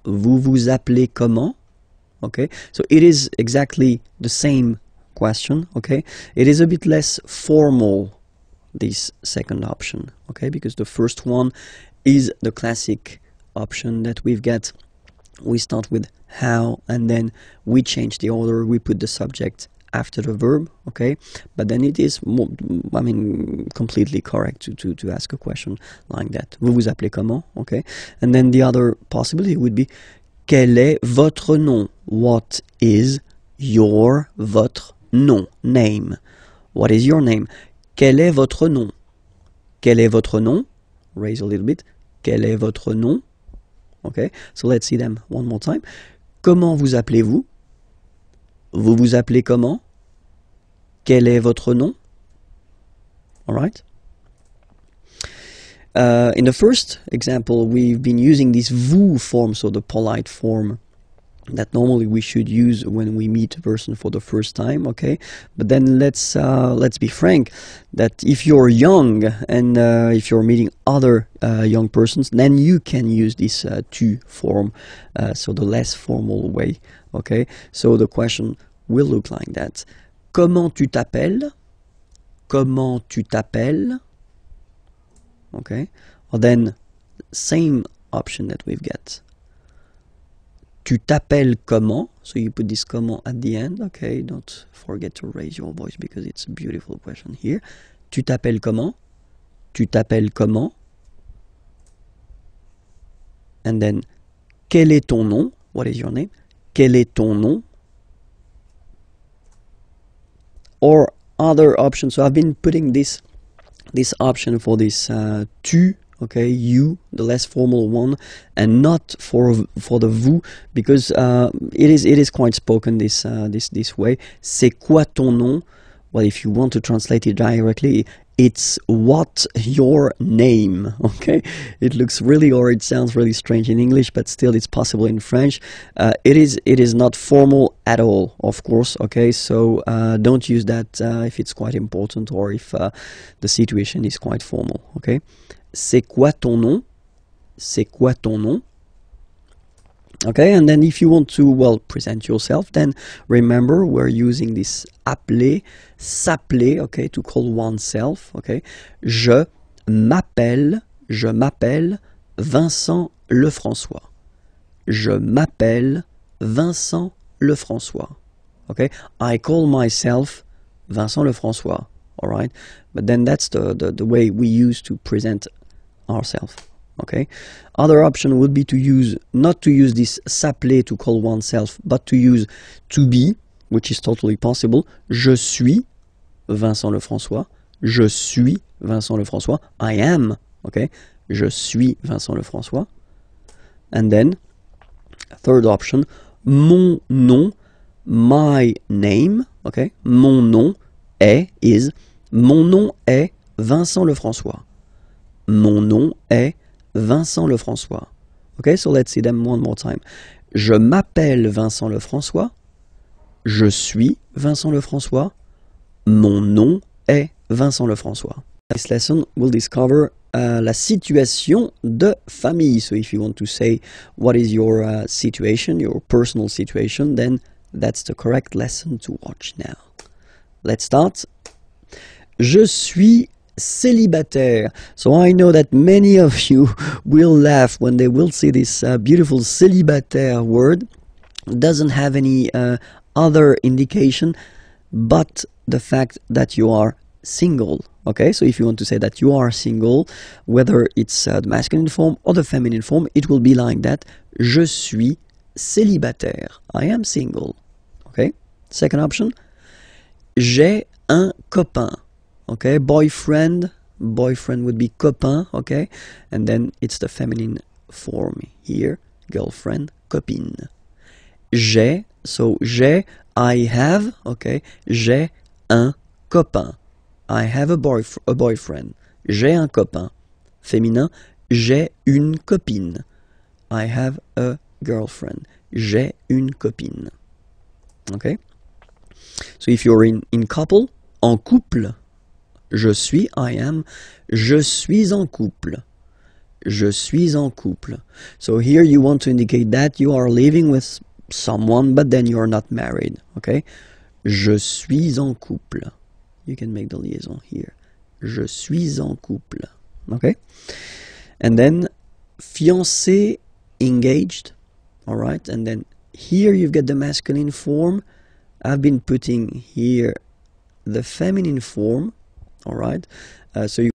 Vous vous appelez comment? Okay, so it is exactly the same question. Okay, it is a bit less formal, this second option. Okay, because the first one is the classic option that we've got. We start with how, and then we change the order. We put the subject after the verb, okay? But then it is, completely correct to ask a question like that. Vous vous appelez comment, okay? And then the other possibility would be, quel est votre nom? What is your, votre nom, name? What is your name? Quel est votre nom? Quel est votre nom? Raise a little bit. Quel est votre nom? Okay, so let's see them one more time. Comment vous appelez-vous? Vous vous appelez comment? Quel est votre nom? All right. In the first example, we've been using this vous form, so the polite form that normally we should use when we meet a person for the first time, okay? But then let's be frank, that if you're young and if you're meeting other young persons, then you can use this tu form, so the less formal way, okay? So the question will look like that. Comment tu t'appelles? comment tu t'appelles? Okay, or then same option that we've got. Tu t'appelles comment? So you put this comment at the end. Okay, don't forget to raise your voice because it's a beautiful question here. Tu t'appelles comment? Tu t'appelles comment? And then, quel est ton nom? What is your name? Quel est ton nom? Or other options. So I've been putting this option for this tu, okay, you, the less formal one, and not for the vous, because it is quite spoken this way. C'est quoi ton nom? Well, if you want to translate it directly, it's what your name, okay? It looks really, or it sounds really strange in English, but still it's possible in French. It is not formal at all, of course, okay? So don't use that if it's quite important or if the situation is quite formal, okay? C'est quoi ton nom? C'est quoi ton nom? Okay, and then if you want to, well, present yourself, then remember we're using this appeler, s'appeler, okay, to call oneself, okay. Je m'appelle Vincent Lefrançois. Je m'appelle Vincent Lefrançois. Okay, I call myself Vincent Lefrançois, all right? But then that's the way we use to present ourselves. Okay. Other option would be to use, not to use this s'appeler to call oneself, but to use to be, which is totally possible. Je suis Vincent Lefrançois. Je suis Vincent Lefrançois. I am, okay. Je suis Vincent Lefrançois. And then, third option, mon nom, my name, okay. Mon nom is, mon nom est Vincent Lefrançois. Mon nom est Vincent Lefrançois. Okay, so let's see them one more time. Je m'appelle Vincent Lefrançois. Je suis Vincent Lefrançois. Mon nom est Vincent Lefrançois. This lesson will discover la situation de famille. So if you want to say what is your situation, your personal situation, then that's the correct lesson to watch now. Let's start. Je suis célibataire. So I know that many of you will laugh when they will see this beautiful célibataire word. It doesn't have any other indication but the fact that you are single. Okay, so if you want to say that you are single, whether it's the masculine form or the feminine form, it will be like that. Je suis célibataire. I am single. Okay, second option. J'ai un copain. Okay, boyfriend would be copain, okay, and then it's the feminine form here, girlfriend, copine. J'ai, so j'ai, I have, okay, j'ai un copain. I have a boyfriend. J'ai un copain. Féminin, j'ai une copine. I have a girlfriend. J'ai une copine. Okay, so if you're in couple, en couple, je suis, I am, je suis en couple. Je suis en couple. So here you want to indicate that you are living with someone, but then you're not married, okay? Je suis en couple. You can make the liaison here. Je suis en couple, okay? And then fiancé, engaged, all right? And then here you've got the masculine form. I've been putting here the feminine form. All right, so you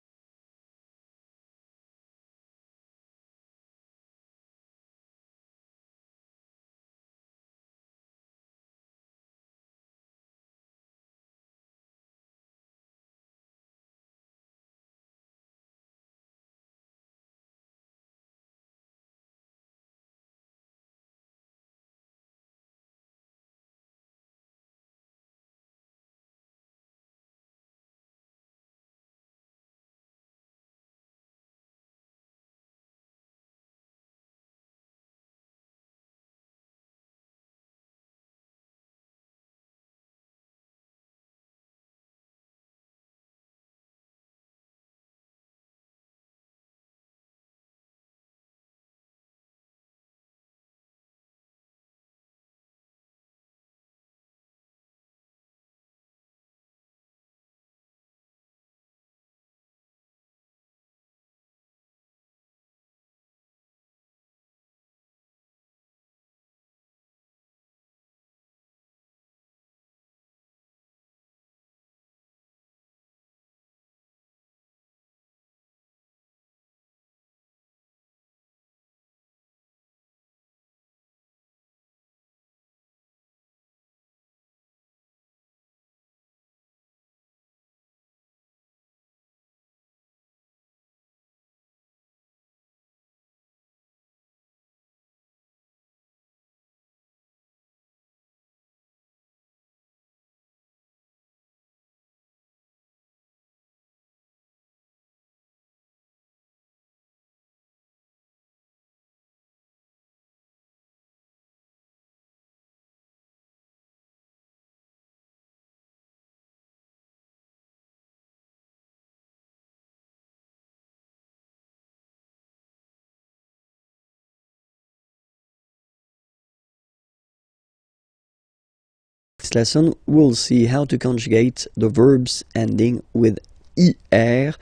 next lesson, we'll see how to conjugate the verbs ending with IR.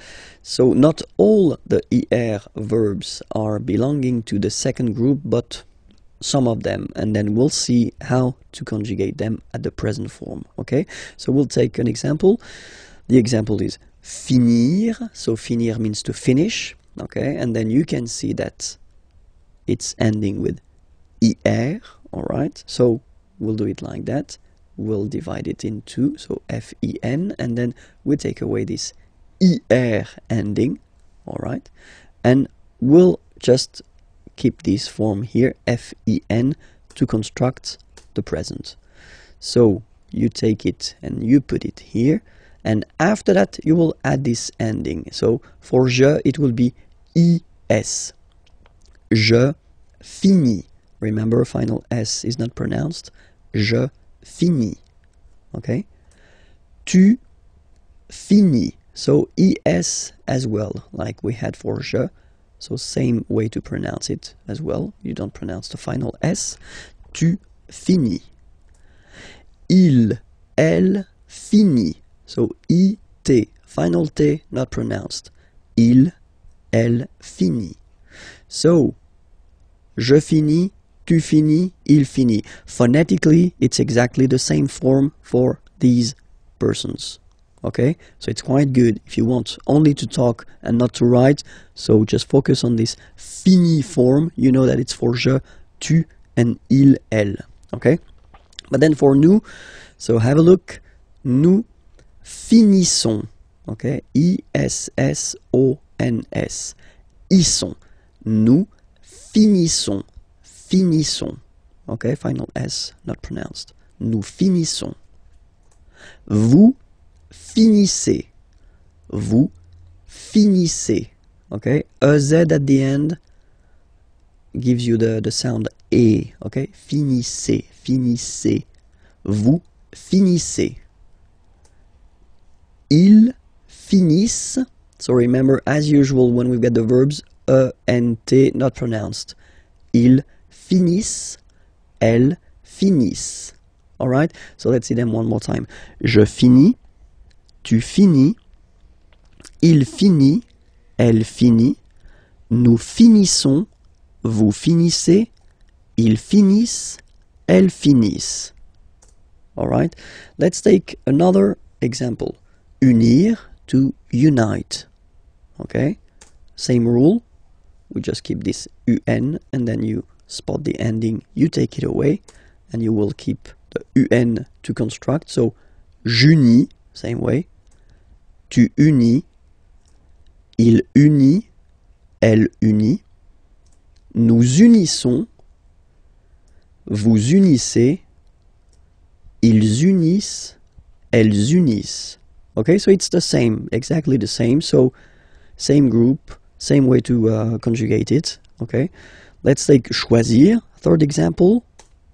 So not all the IR verbs are belonging to the second group, but some of them, and then we'll see how to conjugate them at the present form. Okay, so we'll take an example. The example is finir. So finir means to finish. Okay, and then you can see that it's ending with IR. All right, so we'll do it like that. We'll divide it in two, so FIN, and then we take away this IR ending. All right, and we'll just keep this form here, FIN, to construct the present. So you take it and you put it here, and after that you will add this ending. So for je, it will be IS. Je finis. Remember, final S is not pronounced. Je finis. Okay? Tu finis. So ES as well, like we had for je. So same way to pronounce it as well. You don't pronounce the final S. Tu finis. Il, elle finit. So IT, final T not pronounced. Il, elle finit. So je finis, tu finis, il finit. Phonetically, it's exactly the same form for these persons. Okay, so it's quite good if you want only to talk and not to write. So just focus on this fini form. You know that it's for je, tu, and il, elle. Okay, but then for nous, so have a look. Nous finissons. Okay, ISSONS. Ils sont. Nous finissons. Finissons. Okay, final S not pronounced. Nous finissons. Vous finissez. Vous finissez. Okay, a Z at the end gives you the sound E. Okay, finissez. Finissez. Vous finissez. Ils finissent. So remember, as usual, when we've got the verbs ENT not pronounced. Ils finissent. Elles finissent. Alright, so let's see them one more time. Je finis. Tu finis, il finit, elle finit, nous finissons, vous finissez, ils finissent, elles finissent. All right, let's take another example. Unir, to unite. Okay, same rule. We just keep this UN and then you spot the ending, you take it away, and you will keep the UN to construct. So, j'unis, same way. Tu unis, il unit, elle unit, nous unissons, vous unissez, ils unissent, elles unissent. Okay, so it's the same, exactly the same. So same group, same way to conjugate it. Okay, let's take choisir, third example.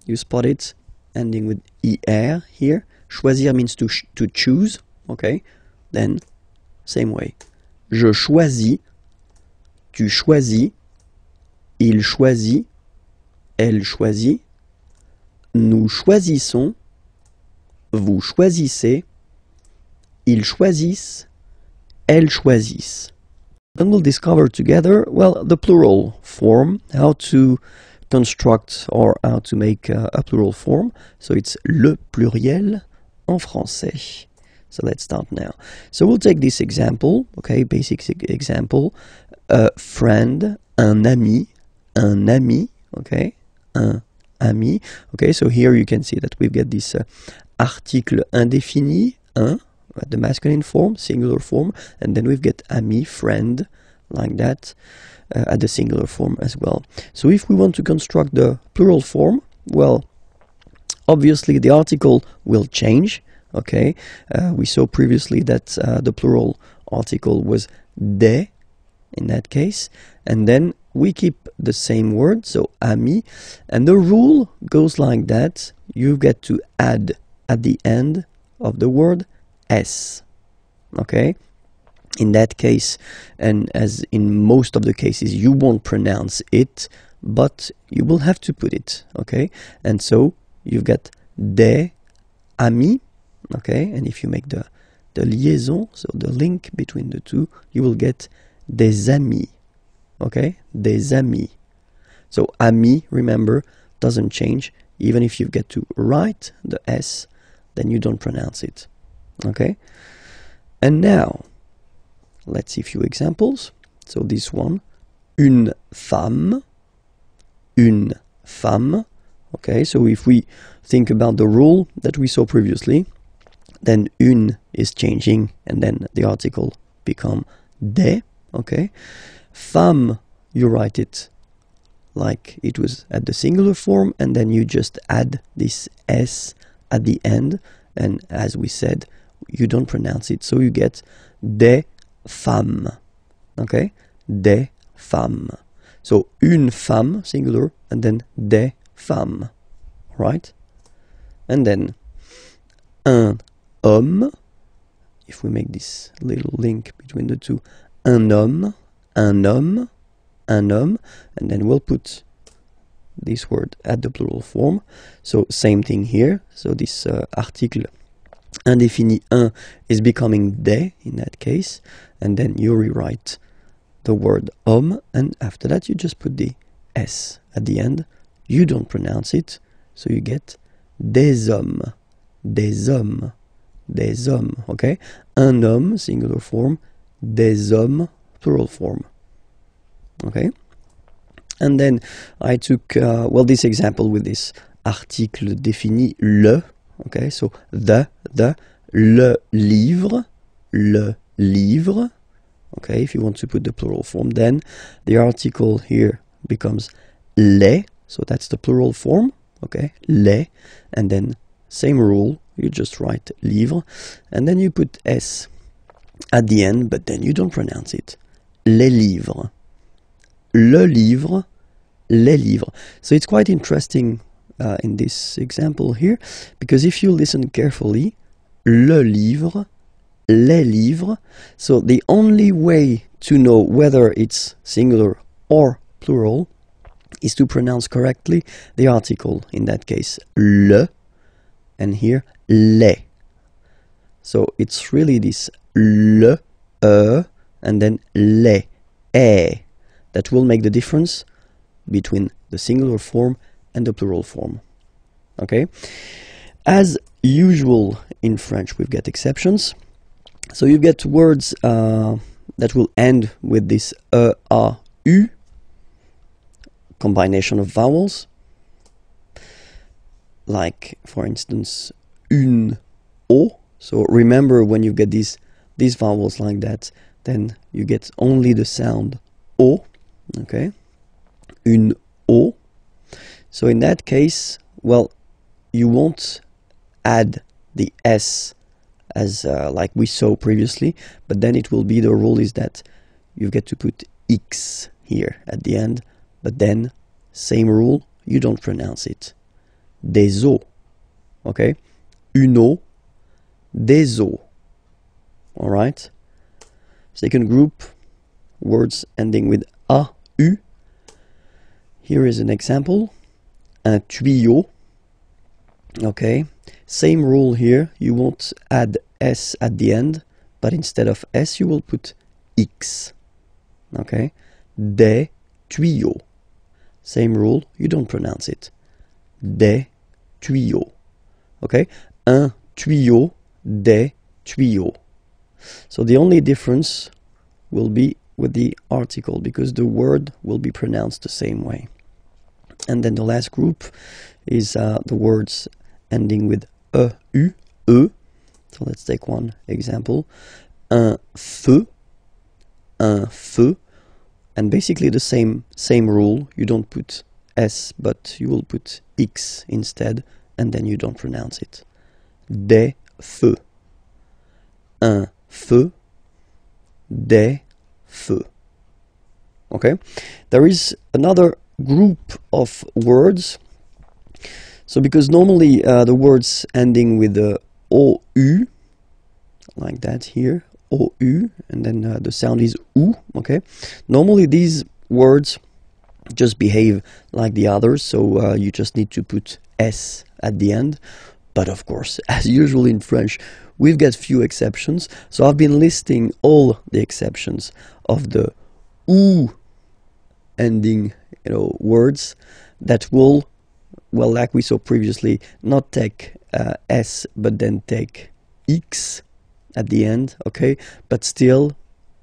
You spot it, ending with er here. Choisir means to choose. Okay. Then, same way. Je choisis, tu choisis, il choisit, elle choisit, nous choisissons, vous choisissez, ils choisissent, elles choisissent. Then we'll discover together, well, the plural form, how to construct or how to make a plural form. So it's le pluriel en français. So let's start now. So we'll take this example, okay, basic example. A friend, un ami, okay, un ami. Okay, so here you can see that we've got this article indéfini, un, at the masculine form, singular form, and then we've got ami, friend, like that, at the singular form as well. So if we want to construct the plural form, well, obviously the article will change. Okay, we saw previously that the plural article was des in that case, and then we keep the same word, so ami, and the rule goes like that. You get to add at the end of the word s. Okay, in that case, and as in most of the cases, you won't pronounce it, but you will have to put it. Okay, and so you've got des ami, okay? And if you make the liaison, so the link between the two, you will get des amis, okay? Des amis. So ami, remember, doesn't change. Even if you get to write the S, then you don't pronounce it, okay? And now, let's see a few examples. So this one, une femme, okay? So if we think about the rule that we saw previously, then une is changing and then the article become des, okay? Femme, you write it like it was at the singular form, and then you just add this S at the end, and as we said, you don't pronounce it, so you get des femmes, okay? Des femmes. So une femme, singular, and then des femmes, right? And then un homme, if we make this little link between the two, un homme, and then we'll put this word at the plural form. So same thing here. So this article indéfini un is becoming des in that case, and then you rewrite the word homme, and after that you just put the S at the end. You don't pronounce it, so you get des hommes, okay? Un homme, singular form, des hommes, plural form, okay? And then I took, this example with this article défini le, okay? So le livre, okay? If you want to put the plural form, then the article here becomes les, so that's the plural form, okay? Les, and then same rule, you just write livre, and then you put S at the end, but then you don't pronounce it. Les livres. Le livre, les livres. So it's quite interesting in this example here, because if you listen carefully, le livre, les livres, so the only way to know whether it's singular or plural is to pronounce correctly the article, in that case le, and here les. So it's really this le, and then les, that will make the difference between the singular form and the plural form, okay? As usual in French, we've got exceptions. So you get words that will end with this a, u, combination of vowels, like for instance une, o. So remember, when you get these vowels like that, then you get only the sound o, okay? Une o. So in that case, well, you won't add the S as like we saw previously, but then it will be, the rule is that you get to put X here at the end, but then same rule, you don't pronounce it. Des os, okay? Une eau, des os, all right? Second group, words ending with a, u. Here is an example, un tuyau, okay? Same rule here, you won't add S at the end, but instead of S you will put X, okay? Des tuyaux. Same rule, you don't pronounce it. Des tuyaux, okay? Un tuyau, des tuyaux. So the only difference will be with the article, because the word will be pronounced the same way. And then the last group is the words ending with e. So let's take one example. Un feu, and basically the same rule. You don't put S, but you will put X instead, and then you don't pronounce it. Des feux, un feu, des feux. Okay, there is another group of words. So because normally the words ending with the OU, like that here, OU, and then the sound is OU, okay? Normally these words just behave like the others, so you just need to put S at the end. But of course, as usual in French, we've got few exceptions. So I've been listing all the exceptions of the ou ending, words that will, well, like we saw previously, not take s but then take x at the end, okay? But still,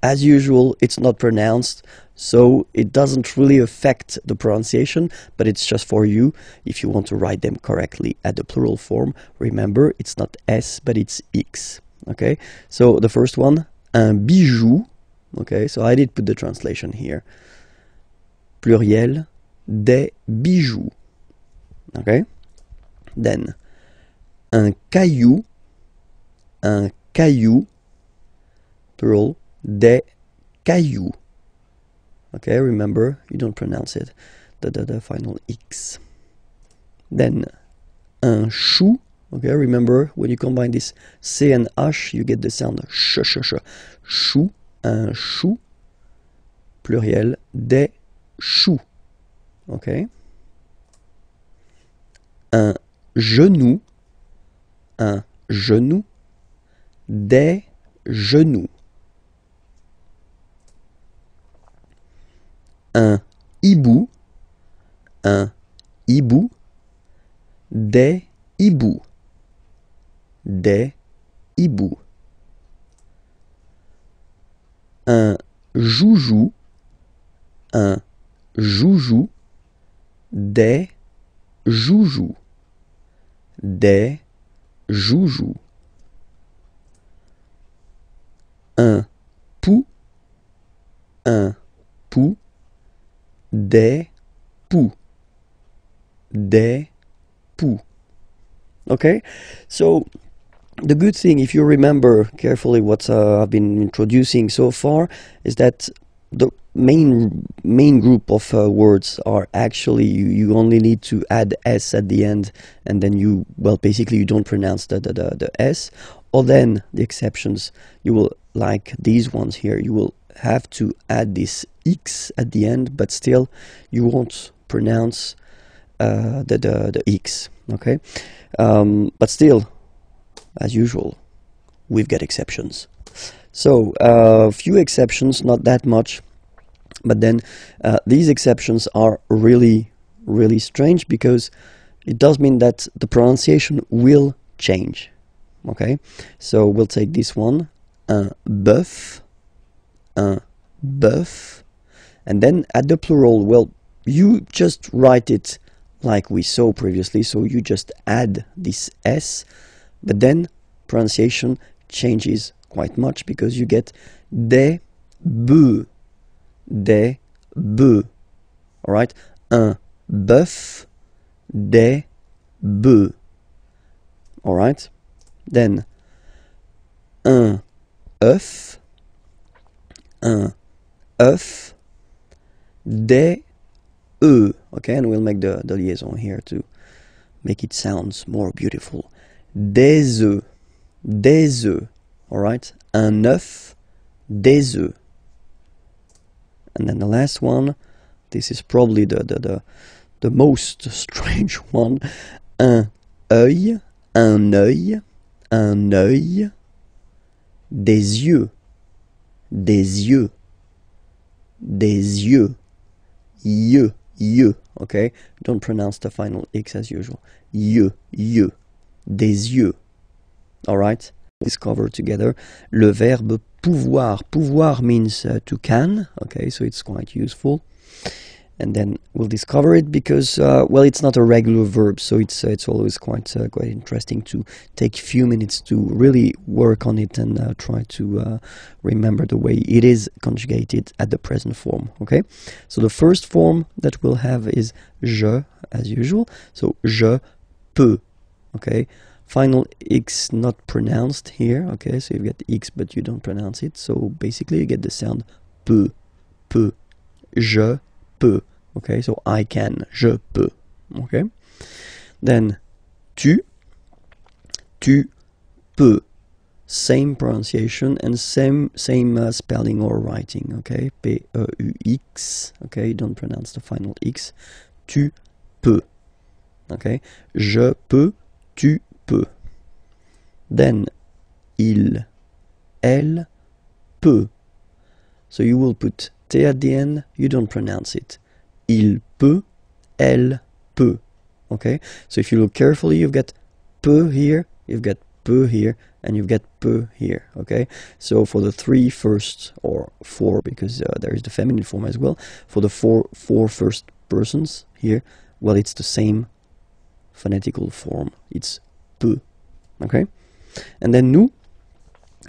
as usual, it's not pronounced, so it doesn't really affect the pronunciation, but it's just for you if you want to write them correctly at the plural form. Remember, it's not s but it's x, okay? So the first one, un bijou, okay? So I did put the translation here. Pluriel, des bijoux, okay? Then, un caillou, plural, des cailloux. Okay, remember, you don't pronounce it, the final X. Then, un chou. Okay, remember, when you combine this C and H, you get the sound sh. Chou, un chou. Pluriel, des choux. Okay. Un genou, des genoux. Un hibou, des hiboux, un joujou, des joujoux, un pou, des poux. Okay, so the good thing, if you remember carefully what I've been introducing so far, is that the main group of words are actually you only need to add s at the end, and then basically you don't pronounce the s. Or then the exceptions, you will, like these ones here, you will have to add this x at the end, but still you won't pronounce the x, okay? But still, as usual, we've got exceptions. So a few exceptions, not that much, but then these exceptions are really, really strange, because it does mean that the pronunciation will change. Okay, so we'll take this one, un bœuf, and then at the plural, well, you just write it like we saw previously, so you just add this s, but then pronunciation changes quite much, because you get des bœufs, alright, un bœuf, des bœufs, alright. Then, un œuf, des œufs. Okay, and we'll make the liaison here to make it sound more beautiful. Des œufs, alright? Un œuf, des œufs. And then the last one, this is probably the most strange one. Un œil, des yeux, okay? Don't pronounce the final X as usual. Des yeux, alright? Let's cover together le verbe pouvoir. Pouvoir means to can, okay, so it's quite useful. And then we'll discover it because, well, it's not a regular verb, so it's always quite interesting to take a few minutes to really work on it and try to remember the way it is conjugated at the present form, okay? So the first form that we'll have is je, as usual, so je peux, okay? Final X not pronounced here, okay? So you've got X, but you don't pronounce it, so basically you get the sound peut, je peux, okay, so I can, je peux, okay. Then tu peux, same pronunciation and same spelling or writing, okay. P-E-U-X, okay, don't pronounce the final X. Tu peux, okay. Je peux, tu peut. Then il, elle peut. So you will put T at the end, you don't pronounce it. Il peut, elle peut. Okay? So if you look carefully, you've got peut here, you've got peut here, and you've got peut here. Okay? So for the three first, or four, because there is the feminine form as well, for the four first persons here, well, it's the same phonetical form. It's peut. Okay? And then nous.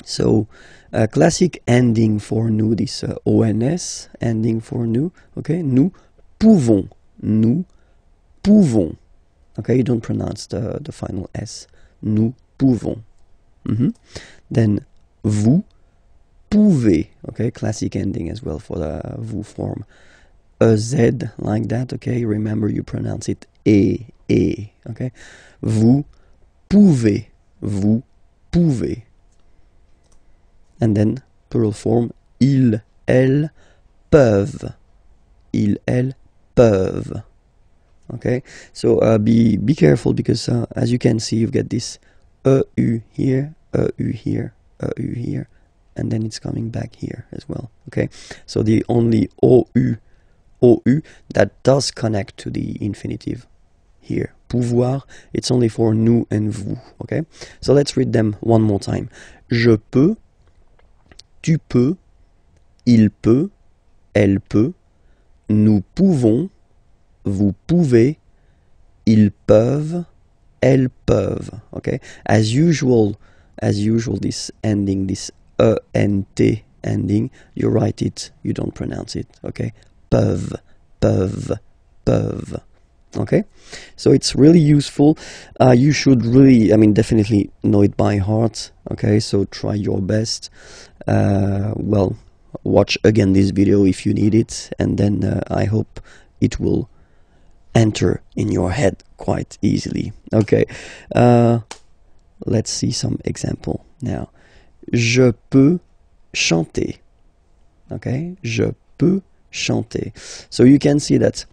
So classic ending for nous, this ONS ending for nous. Okay? Nous pouvons. Nous pouvons. Okay? You don't pronounce the final S. Nous pouvons. Then vous pouvez. Okay? Classic ending as well for the vous form. A Z like that. Okay? Remember you pronounce it E. Okay? Vous pouvez. Vous pouvez. And then plural form, ils, elles peuvent. Ils, elles peuvent. Okay, so be careful because as you can see, you've got this EU here, EU here, EU here, and then it's coming back here as well. Okay, so the only OU that does connect to the infinitive here, pouvoir, it's only for nous and vous. Okay, so let's read them one more time. Je peux. Tu peux, il peut, elle peut, nous pouvons, vous pouvez, ils peuvent, elles peuvent. Okay? As usual, this ending, this ENT ending, you write it, you don't pronounce it. Okay? Peuvent, peuvent, peuvent. Okay? So it's really useful. You should really, definitely know it by heart. Okay? So try your best. Well, watch again this video if you need it, and then I hope it will enter in your head quite easily. Okay, let's see some example now. Je peux chanter. Okay, je peux chanter. So you can see that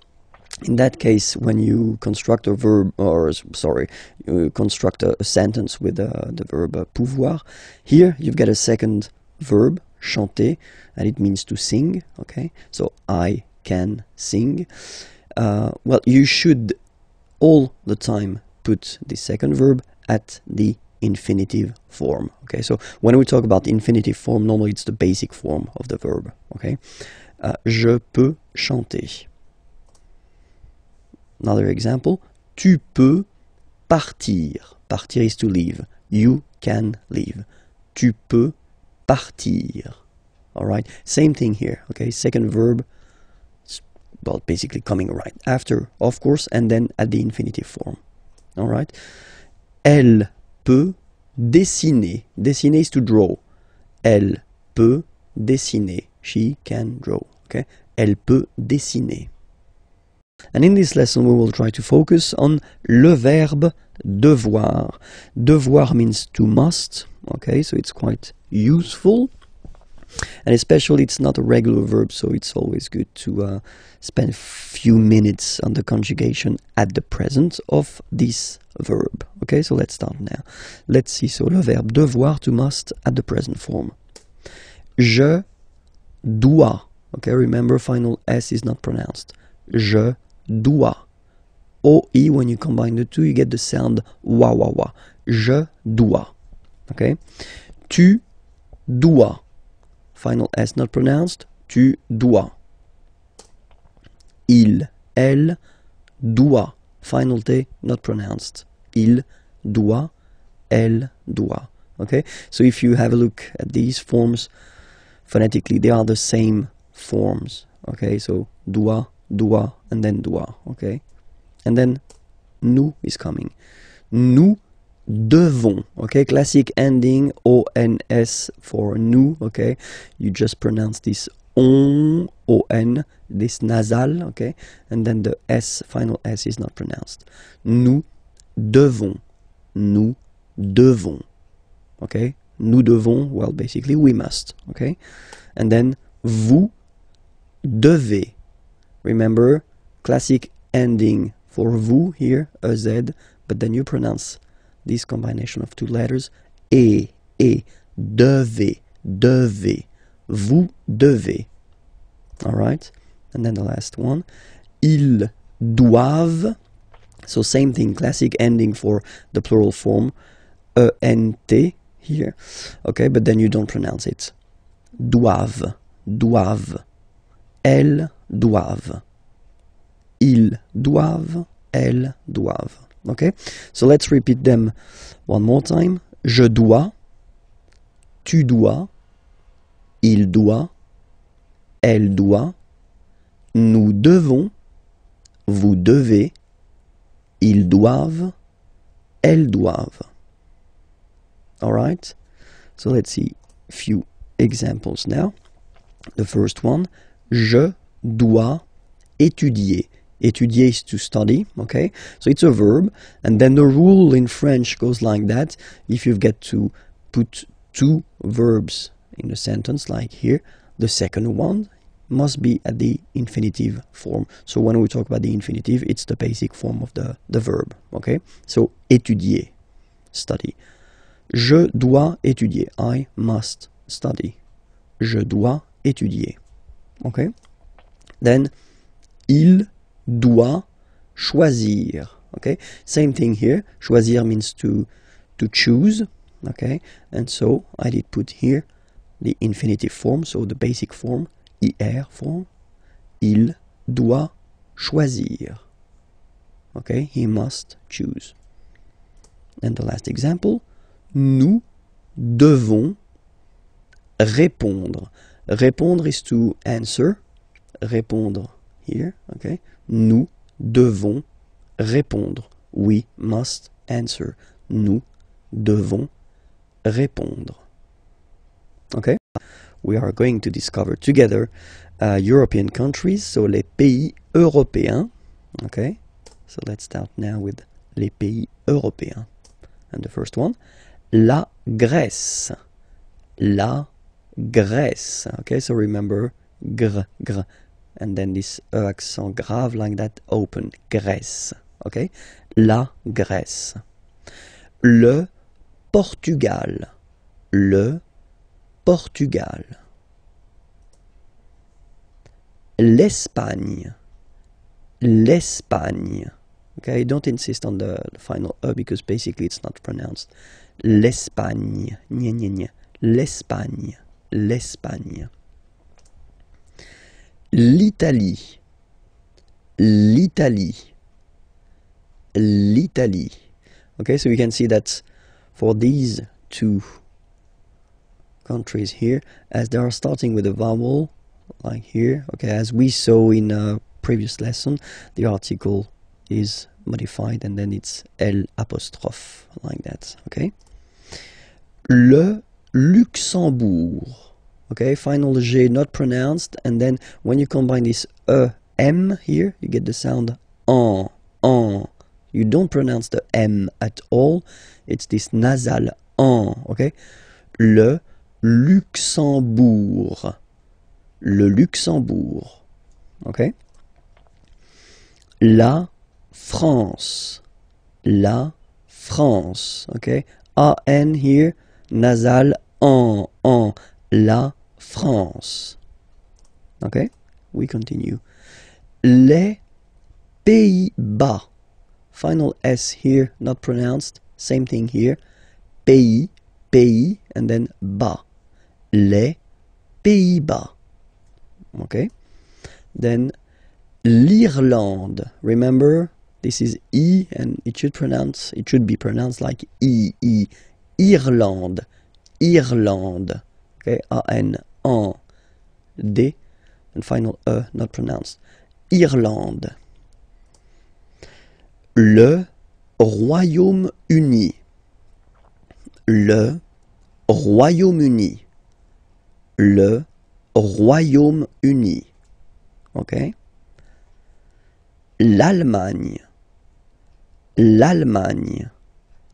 in that case, when you construct a verb, you construct a sentence with the verb pouvoir, here you've got a second verb, chanter, and it means to sing. Okay, so I can sing. Well, you should all the time put the second verb at the infinitive form. Okay, so when we talk about the infinitive form, normally it's the basic form of the verb. Okay, je peux chanter. Another example, tu peux partir. Partir is to leave. You can leave. Tu peux partir. All right, same thing here. Okay, second verb, well, basically coming right after, of course, and then at the infinitive form. All right, elle peut dessiner. Dessiner is to draw. Elle peut dessiner. She can draw. Okay, elle peut dessiner. And in this lesson, we will try to focus on le verbe devoir. Devoir means to must. Okay, so it's quite useful. And especially it's not a regular verb, so it's always good to spend a few minutes on the conjugation at the present of this verb. Okay, so let's start now. Let's see. So le verbe devoir, to must, at the present form. Je dois. Okay, remember final S is not pronounced. Je dois. OE, when you combine the two, you get the sound wa wa wa. Je dois. Okay. Tu dois. Final S not pronounced. Tu dois. Il, elle doit. Final T not pronounced. Il doit. Elle doit. Okay. So if you have a look at these forms, phonetically they are the same forms. Okay. So doit, doit, and then doit. Okay. And then nous is coming. Nous devons. Okay, classic ending ONS for nous. Okay, you just pronounce this on, this nasal. Okay, and then the S, final S is not pronounced. Nous devons. Nous devons. Okay, nous devons. Well, basically we must. Okay, and then vous devez. Remember, classic ending for vous here, a Z, but then you pronounce this combination of two letters, et, devez, devez, vous devez. All right, and then the last one, ils doivent. So same thing, classic ending for the plural form, ent here, okay, but then you don't pronounce it. Doivent, doivent, elles doivent, ils doivent, elles doivent. Okay, so let's repeat them one more time. Je dois, tu dois, il doit, elle doit, nous devons, vous devez, ils doivent, elles doivent. All right, so let's see a few examples now. The first one, je dois étudier. Étudier is to study, okay? So it's a verb, and then the rule in French goes like that. If you've got to put two verbs in a sentence, like here, the second one must be at the infinitive form. So when we talk about the infinitive, it's the basic form of the verb, okay? So étudier, study. Je dois étudier. I must study. Je dois étudier. Okay? Then, il doit choisir. Okay? Same thing here. Choisir means to choose. Okay? And so, I did put here the infinitive form, so the basic form, IR form. Il doit choisir. Okay? He must choose. And the last example, nous devons répondre. Répondre is to answer. Répondre here, okay? Nous devons répondre. We must answer. Nous devons répondre. Okay? We are going to discover together European countries, so les pays européens. Okay? So let's start now with les pays européens. And the first one, la Grèce. La Grèce. Okay, so remember gr, gr. And then this accent grave like that, open. Grèce. Okay, la Grèce. Le Portugal. Le Portugal. L'Espagne. L'Espagne. Okay, don't insist on the final E because basically it's not pronounced. L'Espagne. Gna, gna, gna. L'Espagne. L'Espagne. L'Italie. L'Italie. L'Italie. Okay, so you can see that for these two countries here, as they are starting with a vowel, like here, okay, as we saw in a previous lesson, the article is modified and then it's L apostrophe, like that, okay? Le Luxembourg, okay, final G not pronounced, and then when you combine this M here, you get the sound en. You don't pronounce the M at all, it's this nasal en, okay? Le Luxembourg. Le Luxembourg, okay? La France. La France, okay? A-N here, nasal en. La France. Okay? We continue. Les Pays-Bas. Final S here, not pronounced. Same thing here. Pays, and then bas. Les Pays-Bas. Okay? Then l'Irlande. Remember, this is E and it should be pronounced like E. Irlande. Irlande. Okay, A-N, en, D, and final E, not pronounced. Irlande. Le Royaume-Uni. Le Royaume-Uni. Le Royaume-Uni. Okay? L'Allemagne. L'Allemagne.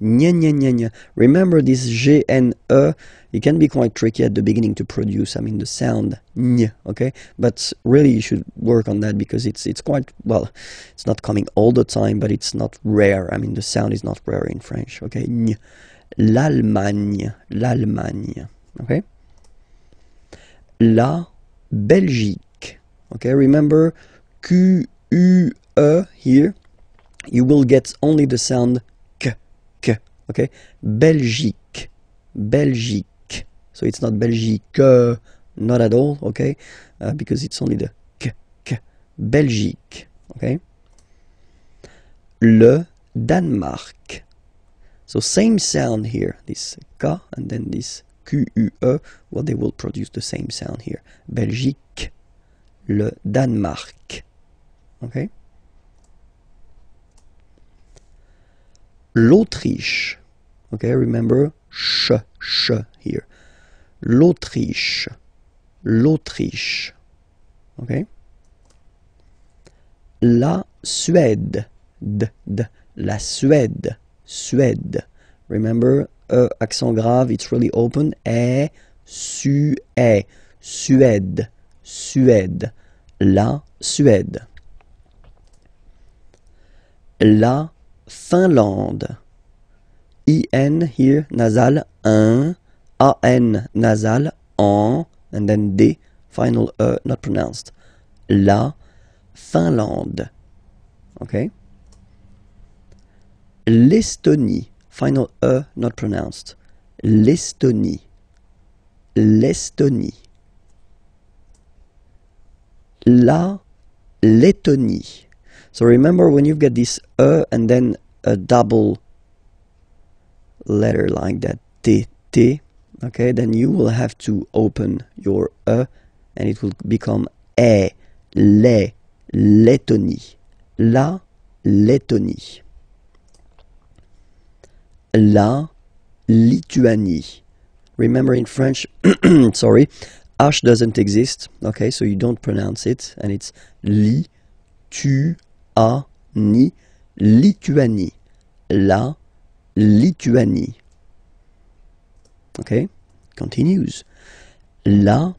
Nya, nya, nya, nya. Remember this G, N, E, it can be quite tricky at the beginning to produce, I mean, the sound ny, okay? But really you should work on that because it's quite, well, it's not coming all the time, but it's not rare. I mean, the sound is not rare in French, okay? Ny. L'Allemagne, l'Allemagne, okay? La Belgique, okay? Remember Q, U, E here, you will get only the sound K, K, okay? Belgique, Belgique. So it's not Belgique, not at all, okay? Because it's only the K, K. Belgique, okay? Le Danemark. So same sound here, this K and then this Q-U-E, well, they will produce the same sound here. Belgique, le Danemark, okay? L'Autriche, okay? Remember, sh here. L'Autriche, l'Autriche, okay? La Suède, la Suède, Suède. Remember, accent grave, it's really open. Suède, Suède, la Suède. La Finlande, I-N here, nasal, un, A-N, nasal, en, and then D, final E, not pronounced. La Finlande, okay? L'Estonie, final E, not pronounced. L'Estonie, l'Estonie. La Lettonie. So remember when you've got this E and then a double letter like that, T, T, okay, then you will have to open your E and it will become E, le, Lettonie. La Lettonie. La Lituanie. Remember in French, sorry, H doesn't exist, okay, so you don't pronounce it, and it's li, tu, a, ni, Lituanie. La Lituanie. Okay, continues. La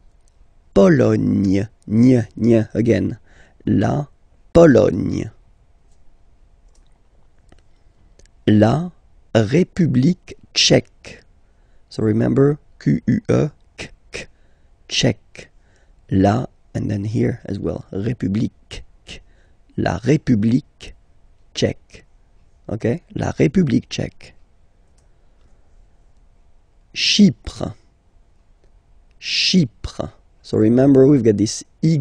Pologne. Nya, again. La Pologne. La République tchèque. So remember, Q-U-E, K, Tchèque. La, and then here as well, République. La République tchèque. Okay, la République tchèque. Chypre. Chypre. So remember, we've got this Y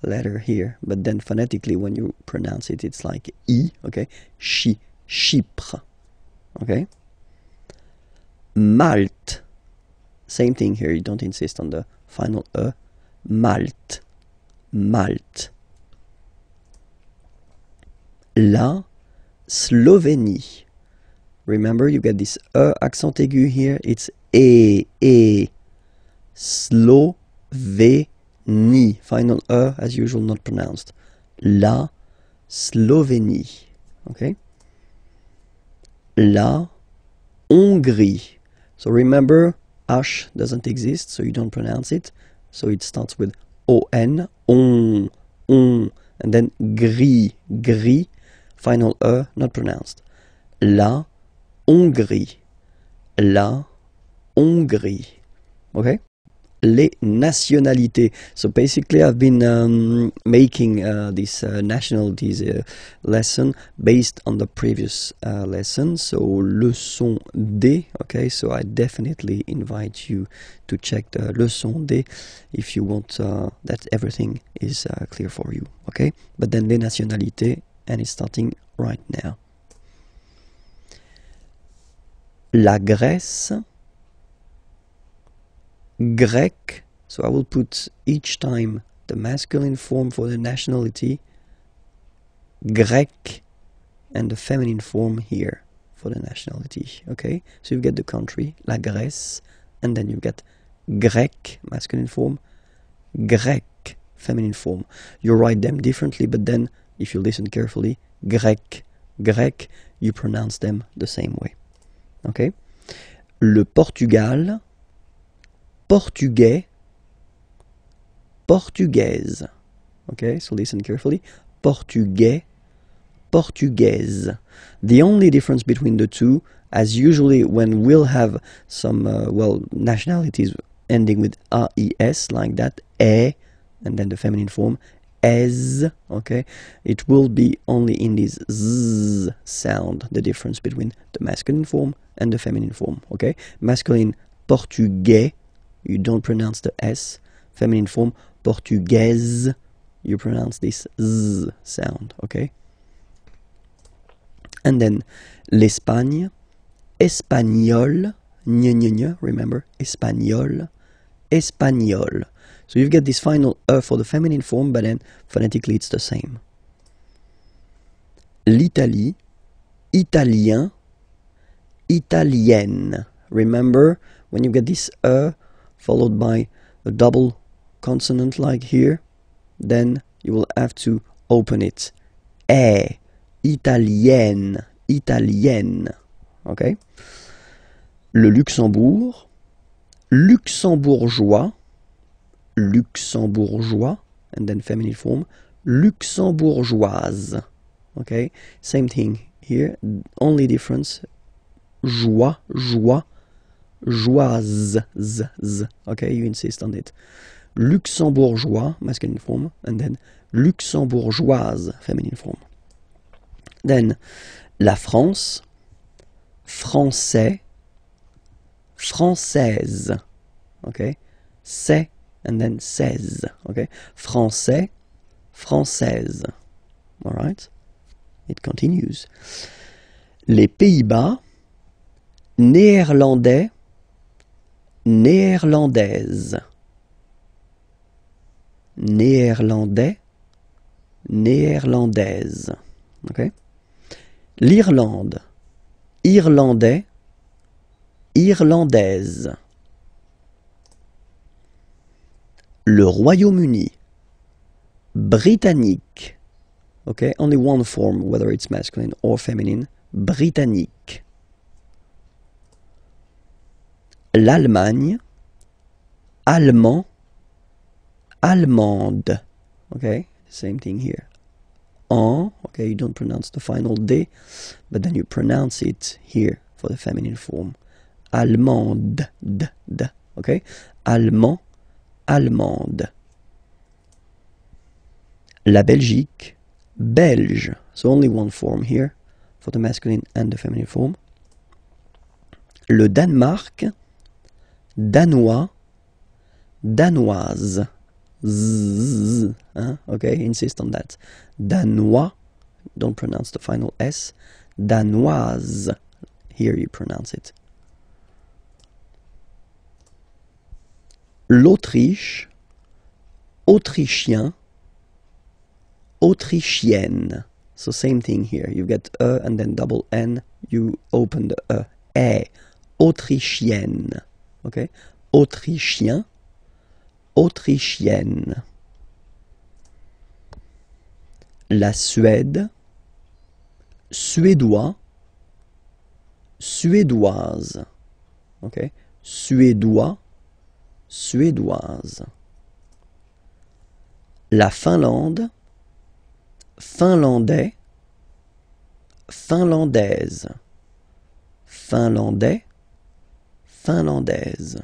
letter here, but then phonetically when you pronounce it, it's like I, okay? Chypre. Okay? Malte. Same thing here, you don't insist on the final E. Malte. Malte. La Slovénie. Remember, you get this E accent aigu here, it's E. Slovénie. Final E, as usual, not pronounced. La Slovénie. Okay? La Hongrie. So remember, H doesn't exist, so you don't pronounce it. So it starts with O-N, on, and then gris. Final E, not pronounced. La Hongrie. La Hongrie. Okay? Les nationalités. So basically I've been making this nationalities lesson based on the previous lesson. So leçon D. Okay, so I definitely invite you to check the leçon D if you want that everything is clear for you. Okay, but then les nationalités, and it's starting right now. La Grèce. Grec, so I will put each time the masculine form for the nationality, Grec, and the feminine form here for the nationality, okay? So you get the country, la Grèce, and then you get Grec, masculine form, Grec, feminine form. You write them differently, but then, if you listen carefully, Grec, grec, you pronounce them the same way. Okay? Le Portugal, portugais, portugaise. Okay, so listen carefully. Portugais, portugaise. The only difference between the two, as usually when we'll have some, nationalities ending with AES, like that, and then the feminine form, es, okay, it will be only in this z sound, the difference between the masculine form and the feminine form, okay? Masculine, portugais, you don't pronounce the S. Feminine form, portugaise, you pronounce this z sound, okay? And then l'Espagne, espagnol, remember, espagnol, espagnol. So you get this final for the feminine form, but then phonetically it's the same. L'Italie, italien, italienne. Remember, when you get this followed by a double consonant like here, then you will have to open it. Italienne, italienne. Okay? Le Luxembourg, luxembourgeois, luxembourgeois, and then feminine form, luxembourgeoise. Okay? Same thing here, only difference, joie, joie, joise, z. Okay, you insist on it. Luxembourgeois, masculine form, and then luxembourgeoise, feminine form. Then, la France, français, française. Okay, c'est, and then seize. Okay, français, française. All right, it continues. Les Pays-Bas, néerlandais, néerlandaise. Néerlandais, néerlandaise. Okay. L'Irlande, irlandais, irlandaise. Le Royaume-Uni, britannique. Okay, only one form, whether it's masculine or feminine, britannique. L'Allemagne, allemand, allemande. Okay, same thing here. Okay, you don't pronounce the final D, but then you pronounce it here for the feminine form. Allemande, d. Okay, allemand, allemande. La Belgique, belge. So only one form here for the masculine and the feminine form. Le Danemark, danois, danoise. Z, okay, insist on that. Danois, don't pronounce the final S. Danoise, here you pronounce it. L'Autriche, autrichien, autrichienne. So same thing here. You get and then double N, you open the autrichienne. Okay, autrichien, autrichienne. La Suède, suédois, suédoise. Okay, suédois, suédoise. La Finlande, finlandais, finlandaise. Finlandais, finlandaise.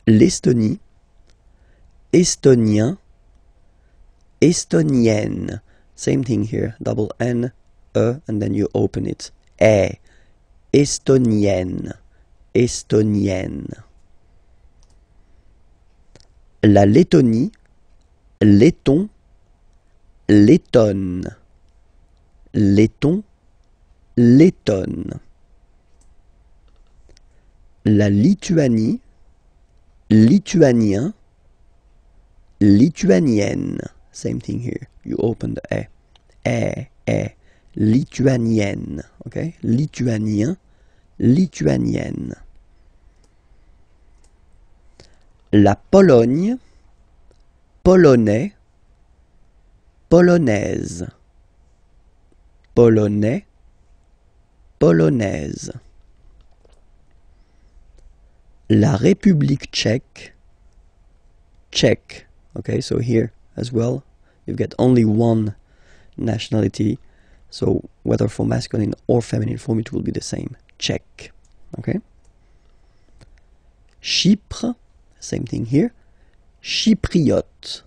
L'Estonie, estonien, estonienne. Same thing here, double N, and then you open it. Estonienne, estonienne. La Lettonie, letton, lettonne. Letton, lettonne. La Lituanie, lituanien, lituanienne. Same thing here. You open the lituanienne. Okay? Lituanien, lituanienne. La polonais, polonaise. La République tchèque, tchèque. Okay, so here as well, you get only one nationality. So whether for masculine or feminine form, it will be the same. Tchèque. Okay. Chypre, same thing here. Chypriote.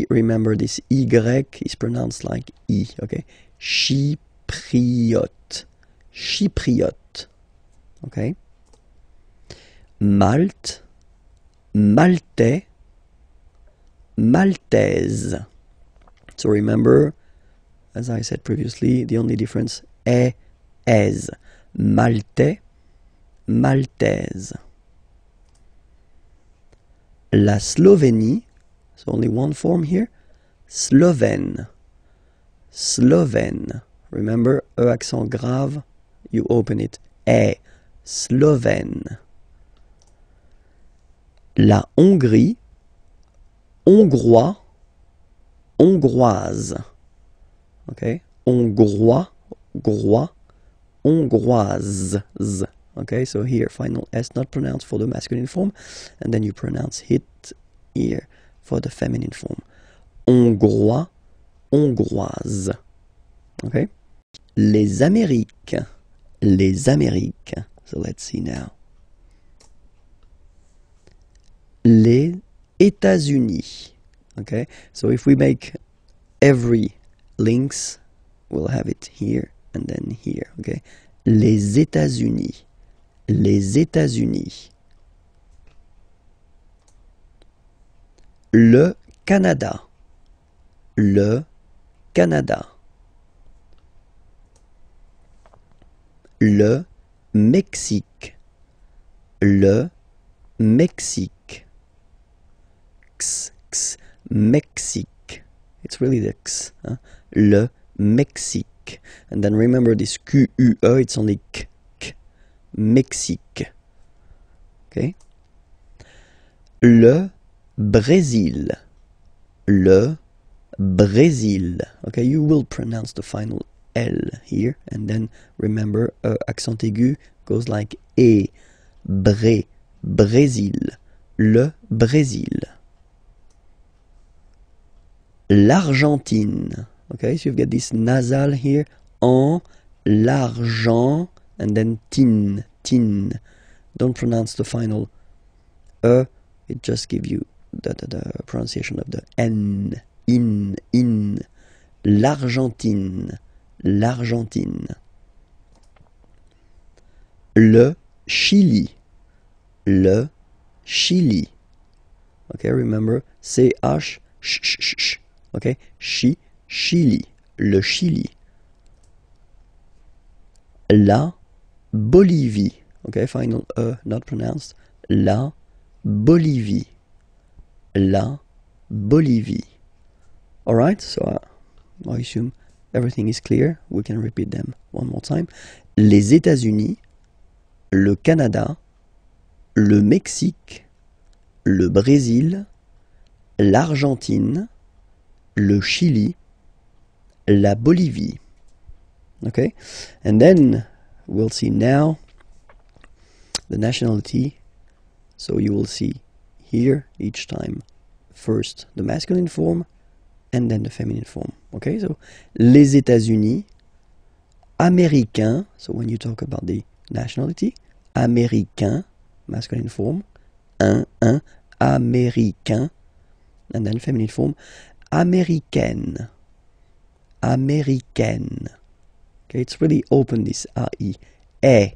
Remember this Y is pronounced like I, okay? Chypriote. Chypriote. Okay? Malte, Maltais, Maltaise. So remember, as I said previously, the only difference, as. Maltais, Maltaise. La Slovénie, so only one form here, Slovène, Slovène. Remember, E accent grave, you open it, Slovène. La Hongrie, Hongrois, Hongroise. Okay, Hongrois, Grois, Hongroise. Okay, so here final S not pronounced for the masculine form, and then you pronounce it here for the feminine form. Hongrois, Hongroise. Okay, les Amériques, les Amériques. So let's see now. Les États-Unis. Okay, so if we make every links, we'll have it here and then here. Okay, les États-Unis, les États-Unis. Le Canada, le Canada. Le Mexique, le Mexique. Mexique. It's really the X. Huh? Le Mexique. And then remember this Q-U-E, it's only K. Mexique. Okay? Le Brésil. Le Brésil. Okay, you will pronounce the final L here. And then remember, accent aigu goes like E. Brésil. Le Brésil. L'Argentine. Okay, so you've got this nasal here. En, l'argent, and then tin. Don't pronounce the final E. It just gives you the pronunciation of the N. In. L'Argentine. L'Argentine. Le Chili. Le Chili. Okay, remember, C-H, sh. Okay, Chili. Le Chili. La Bolivie. Okay, final E not pronounced. La Bolivie. La Bolivie. Alright, so I assume everything is clear. We can repeat them one more time. Les États-Unis, le Canada, le Mexique, le Brésil, l'Argentine, le Chili, la Bolivie. Okay, and then we'll see now the nationality. So you will see here each time first the masculine form and then the feminine form. Okay, so les États-Unis, américain. So when you talk about the nationality, américain, masculine form, un, américain, and then feminine form, américaine, américaine. Okay, it's really open this A-I,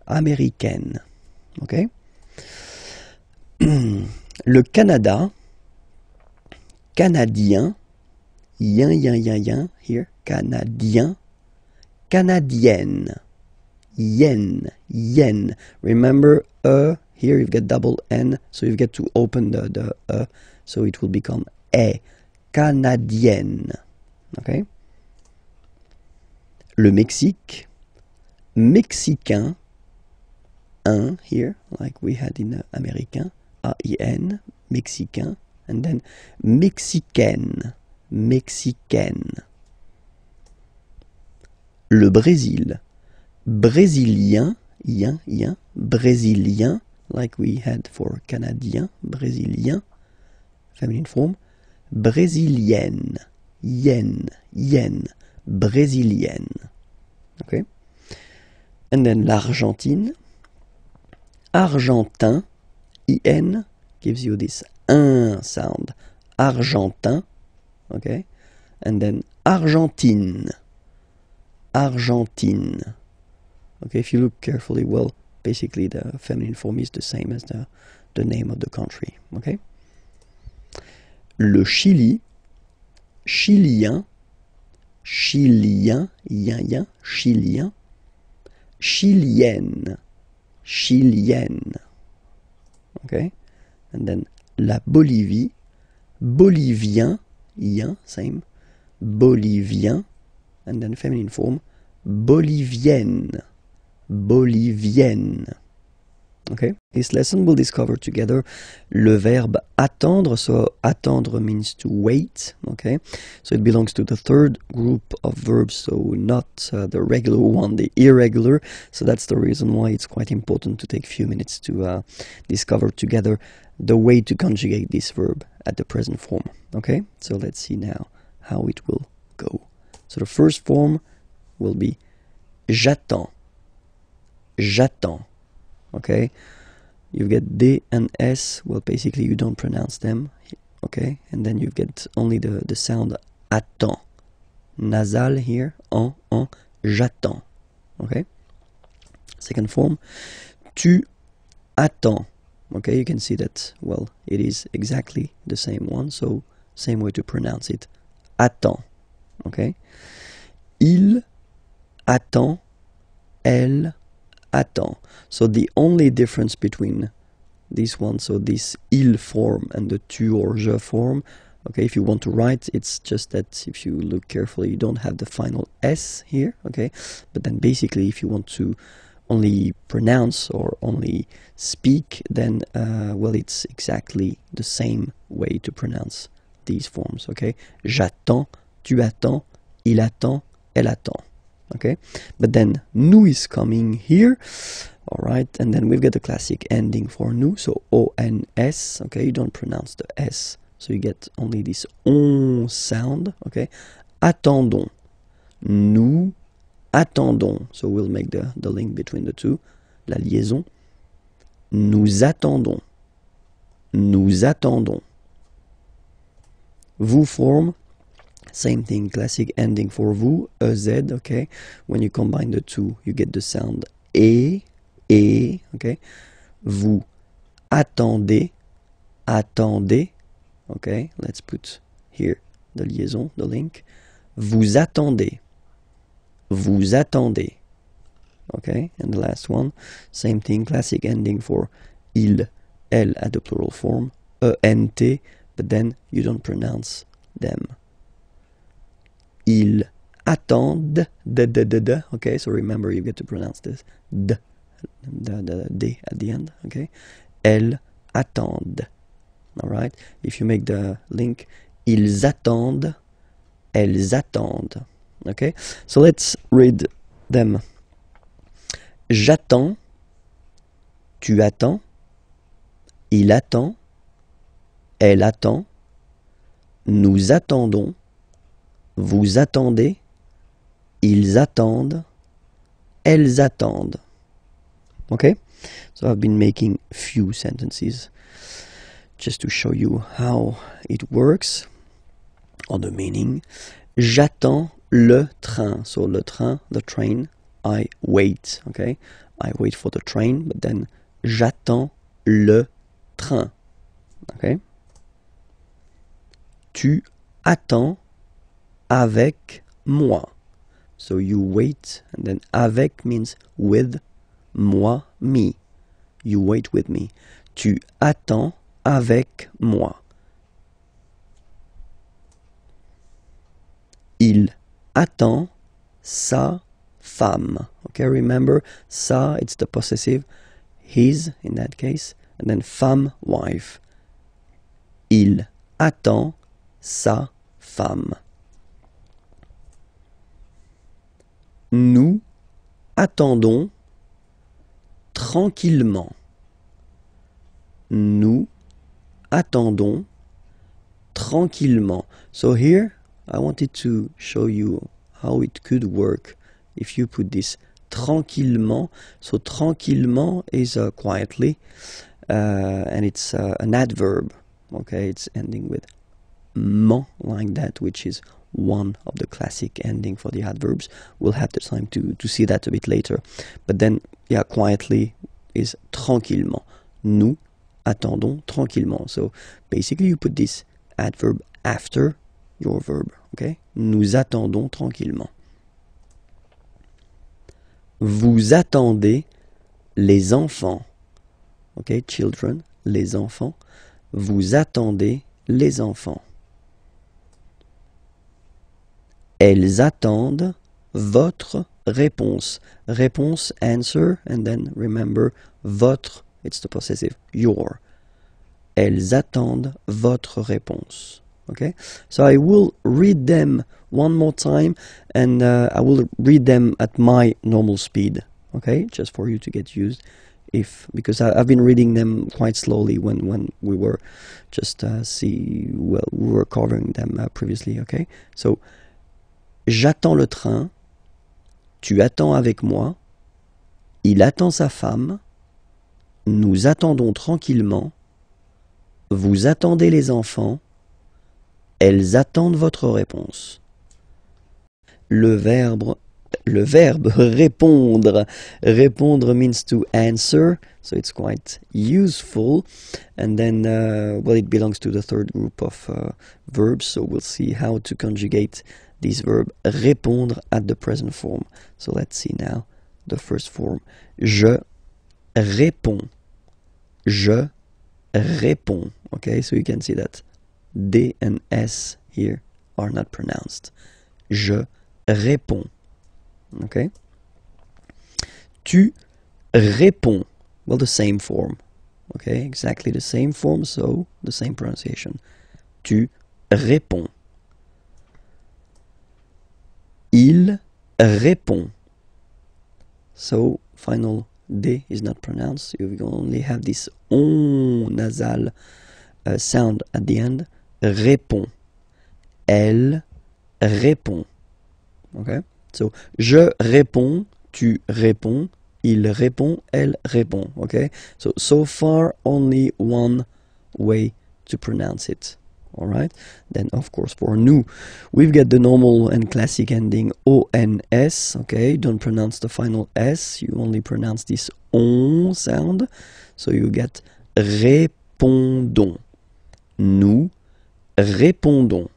américaine. Okay. Le Canada, canadien, yin, here, canadien, canadienne, yen. Remember, here you've got double N, so you've got to open the so it will become canadienne. Okay. Le Mexique, mexicain, un here, like we had in américain, A-I-N, mexicain, and then mexicaine, mexicaine. Le Brésil. Brésilien, yen, brésilien, like we had for Canadien, brésilien, feminine form. Brésilienne, yen, brésilienne. Okay? And then l'Argentine. Argentin, in, gives you this un sound. Argentin, okay? And then Argentine. Argentine. Okay, if you look carefully, well, basically the feminine form is the same as the name of the country, okay? Le Chili, chilien, yen, chilien, chilienne, chilienne, okay? And then la Bolivie, bolivien, yen, same, bolivien, and then feminine form, bolivienne, bolivienne. Okay, this lesson will discover together le verbe attendre. So attendre means to wait. Okay, so it belongs to the third group of verbs, so not the regular one, the irregular. So that's the reason why it's quite important to take a few minutes to discover together the way to conjugate this verb at the present form. Okay, so let's see now how it will go. So the first form will be j'attends, j'attends. Okay, you get D and S, well, basically you don't pronounce them, okay, and then you get only the sound attends, nasal here, en, j'attends, okay. Second form, tu attends, okay, you can see that, well, it is exactly the same one, so same way to pronounce it, attends, okay. Il attend, elle attend. So the only difference between this one, so this il form and the tu or je form, okay, if you want to write, it's just that if you look carefully, you don't have the final S here, okay, but then basically if you want to only pronounce or only speak, then, well, it's exactly the same way to pronounce these forms, okay, j'attends, tu attends, il attend, elle attend. Okay, but then nous is coming here, all right, and then we've got the classic ending for nous, so O-N-S, okay, you don't pronounce the S, so you get only this on sound, okay, attendons, nous attendons, so we'll make the link between the two, la liaison, nous attendons, nous attendons. Vous form, same thing, classic ending for vous, EZ, okay? When you combine the two, you get the sound et, okay? Vous attendez, attendez, okay? Let's put here the liaison, the link. Vous attendez, vous attendez, okay? And the last one, same thing, classic ending for il, elle at the plural form, ENT, but then you don't pronounce them. Ils attendent, okay, so remember you get to pronounce this, d at the end, okay. Elles attendent, all right. If you make the link, ils attendent, elles attendent, okay. So let's read them. J'attends, tu attends, il attend, elle attend, nous attendons, vous attendez, ils attendent, elles attendent. Okay? So I've been making few sentences just to show you how it works, or the meaning. J'attends le train. So le train, the train, I wait. Okay? I wait for the train, but then j'attends le train. Okay? Tu attends avec moi. So you wait, and then avec means with, moi, me. You wait with me. Tu attends avec moi. Il attend sa femme. Okay, remember, sa, it's the possessive, his in that case, and then femme, wife. Il attend sa femme. Nous attendons tranquillement. Nous attendons tranquillement. So here I wanted to show you how it could work if you put this tranquillement. So tranquillement is quietly, and it's an adverb. Okay, it's ending with ment like that, which is one of the classic ending for the adverbs. We'll have the time to see that a bit later. But then, yeah, quietly is tranquillement. Nous attendons tranquillement. So basically you put this adverb after your verb. Okay? Nous attendons tranquillement. Vous attendez les enfants. Okay, children, les enfants. Vous attendez les enfants. Elles attendent votre réponse. Réponse, answer, and then remember, votre, it's the possessive, your. Elles attendent votre réponse. Okay? So I will read them one more time, and I will read them at my normal speed. Okay? Just for you to get used. Because I've been reading them quite slowly when we were just we were covering them previously. Okay? So, j'attends le train, tu attends avec moi, il attend sa femme, nous attendons tranquillement, vous attendez les enfants, elles attendent votre réponse. Le verbe répondre. Répondre means to answer, so it's quite useful. And then, well, it belongs to the third group of verbs, so we'll see how to conjugate this verb répondre at the present form. So let's see now the first form. Je réponds. Je réponds. Okay, so you can see that D and S here are not pronounced. Je réponds. Okay? Tu réponds. Well, the same form. Okay, exactly the same form, so the same pronunciation. Tu réponds. Il répond. So, final D is not pronounced. You only have this on nasal sound at the end. Répond. Elle répond. Okay? So, je réponds, tu réponds, il répond, elle répond. Okay? So far, only one way to pronounce it. Alright? Then, of course, for nous, we've got the normal and classic ending ONS. Okay? Don't pronounce the final S. You only pronounce this on sound. So you get répondons. Nous répondons.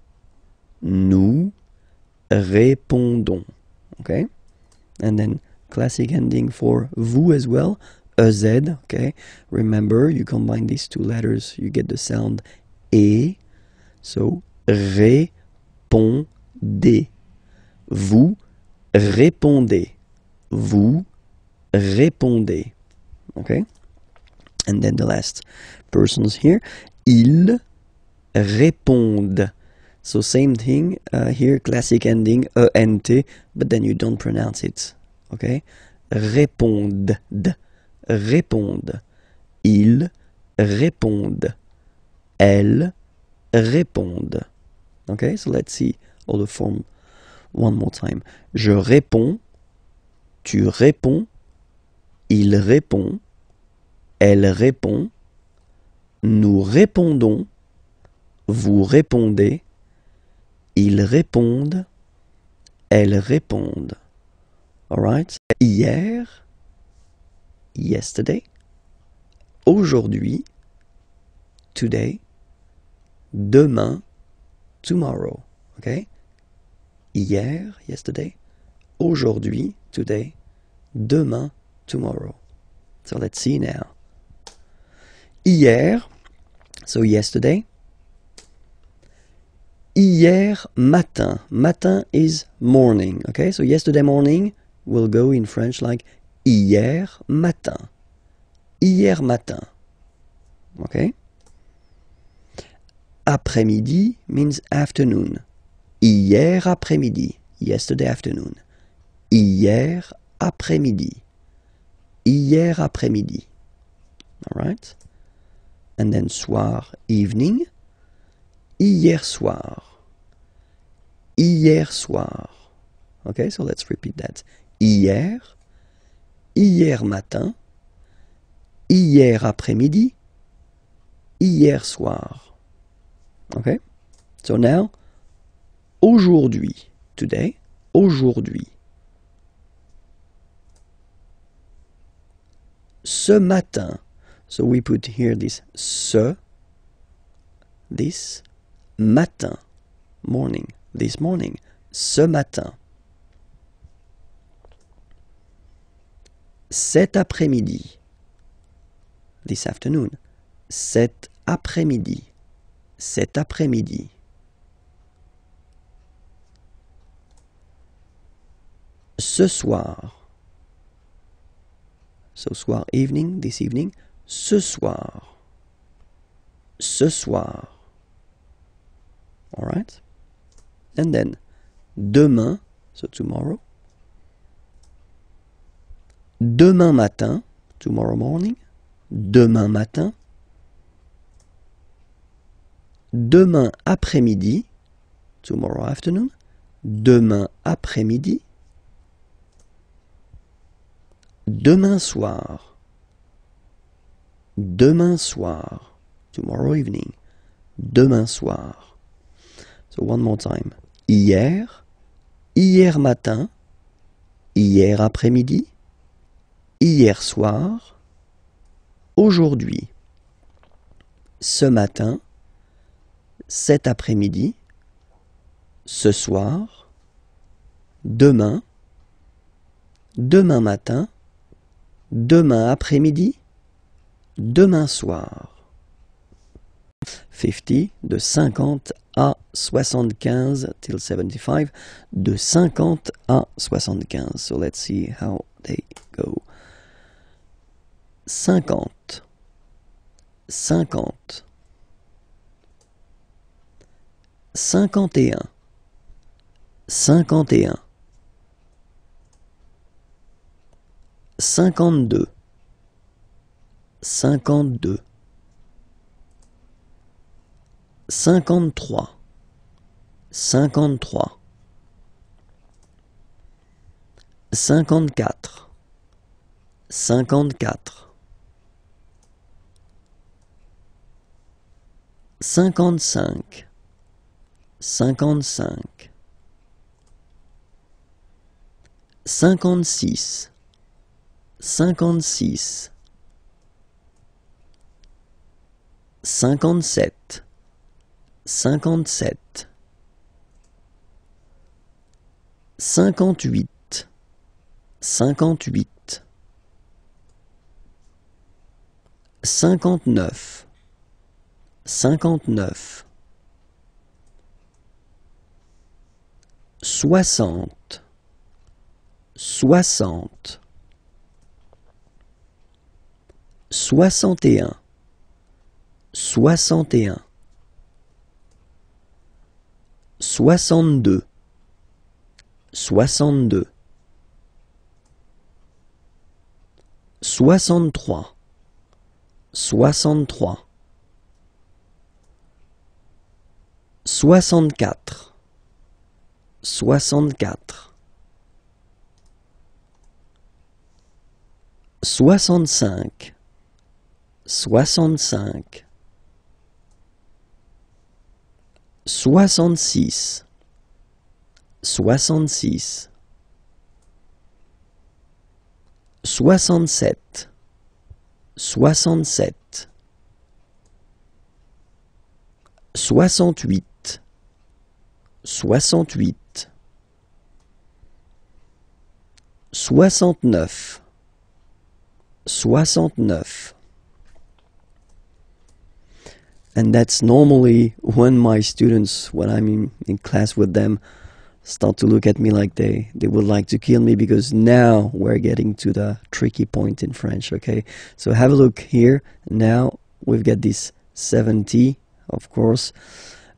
Nous répondons. Okay? And then classic ending for vous as well. EZ. Okay? Remember, you combine these two letters, you get the sound E. So, répondez. Vous répondez. Vous répondez. Okay? And then the last persons here. Ils répondent. So same thing here, classic ending, ENT, but then you don't pronounce it. Okay? Répondent. Répondent. Ils répondent. Elles répondent. Okay, so let's see all the form one more time. Je réponds, tu réponds, il répond, elle répond, nous répondons, vous répondez, ils répondent, elles répondent. Alright? Hier, yesterday, aujourd'hui, today, demain, tomorrow. Okay? Hier, yesterday, aujourd'hui, today, demain, tomorrow. So let's see now. Hier, so yesterday. Hier matin. Matin is morning. Okay, so yesterday morning will go in French like hier matin. Hier matin. Okay? Après-midi means afternoon. Hier après-midi. Yesterday afternoon. hier après-midi. Hier après-midi. Alright? And then soir, evening. Hier soir. Hier soir. Okay, so let's repeat that. Hier. Hier matin. Hier après-midi. Hier soir. Okay? So now, aujourd'hui. Today. Aujourd'hui. Ce matin. So we put here this this matin, morning, this morning, ce matin. Cet après-midi, this afternoon, cet après-midi, cet après-midi. Ce soir, so soir, evening, this evening, ce soir, ce soir. Alright? And then, demain, so tomorrow. Demain matin, tomorrow morning. Demain matin. Demain après-midi, tomorrow afternoon. Demain après-midi. Demain soir. Demain soir. Tomorrow evening. Demain soir. So one more time. Hier. Hier matin. Hier après-midi. Hier soir. Aujourd'hui. Ce matin. Cet après-midi. Ce soir. Demain. Demain matin. Demain après-midi. Demain soir. 50, de 50 à 75 till 75, de 50 à 75. So let's see how they go. 50, 50, 51, 51, 52, 52, 53, 53, 54, 54, 55, 55, 56, 56, 57, 57, 58, 58, 59, 59, 60, 60, 61, 61, 62, 62, 63, 63, 64, 64, 65, 65, 66, 66, 67, 67, 68, 68, 69, 69. And that's normally when my students, when I'm in class with them, start to look at me like they would like to kill me, because now we're getting to the tricky point in French, okay? So have a look here. Now we've got this 70, of course.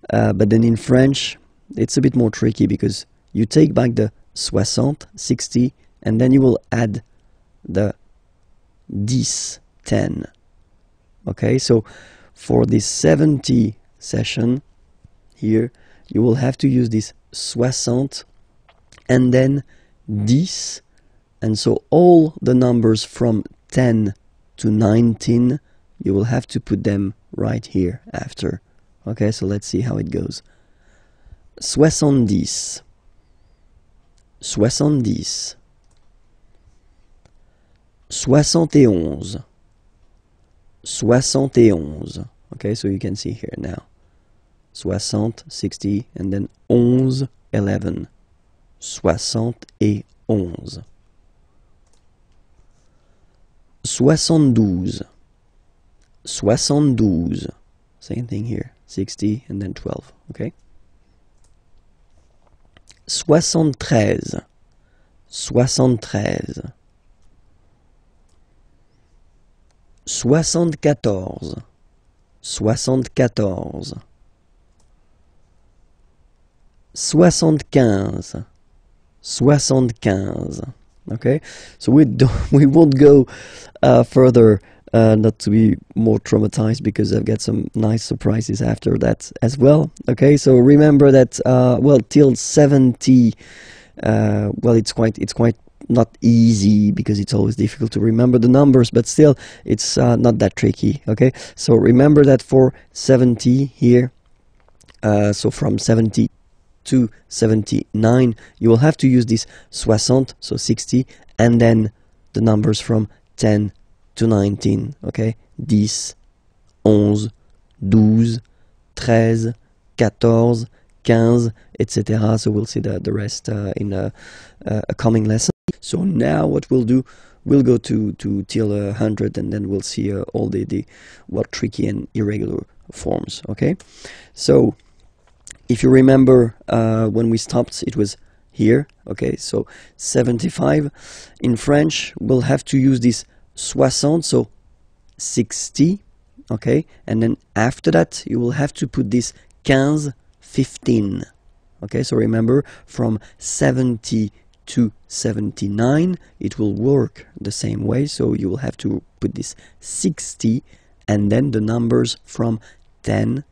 But then in French, it's a bit more tricky because you take back the 60, 60, and then you will add the 10, 10. Okay, so for this 70 session here, you will have to use this 60 and then 10, and so all the numbers from 10 to 19, you will have to put them right here after. Okay, so let's see how it goes. 70, 70, 71, 71. Okay, so you can see here now. 60, 60, and then 11, 11. 71. 72, 72. Same thing here. 60 and then 12. Okay. 73, 73. 74, 74. 75, 75. Okay, so we won't go further, not to be more traumatized, because I've got some nice surprises after that as well. Okay, so remember that well, till 70, well, it's quite not easy, because it's always difficult to remember the numbers, but still it's not that tricky. Okay, so remember that for 70 here, so from 70 to 79, you will have to use this 60, so 60, and then the numbers from 10 to 19. Okay, 10, 11, 12, 13, 14, 15, etc. So we'll see the rest in a coming lesson. So now what we'll do, we'll go to till 100, and then we'll see all the well, tricky and irregular forms. Okay, so if you remember, when we stopped, it was here. Okay, so 75. In French, we'll have to use this 60, so 60. Okay, and then after that, you will have to put this 15, 15. Okay, so remember, from 70 to 79, it will work the same way. So you will have to put this 60, and then the numbers from 10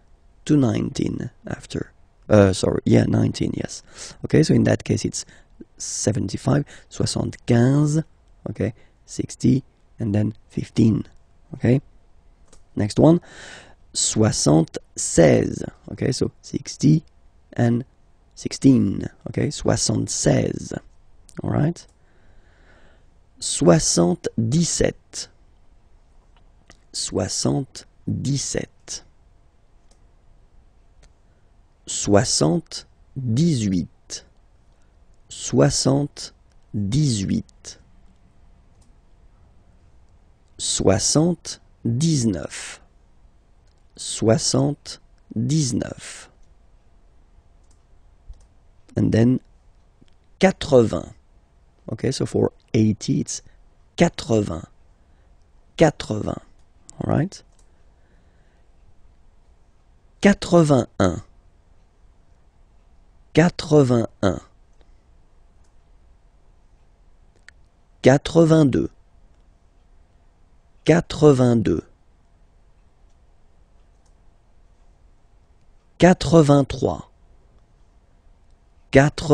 to 19 after. Sorry, yeah, 19, yes. Okay, so in that case it's 75, 75, okay, 60, and then 15. Okay, next one, 76. Okay, so 60 and 16. Okay, 76. All right. 77. 77. 78. 78. 79. 79. And then 80. Okay, so for 80 it's 80. 80. All right. 81. 81. 82. 82. 83. 83. 84. 84. 85.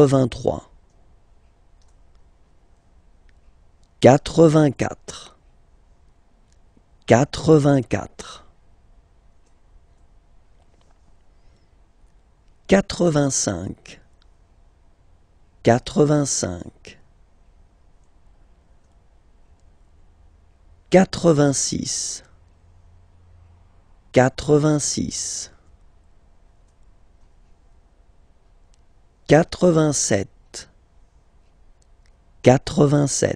85. 86. 86. 87.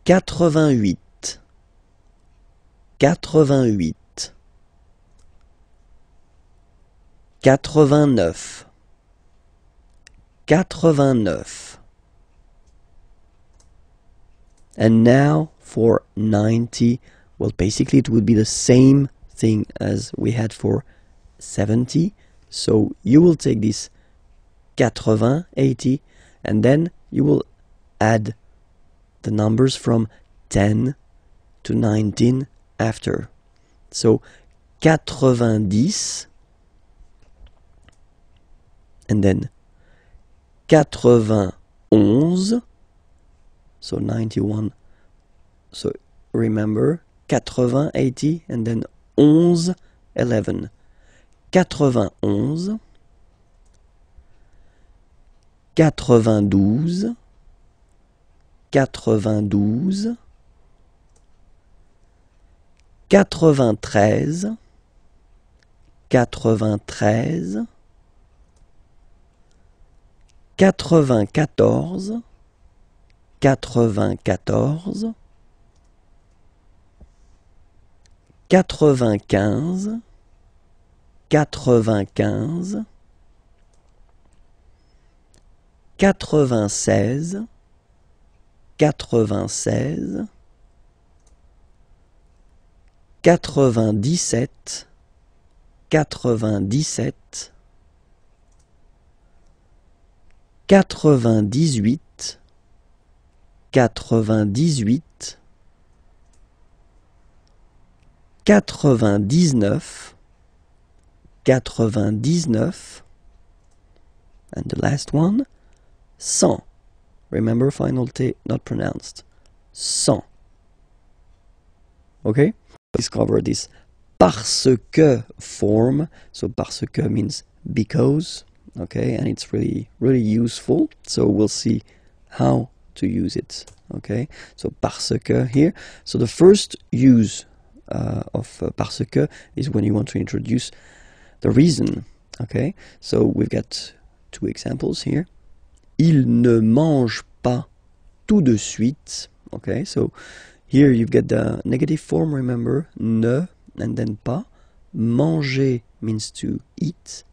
87. 88. 88. 89. 89. And now for 90, well, basically it would be the same thing as we had for 70. So you will take this 80, 80, and then you will add the numbers from 10 to 19 after. So 90, and then 91, so 91. So remember, 80, 80, and then 11, 11. 91, 92, 92, 93, 93, 94, 94, 95, 95, 96, 96, 97, 97, 98, 98, 99, 99, and the last one, 100. Remember, final T not pronounced. 100. Okay? Discover this parce que form. So parce que means because. Okay, and it's really useful. So we'll see how to use it. Okay, so parce que here. So the first use of parce que is when you want to introduce the reason. Okay, so we've got two examples here. Il ne mange pas tout de suite. Okay, so here you've got the negative form, remember, ne, and then pas. Manger means to eat.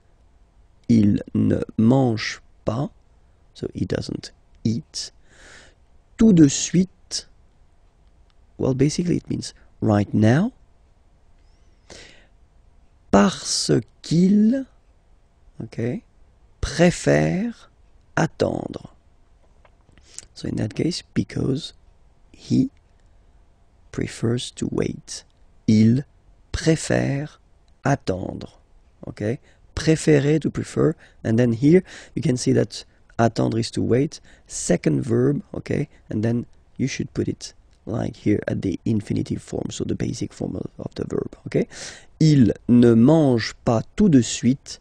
Il ne mange pas, so he doesn't eat. Tout de suite, well, basically it means right now. Parce qu'il, okay, préfère attendre. So in that case, because he prefers to wait. Il préfère attendre. Okay? Préférer, to prefer. And then here you can see that attendre is to wait. Second verb, okay? And then you should put it like here at the infinitive form, so the basic form of the verb, okay? Il ne mange pas tout de suite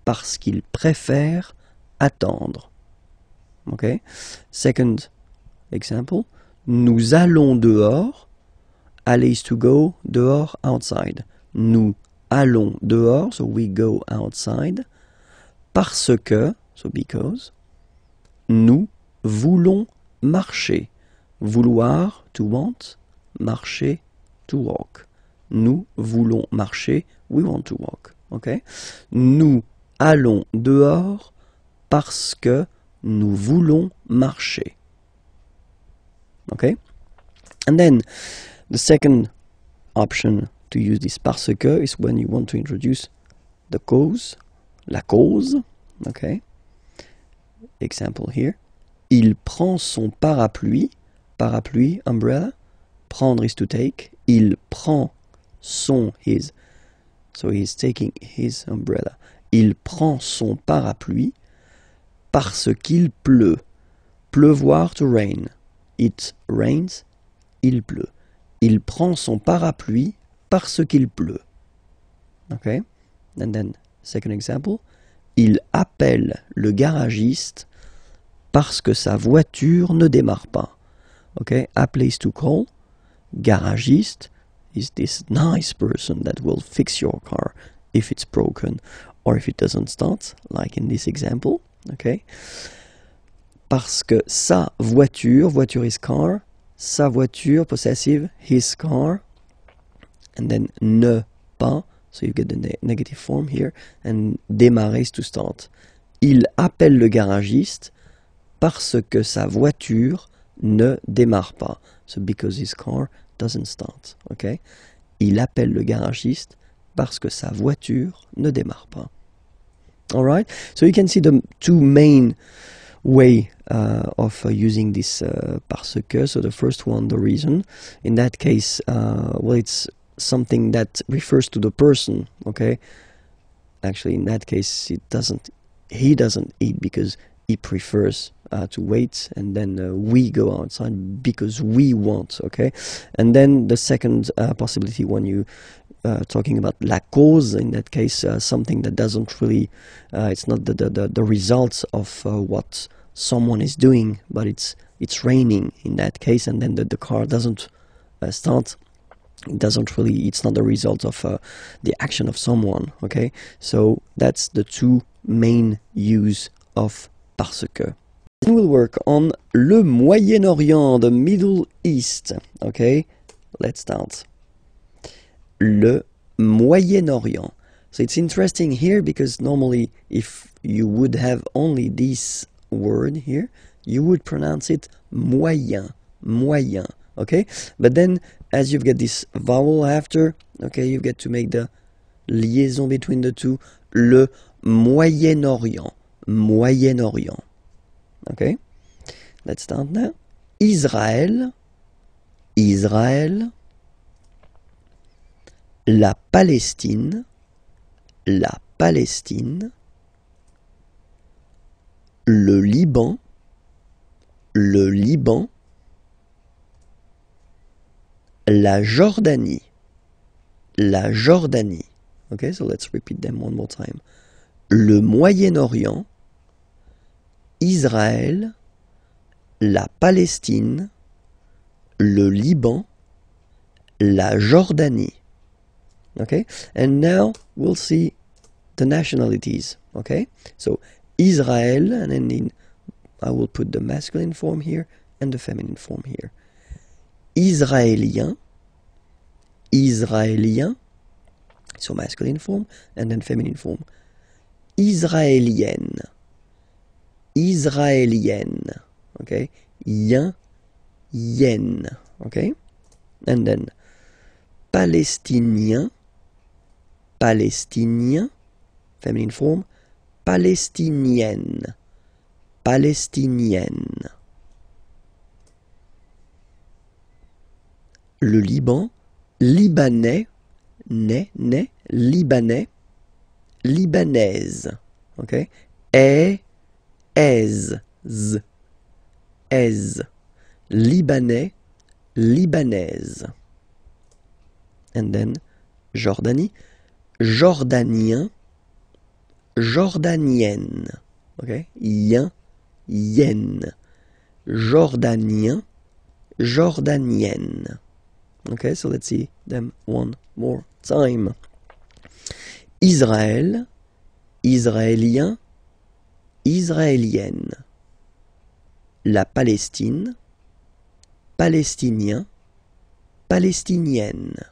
parce qu'il préfère attendre. Okay? Second example. Nous allons dehors. Aller is to go, dehors, outside. Nous allons dehors, so we go outside. Parce que, so because. Nous voulons marcher. Vouloir, to want. Marcher, to walk. Nous voulons marcher, we want to walk. Okay? Nous allons dehors parce que nous voulons marcher. Okay? And then the second option to use this parce que is when you want to introduce the cause, la cause. Okay? Example here. Il prend son parapluie. Parapluie, umbrella. Prendre is to take. Il prend son, his. So he's taking his umbrella. Il prend son parapluie parce qu'il pleut. Pleuvoir, to rain. It rains, il pleut. Il prend son parapluie parce qu'il pleut. Okay? And then, second example. Il appelle le garagiste parce que sa voiture ne démarre pas. Okay? Appeler is to call. Garagiste is this nice person that will fix your car if it's broken or if it doesn't start, like in this example. Okay? Parce que sa voiture, voiture is car, sa voiture, possessive, his car, and then ne pas, so you get the negative form here, and démarrer is to start. Il appelle le garagiste parce que sa voiture ne démarre pas. So because his car doesn't start. Okay? Il appelle le garagiste parce que sa voiture ne démarre pas. All right, so you can see the two main way of using this parce que. So the first one, the reason. In that case, well, it's something that refers to the person. Okay, actually, in that case, he doesn't eat because he prefers to wait, and then we go outside because we want. Okay, and then the second possibility, when you talking about la cause, in that case, something that doesn't really, it's not the results of what someone is doing, but it's raining in that case, and then the car doesn't start. It doesn't really, it's not the result of the action of someone. Okay, so that's the two main use of parce que. Then we'll work on le Moyen-Orient, the Middle East. Okay, let's start. Le Moyen-Orient. So it's interesting here because normally if you would have only this word here, you would pronounce it moyen, moyen, okay? But then as you've got this vowel after, okay, you get to make the liaison between the two, le Moyen-Orient, Moyen-Orient, okay? Let's start now. Israël, Israël, la Palestine, la Palestine, le Liban, le Liban, la Jordanie, la Jordanie. Okay, so let's repeat them one more time. Le Moyen-Orient, Israël, la Palestine, le Liban, la Jordanie. Okay, and now we'll see the nationalities. Okay, so Israel, and then I will put the masculine form here and the feminine form here. Israélien, Israélien, so masculine form and then feminine form. Israélienne, Israélienne, okay, yen, yen, okay, and then Palestinien, Palestinien, feminine form, Palestinienne, Palestinienne. Le Liban, Libanais, Libanais, Libanaise, okay, aise, Libanais, Libanaise. And then Jordanie, Jordanien, Jordanienne, okay, yen, yen, Jordanien, Jordanienne. Okay, so let's see them one more time. Israël, Israélien, Israélienne. La Palestine, Palestinien, Palestinienne.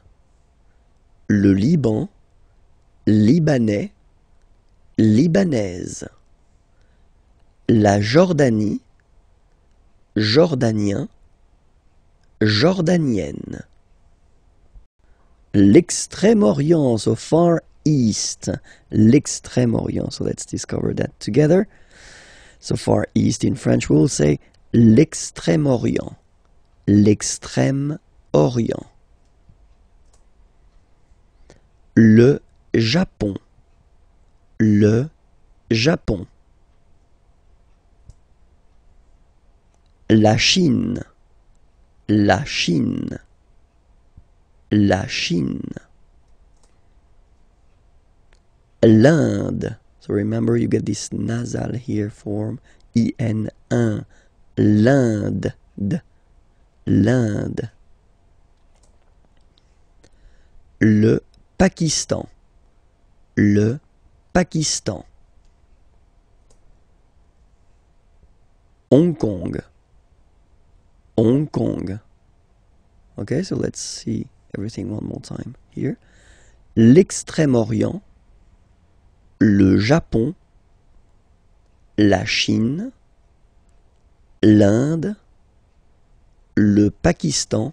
Le Liban, Libanais, Libanaise. La Jordanie, Jordanien, Jordanienne. L'Extrême-Orient, so Far East. L'Extrême-Orient, so let's discover that together. So Far East in French we'll say l'Extrême-Orient. L'Extrême-Orient. Le Japon. Le Japon. La Chine. La Chine. La Chine. L'Inde. So remember you get this nasal here form. I-N-1. L'Inde. L'Inde. Le Pakistan. Le Pakistan. Hong Kong. Hong Kong. Okay, so let's see everything one more time here. L'Extrême-Orient, le Japon, la Chine, l'Inde, le Pakistan,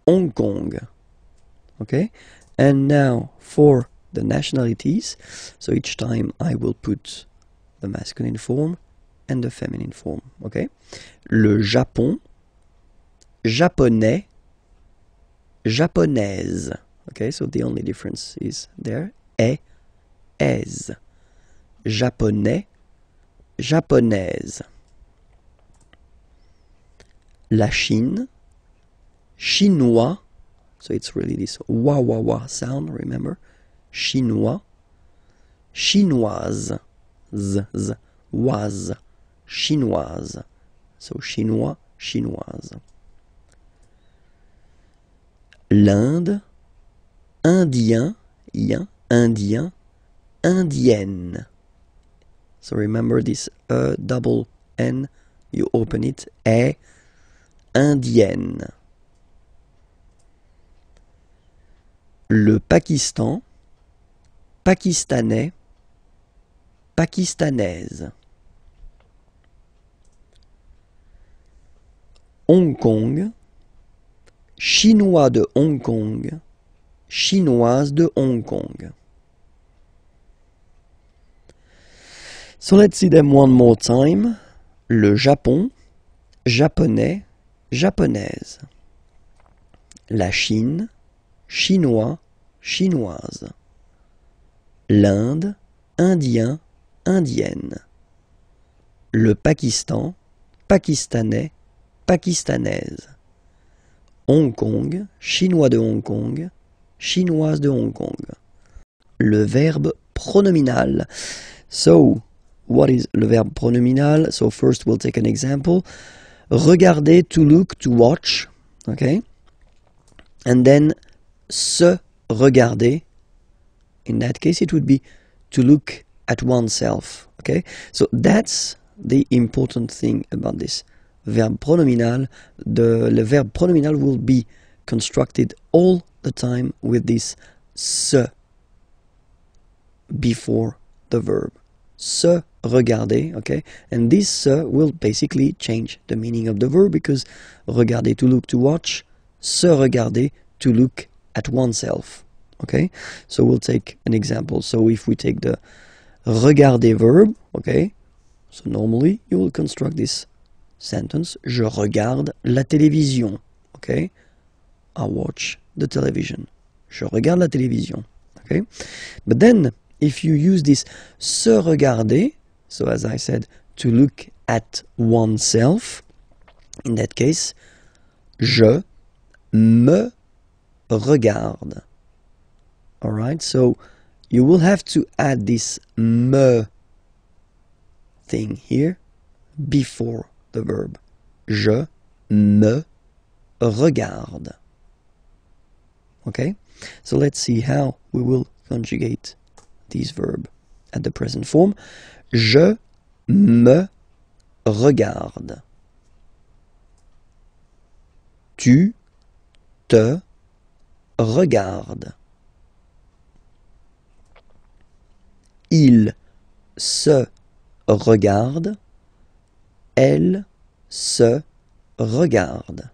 Hong Kong. Okay, and now for the nationalities. So each time I will put the masculine form and the feminine form. Okay? Le Japon, japonais, japonaise. Okay, so the only difference is there. Est, aise. Japonais, japonaise. La Chine, chinois. So it's really this wa wa wa sound, remember? Chinois, chinoise. Z, z, was. Chinoise. So chinois, chinoise. L'Inde, indien, yen, indien, indienne. So remember this double N, you open it, indienne. Le Pakistan, pakistanais, pakistanaise. Hong Kong, chinois de Hong Kong, chinoise de Hong Kong. So let's see them one more time. Le Japon, japonais, japonaise. La Chine, chinois, chinoise. L'Inde, indien, indienne. Le Pakistan, pakistanais, pakistanaise. Hong Kong, chinois de Hong Kong, chinoise de Hong Kong. Le verbe pronominal. So, what is le verbe pronominal? So first we'll take an example. Regarder, to look, to watch. Okay? And then se regarder. In that case it would be to look at oneself. Okay? So that's the important thing about this verb pronominal. Le verbe pronominal will be constructed all the time with this se before the verb. Se regarder, okay? And this se will basically change the meaning of the verb because regarder, to look, to watch, se regarder, to look at oneself, okay? So we'll take an example. So if we take the regarder verb, okay? So normally you will construct this sentence, je regarde la télévision, okay? I watch the television. Je regarde la télévision, okay? But then, if you use this se regarder, so as I said, to look at oneself, in that case, je me regarde. Alright, so you will have to add this me thing here before the verb. Je me regarde. Okay, so let's see how we will conjugate this verb at the present form. Je me regarde. Tu te regardes. Il se regarde. Elle se regarde.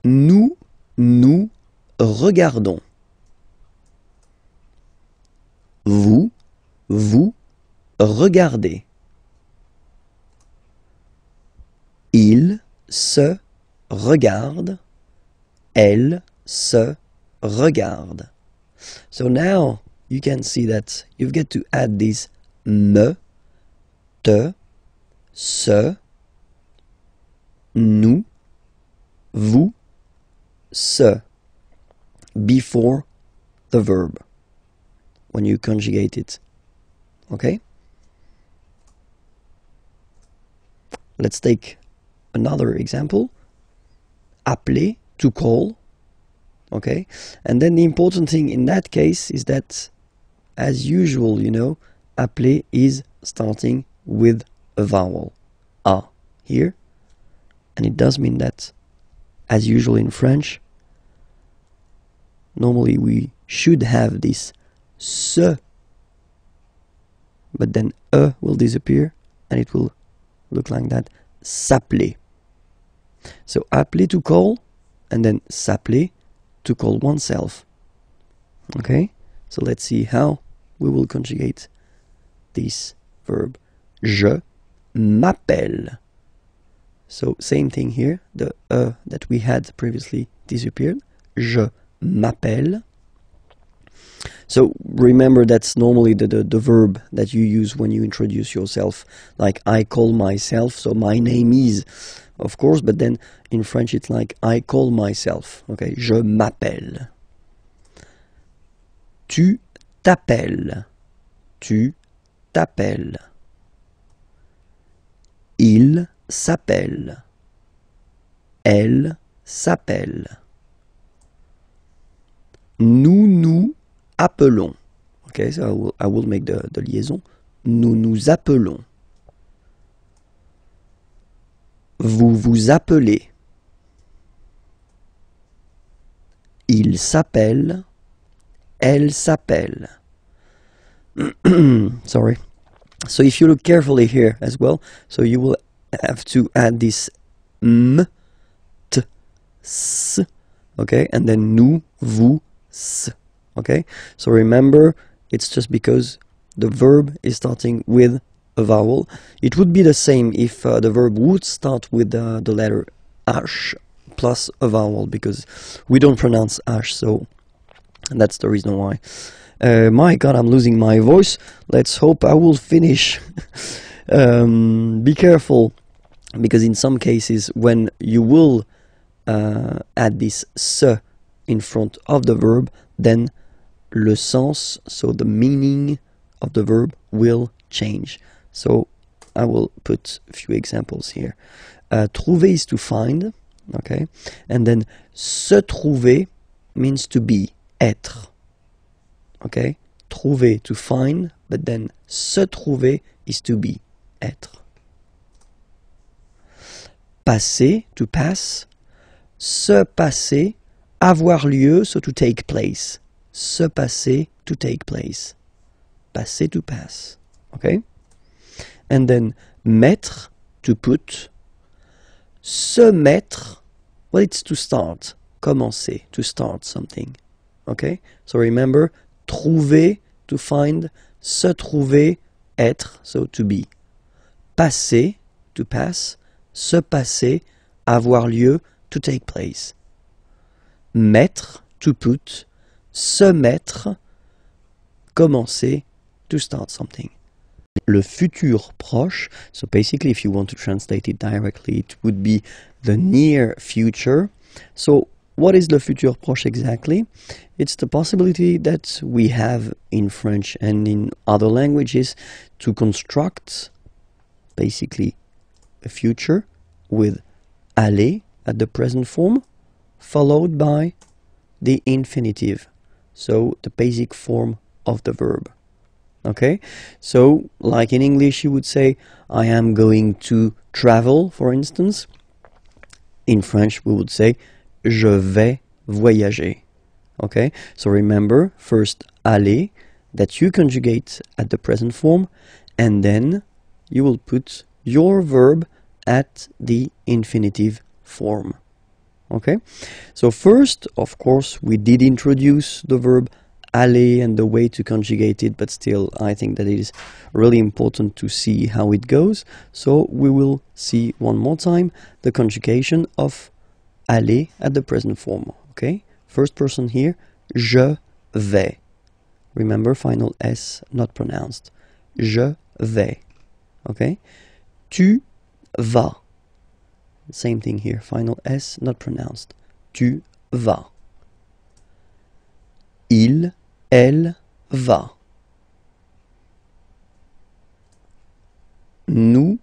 Nous nous regardons. Vous, vous regardez. Il se regarde. Elle se regarde. So now you can see that you've got to add this me, te, se, nous, vous, se before the verb when you conjugate it. Okay? Let's take another example. Appeler, to call. Okay? And then the important thing in that case is that, as usual, you know, appeler is starting with a vowel. A here. And it does mean that, as usual in French, normally we should have this se, but then e will disappear and it will look like that. S'appeler. So appeler, to call, and then s'appeler, to call oneself. Okay, so let's see how we will conjugate this verb. Je m'appelle. So same thing here, the that we had previously disappeared. Je m'appelle. So remember, that's normally the verb that you use when you introduce yourself. Like I call myself, so my name is, of course, but then in French it's like I call myself. Okay, je m'appelle. Tu t'appelles. Tu t'appelles. Il s'appelle. Elle s'appelle. Nous nous appelons. Okay, so I will make the liaison. Nous nous appelons. Vous vous appelez. Il s'appelle. Elle s'appelle. Sorry. So if you look carefully here as well, so you will have to add this m, t, s, okay, and then nous, vous, s, okay. So remember, it's just because the verb is starting with a vowel. It would be the same if the verb would start with the letter h plus a vowel, because we don't pronounce h, so that's the reason why. My God, I'm losing my voice. Let's hope I will finish. Be careful, because in some cases when you will add this se in front of the verb, then le sens, so the meaning of the verb, will change. So I will put a few examples here. Trouver is to find, okay, and then se trouver means to be, être. Okay, trouver, to find, but then se trouver is to be, être. Passer, to pass. Se passer, avoir lieu, so to take place. Se passer, to take place. Passer, to pass. Okay? And then mettre, to put. Se mettre, well, it's to start. Commencer, to start something. Okay? So remember, trouver, to find. Se trouver, être, so to be. Passer, to pass. Se passer, avoir lieu, to take place. Mettre, to put. Se mettre, commencer, to start something. Le futur proche, so basically if you want to translate it directly, it would be the near future. So what is le futur proche exactly? It's the possibility that we have in French and in other languages to construct basically a future with aller at the present form, followed by the infinitive, so the basic form of the verb. Okay, so like in English you would say I am going to travel, for instance. In French we would say je vais voyager. Okay, so remember, first aller, that you conjugate at the present form, and then you will put your verb at the infinitive form. Okay, so first, of course, we did introduce the verb aller and the way to conjugate it, but still I think that it is really important to see how it goes. So we will see one more time the conjugation of aller at the present form. Okay, first person here, je vais. Remember, final S not pronounced. Je vais. Okay, tu vas. Same thing here, final S not pronounced. Tu vas. Il, elle va. Nous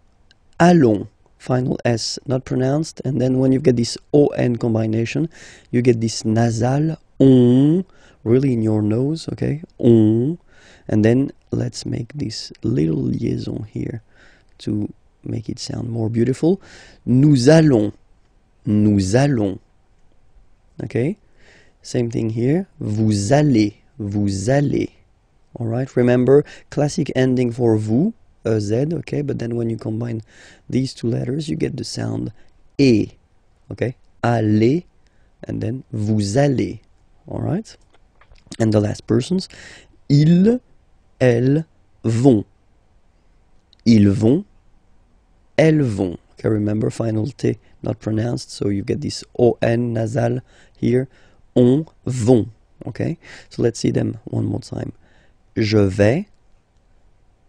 allons. Final S not pronounced, and then when you get this ON combination, you get this nasal on, really in your nose, okay? On. And then let's make this little liaison here to make it sound more beautiful. Nous allons. Nous allons. Okay? Same thing here. Vous allez. Vous allez. Alright? Remember, classic ending for vous, Z, okay? But then when you combine these two letters, you get the sound E. Okay? Aller. And then vous allez. Alright? And the last persons, ils, elles, vont. Ils vont, elles vont. Okay, remember, final T not pronounced, so you get this ON nasal here. On, vont. Okay, so let's see them one more time. Je vais,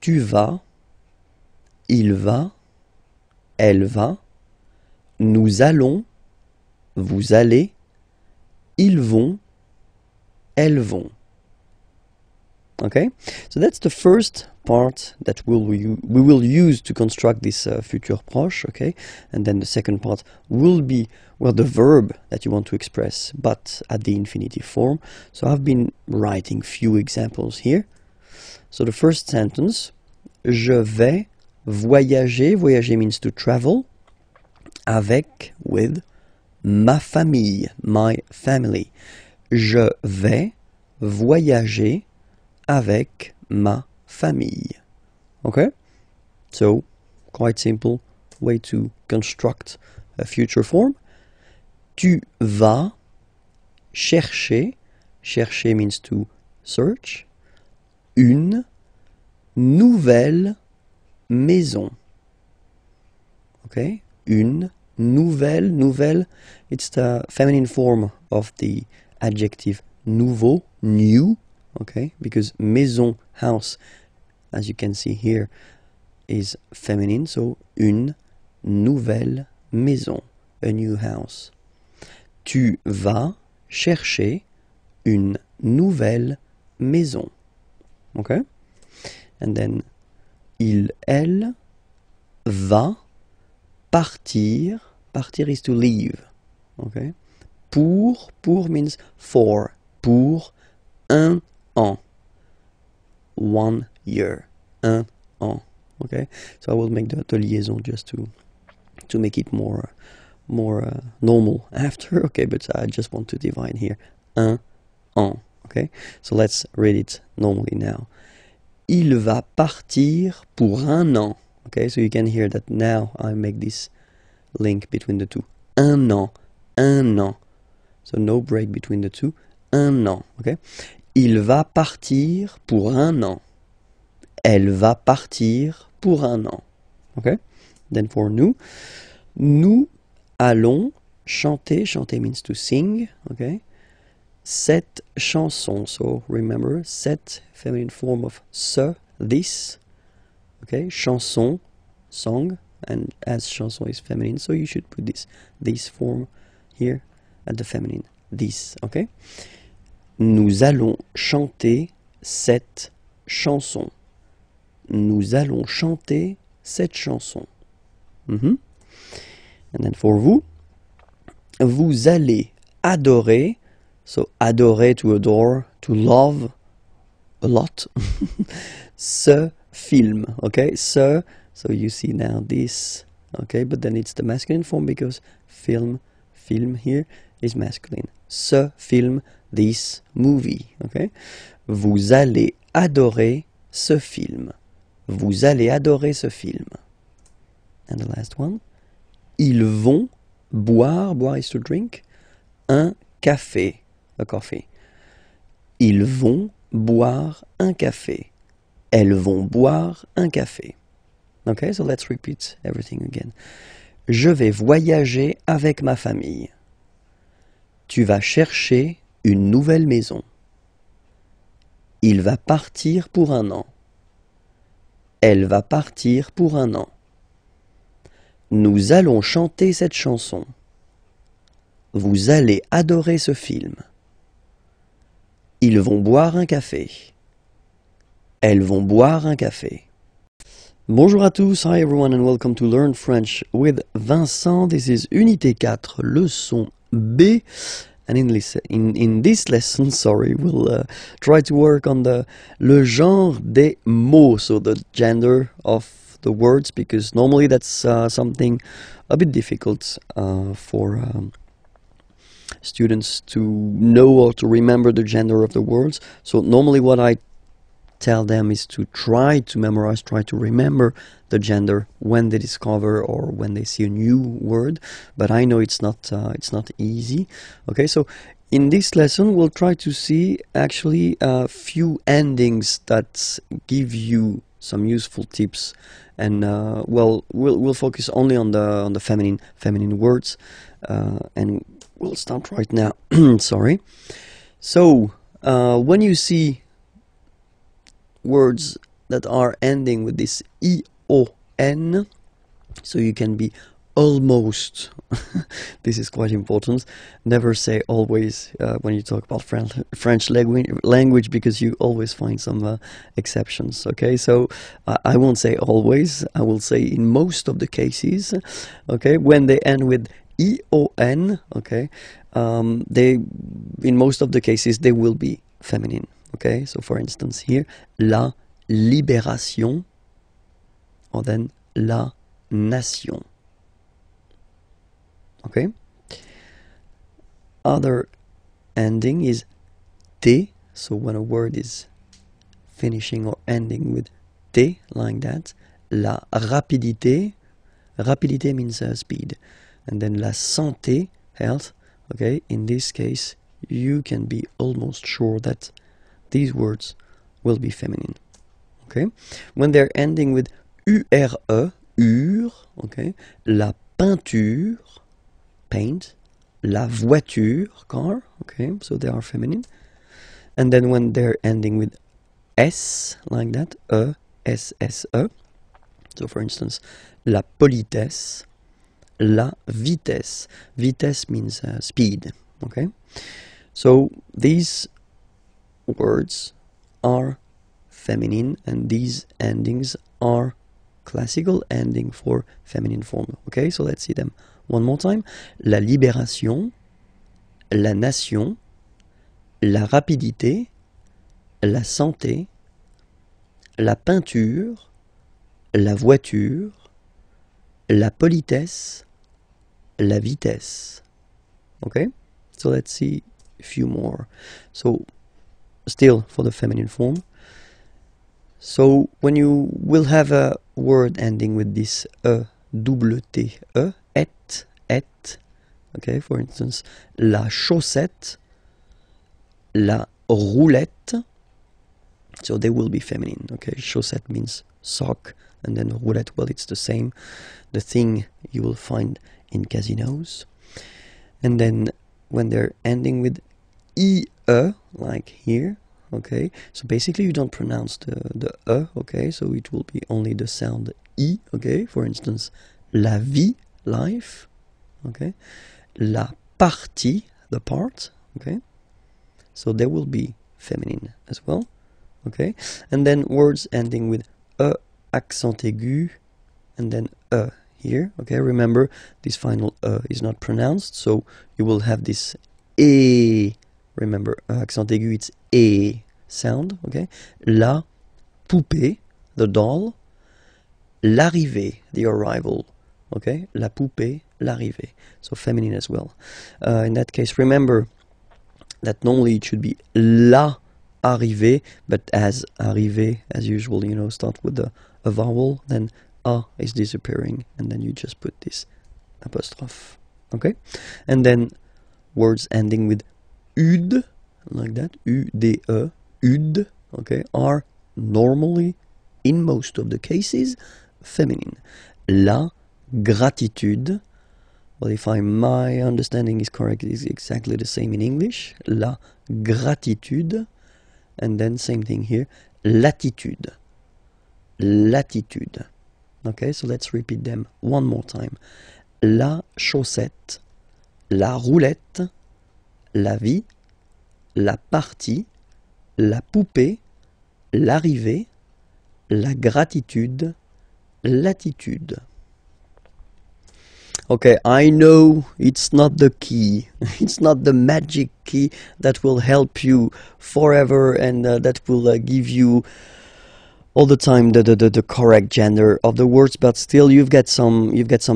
tu vas, il va, elle va, nous allons, vous allez, ils vont, elles vont. Okay, so that's the first part that we will use to construct this futur proche. Okay, and then the second part will be, well, the verb that you want to express, but at the infinitive form. So I've been writing few examples here. So the first sentence, je vais voyager. Voyager means to travel. Avec, with, ma famille, my family. Je vais voyager avec ma famille. Okay? So, quite simple way to construct a future form. Tu vas chercher. Chercher means to search. Une nouvelle maison. Okay? Une nouvelle. Nouvelle, it's the feminine form of the adjective nouveau, new. Okay, because maison, house, as you can see here, is feminine, so une nouvelle maison, a new house. Tu vas chercher une nouvelle maison. Okay, and then il, elle, va partir. Partir is to leave. Okay, pour means for. Pour un an. 1 year. Un an. Okay, so I will make the liaison just to make it more normal after. Okay, but I just want to divide here. Un an. Okay, so let's read it normally now. Il va partir pour un an. Okay, so you can hear that now I make this link between the two. Un an. Un an. So no break between the two. Un an. Okay. Il va partir pour un an. Elle va partir pour un an. Okay? Then for nous, nous allons chanter. Chanter means to sing. Okay? Cette chanson. So remember, cette feminine form of ce, this. Okay? Chanson, song. And as chanson is feminine, so you should put this form here at the feminine. This. Okay? Nous allons chanter cette chanson. Nous allons chanter cette chanson. And then for vous, vous allez adorer. So adorer, to adore, to love a lot. Ce film. Okay, ce. So you see now this. Okay, but then it's the masculine form because film here is masculine. Ce film, this movie. Okay? Vous allez adorer ce film. Vous allez adorer ce film. And the last one. Ils vont boire. Boire is to drink. Un café. A coffee. Ils vont boire un café. Elles vont boire un café. Okay, so let's repeat everything again. Je vais voyager avec ma famille. Tu vas chercher une nouvelle maison. Il va partir pour un an. Elle va partir pour un an. Nous allons chanter cette chanson. Vous allez adorer ce film. Ils vont boire un café. Elles vont boire un café. Bonjour à tous, hi everyone and welcome to Learn French with Vincent. This is Unité 4, leçon B. And in this lesson, we'll try to work on le genre des mots, so the gender of the words, because normally that's something a bit difficult for students to know or to remember the gender of the words. So normally what I tell them is to try to memorize, try to remember the gender when they discover or when they see a new word, but I know it's not easy. Okay, so in this lesson, we'll try to see actually a few endings that give you some useful tips, and well, we'll focus only on the feminine words, and we'll start right now. Sorry. So when you see words that are ending with this ion, so you can be almost. This is quite important. Never say always when you talk about French language, because you always find some exceptions. Okay, so I won't say always. I will say in most of the cases. Okay, when they end with ion. Okay, they in most of the cases they will be feminine. Okay, so for instance here, la libération, or then la nation. Okay. Other ending is t. So when a word is finishing or ending with t, like that, la rapidité. Rapidité means speed, and then la santé, health. Okay. In this case, you can be almost sure that these words will be feminine. Okay. When they're ending with ure, ur. Okay. La peinture, paint. La voiture, car. Okay, so they are feminine. And then when they're ending with s, like that, sse. So for instance, la politesse, la vitesse. Vitesse means speed. Okay, so these words are feminine, and these endings are classical ending for feminine form. Okay, so let's see them one more time. La libération, la nation, la rapidité, la santé, la peinture, la voiture, la politesse, la vitesse. Okay, so let's see a few more. So still for the feminine form. So when you will have a word ending with this double T, et, okay, for instance, la chaussette, la roulette, so they will be feminine. Okay, chaussette means sock, and then roulette, well, it's the same, the thing you will find in casinos. And then when they're ending with ie, like here, okay, so basically you don't pronounce the okay, so it will be only the sound i. Okay, for instance, la vie, life. Okay, la partie, the part. Okay, so they will be feminine as well. Okay, and then words ending with accent aigu, and then here. Okay, remember this final is not pronounced, so you will have this e. Remember, accent aigu, it's e sound. Okay, la poupée, the doll. L'arrivée, the arrival. Okay, la poupée, l'arrivée. So feminine as well. In that case, remember that normally it should be la arrivée, but as arrivée, as usual, you know, start with a vowel, then a is disappearing, and then you just put this apostrophe. Okay, and then words ending with ud, like that, ude, ud, okay, are normally, in most of the cases, feminine. La gratitude, well, if my understanding is correct, it is exactly the same in English. La gratitude, and then same thing here, latitude. Latitude. Okay, so let's repeat them one more time. La chaussette, la roulette, la vie, la partie, la poupée, l'arrivée, la gratitude, latitude. Okay, I know it's not the key, it's not the magic key that will help you forever and that will give you all the time the correct gender of the words, but still you've got some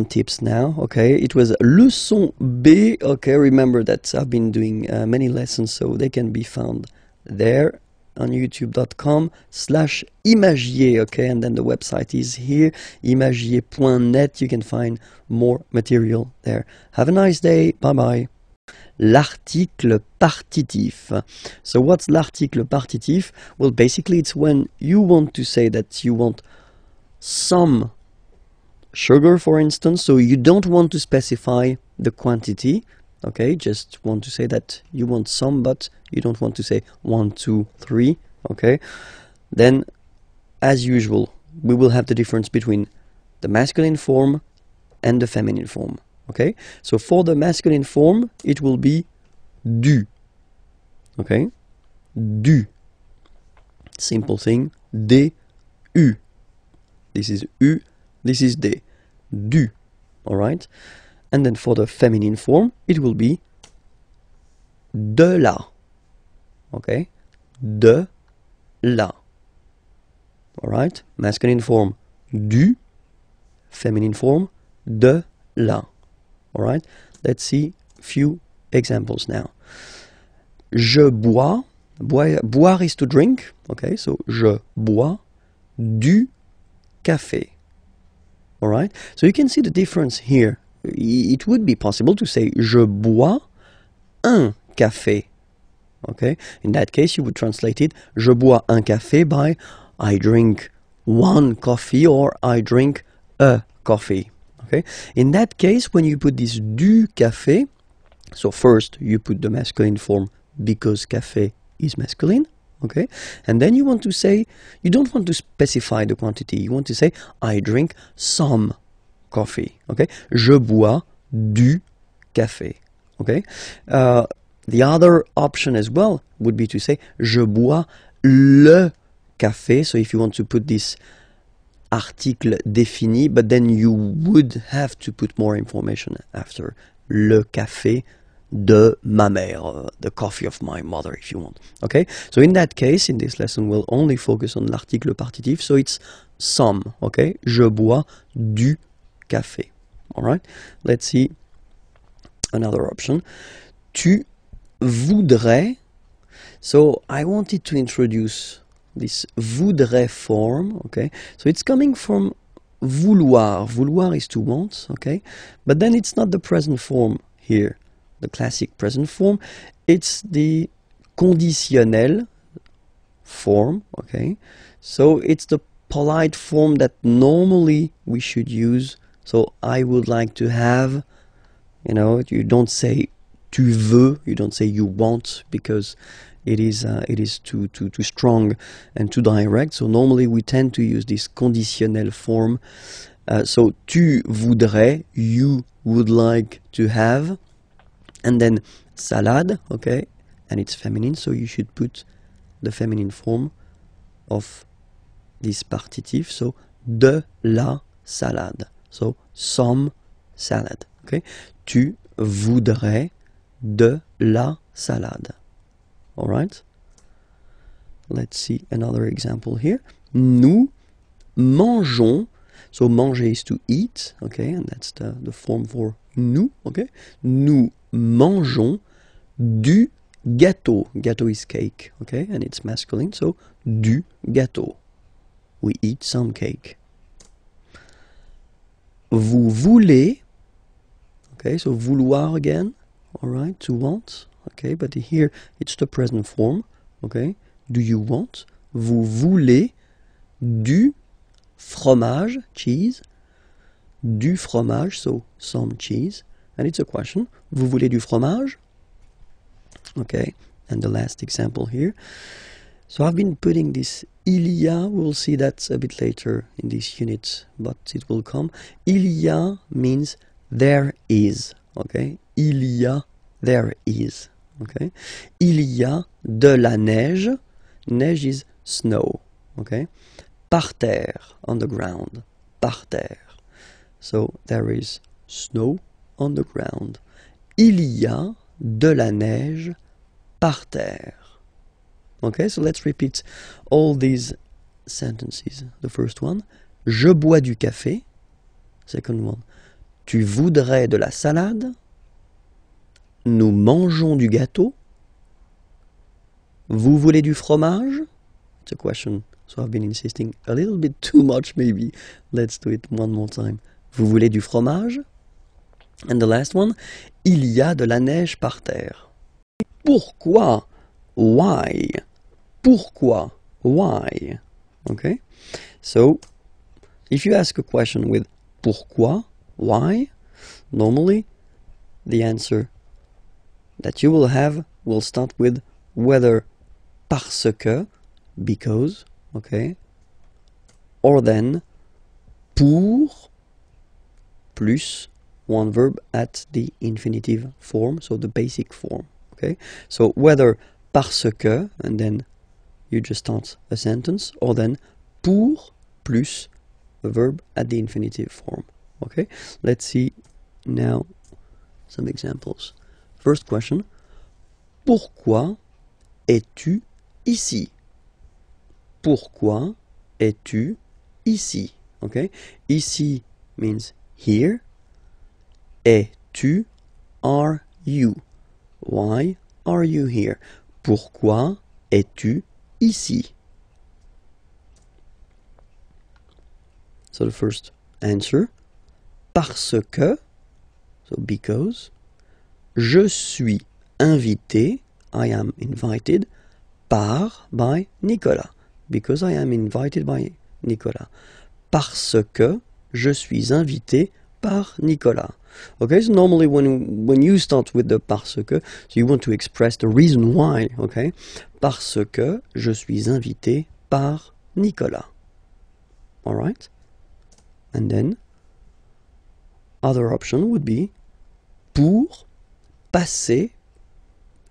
tips now. Okay, it was leçon B. Okay, remember that I've been doing many lessons, so they can be found there on youtube.com/imagier. Okay, and then the website is here, imagier.net. You can find more material there. Have a nice day. Bye bye. L'article partitif. So what's l'article partitif? Well, basically it's when you want to say that you want some sugar, for instance, so you don't want to specify the quantity, okay, just want to say that you want some, but you don't want to say 1, 2, 3, okay, then as usual we will have the difference between the masculine form and the feminine form, okay. So for the masculine form it will be du, okay, du, simple thing, des, u, this is u, this is des, du, alright? And then for the feminine form, it will be de la, okay? De la, alright? Masculine form, du, feminine form, de la, alright? Let's see a few examples now. Je bois, boire is to drink, okay? So, je bois du café. Alright, so you can see the difference here. It would be possible to say je bois un café. Okay, in that case you would translate it je bois un café by I drink one coffee or I drink a coffee. Okay, in that case when you put this du café, so first you put the masculine form because café is masculine. Okay, and then you want to say, you don't want to specify the quantity, you want to say I drink some coffee. Okay, je bois du café. Okay, the other option as well would be to say je bois le café. So if you want to put this article défini, but then you would have to put more information after le café de ma mère, the coffee of my mother, if you want. Okay, so in that case, in this lesson, we'll only focus on l'article partitif, so it's some. Okay, je bois du café. All right, let's see another option. Tu voudrais. So I wanted to introduce this voudrais form. Okay, so it's coming from vouloir. Vouloir is to want. Okay, but then it's not the present form here, the classic present form, it's the conditionnel form, okay? So it's the polite form that normally we should use. So I would like to have, you know, you don't say tu veux, you don't say you want, because it is too strong and too direct. So normally we tend to use this conditionnel form. So tu voudrais, you would like to have. And then salade, okay, and it's feminine, so you should put the feminine form of this partitif, so de la salade, so some salad, okay. Tu voudrais de la salade. All right. Let's see another example here. Nous mangeons, so manger is to eat, okay, and that's the form for nous, okay. Nous mangeons du gâteau. Gâteau is cake, okay, and it's masculine, so du gâteau. We eat some cake. Vous voulez, okay, so vouloir again, all right, to want, okay, but here it's the present form, okay. Do you want? Vous voulez du fromage, cheese, du fromage, so some cheese. And it's a question. Vous voulez du fromage? Okay, and the last example here. So I've been putting this il y a, we'll see that a bit later in this unit, but it will come. Il y a means there is, okay? Il y a, there is, okay? Il y a de la neige. Neige is snow, okay? Par terre, on the ground, par terre. So there is snow on the ground. Il y a de la neige par terre. Okay, so let's repeat all these sentences. The first one, je bois du café. Second one, tu voudrais de la salade. Nous mangeons du gâteau. Vous voulez du fromage? It's a question, so I've been insisting a little bit too much maybe. Let's do it one more time. Vous voulez du fromage? And the last one, Il y a de la neige par terre. Pourquoi? Why? Pourquoi? Why? Okay? So, if you ask a question with pourquoi? Why? Normally, the answer that you will have will start with whether parce que, because, okay? Or then pour plus one verb at the infinitive form, so the basic form, okay? So whether parce que, and then you just start a sentence, or then pour plus a verb at the infinitive form, okay? Let's see now some examples. First question, pourquoi es-tu ici? Pourquoi es-tu ici? Okay? Ici means here. Es-tu, are you? Why are you here? Pourquoi es-tu ici? So the first answer, parce que, so because, je suis invité, I am invited, by Nicolas, because I am invited by Nicolas. Parce que je suis invité par Nicolas. Okay, so normally when you start with the parce que, so you want to express the reason why, okay? Parce que je suis invité par Nicolas. Alright? And then, other option would be pour passer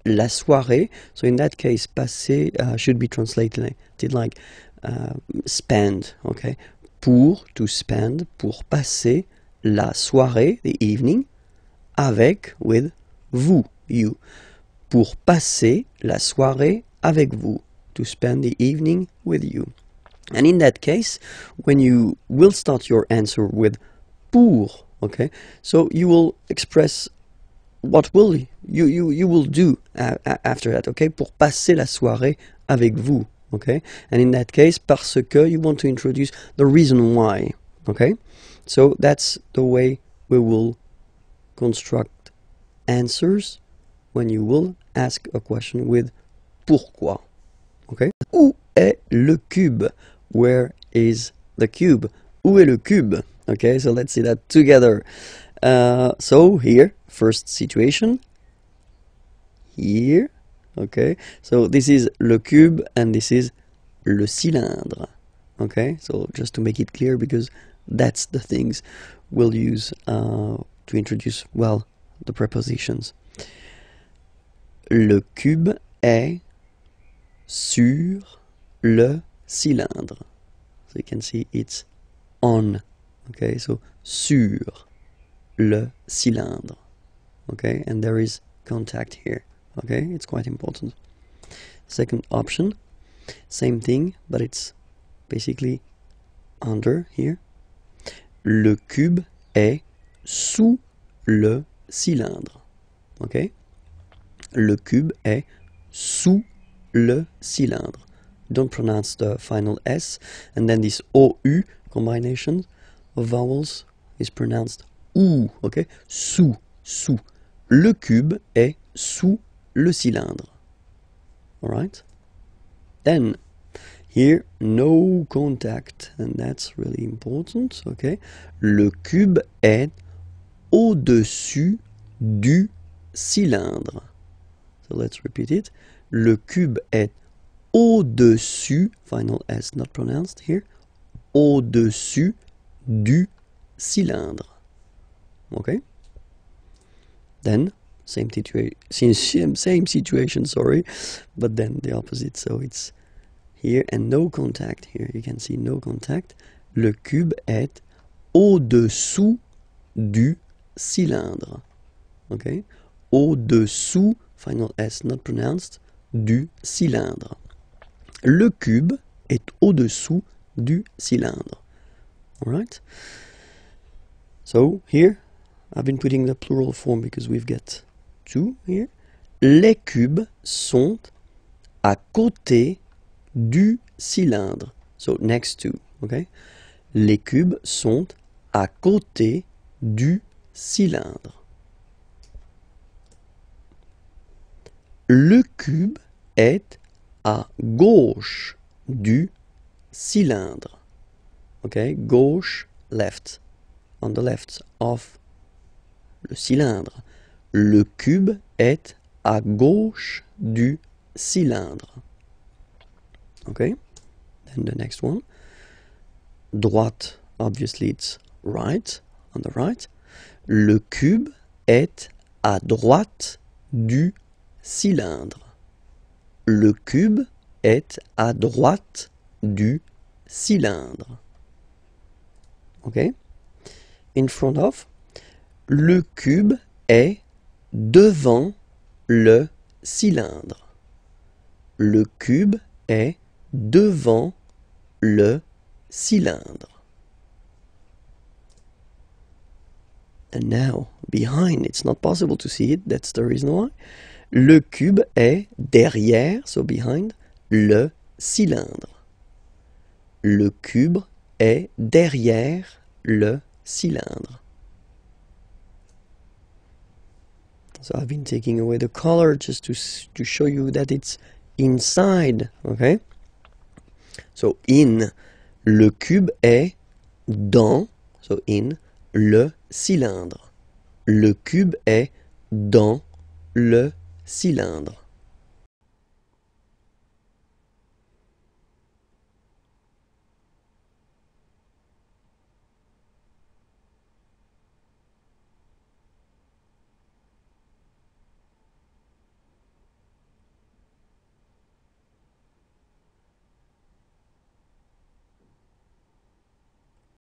la soirée. So in that case, passer should be translated like spend, okay? Pour, to spend, pour passer la soirée, the evening, avec, with, vous, you. Pour passer la soirée avec vous, to spend the evening with you. And in that case, when you will start your answer with pour, okay, so you will express what will you will do after that, okay? Pour passer la soirée avec vous, okay? And in that case, parce que, you want to introduce the reason why, okay? So that's the way we will construct answers when you will ask a question with pourquoi, okay? Où est le cube? Where is the cube? Où est le cube? Okay, so let's see that together. So here, first situation, here, okay, so this is le cube and this is le cylindre, okay, so just to make it clear, because that's the things we'll use to introduce, well, the prepositions. Le cube est sur le cylindre. So you can see it's on, okay, so sur le cylindre, okay, and there is contact here, okay, it's quite important. Second option, same thing, but it's basically under here. Le cube est sous le cylindre, okay, le cube est sous le cylindre. Don't pronounce the final S, and then this OU combination of vowels is pronounced OU, okay? Sous, sous. Le cube est sous le cylindre. Alright? Then, here, no contact, and that's really important, okay? Le cube est au-dessus du cylindre. So let's repeat it. Le cube est au-dessus, final S not pronounced here, au-dessus du cylindre. Okay? Then, same situation, sorry, but then the opposite, so it's here and no contact here. You can see no contact. Le cube est au-dessous du cylindre. Okay? Au-dessous, final S not pronounced, du cylindre. Le cube est au-dessous du cylindre. Alright? So here, I've been putting the plural form because we've got two here. Les cubes sont à côté du cylindre. So next to, okay? Les cubes sont à côté du cylindre. Le cube est à gauche du cylindre. Okay, gauche, left. On the left of le cylindre. Le cube est à gauche du cylindre. Okay, then the next one. Droite, obviously it's right, on the right. Le cube est à droite du cylindre. Le cube est à droite du cylindre. Okay? In front of. Le cube est devant le cylindre. Le cube est devant le cylindre. And now, behind, it's not possible to see it, that's the reason why. Le cube est derrière, so behind, le cylindre. Le cube est derrière le cylindre. So I've been taking away the color just to show you that it's inside, okay? So in, le cube est dans, so in, le cylindre. Le cube est dans le cylindre.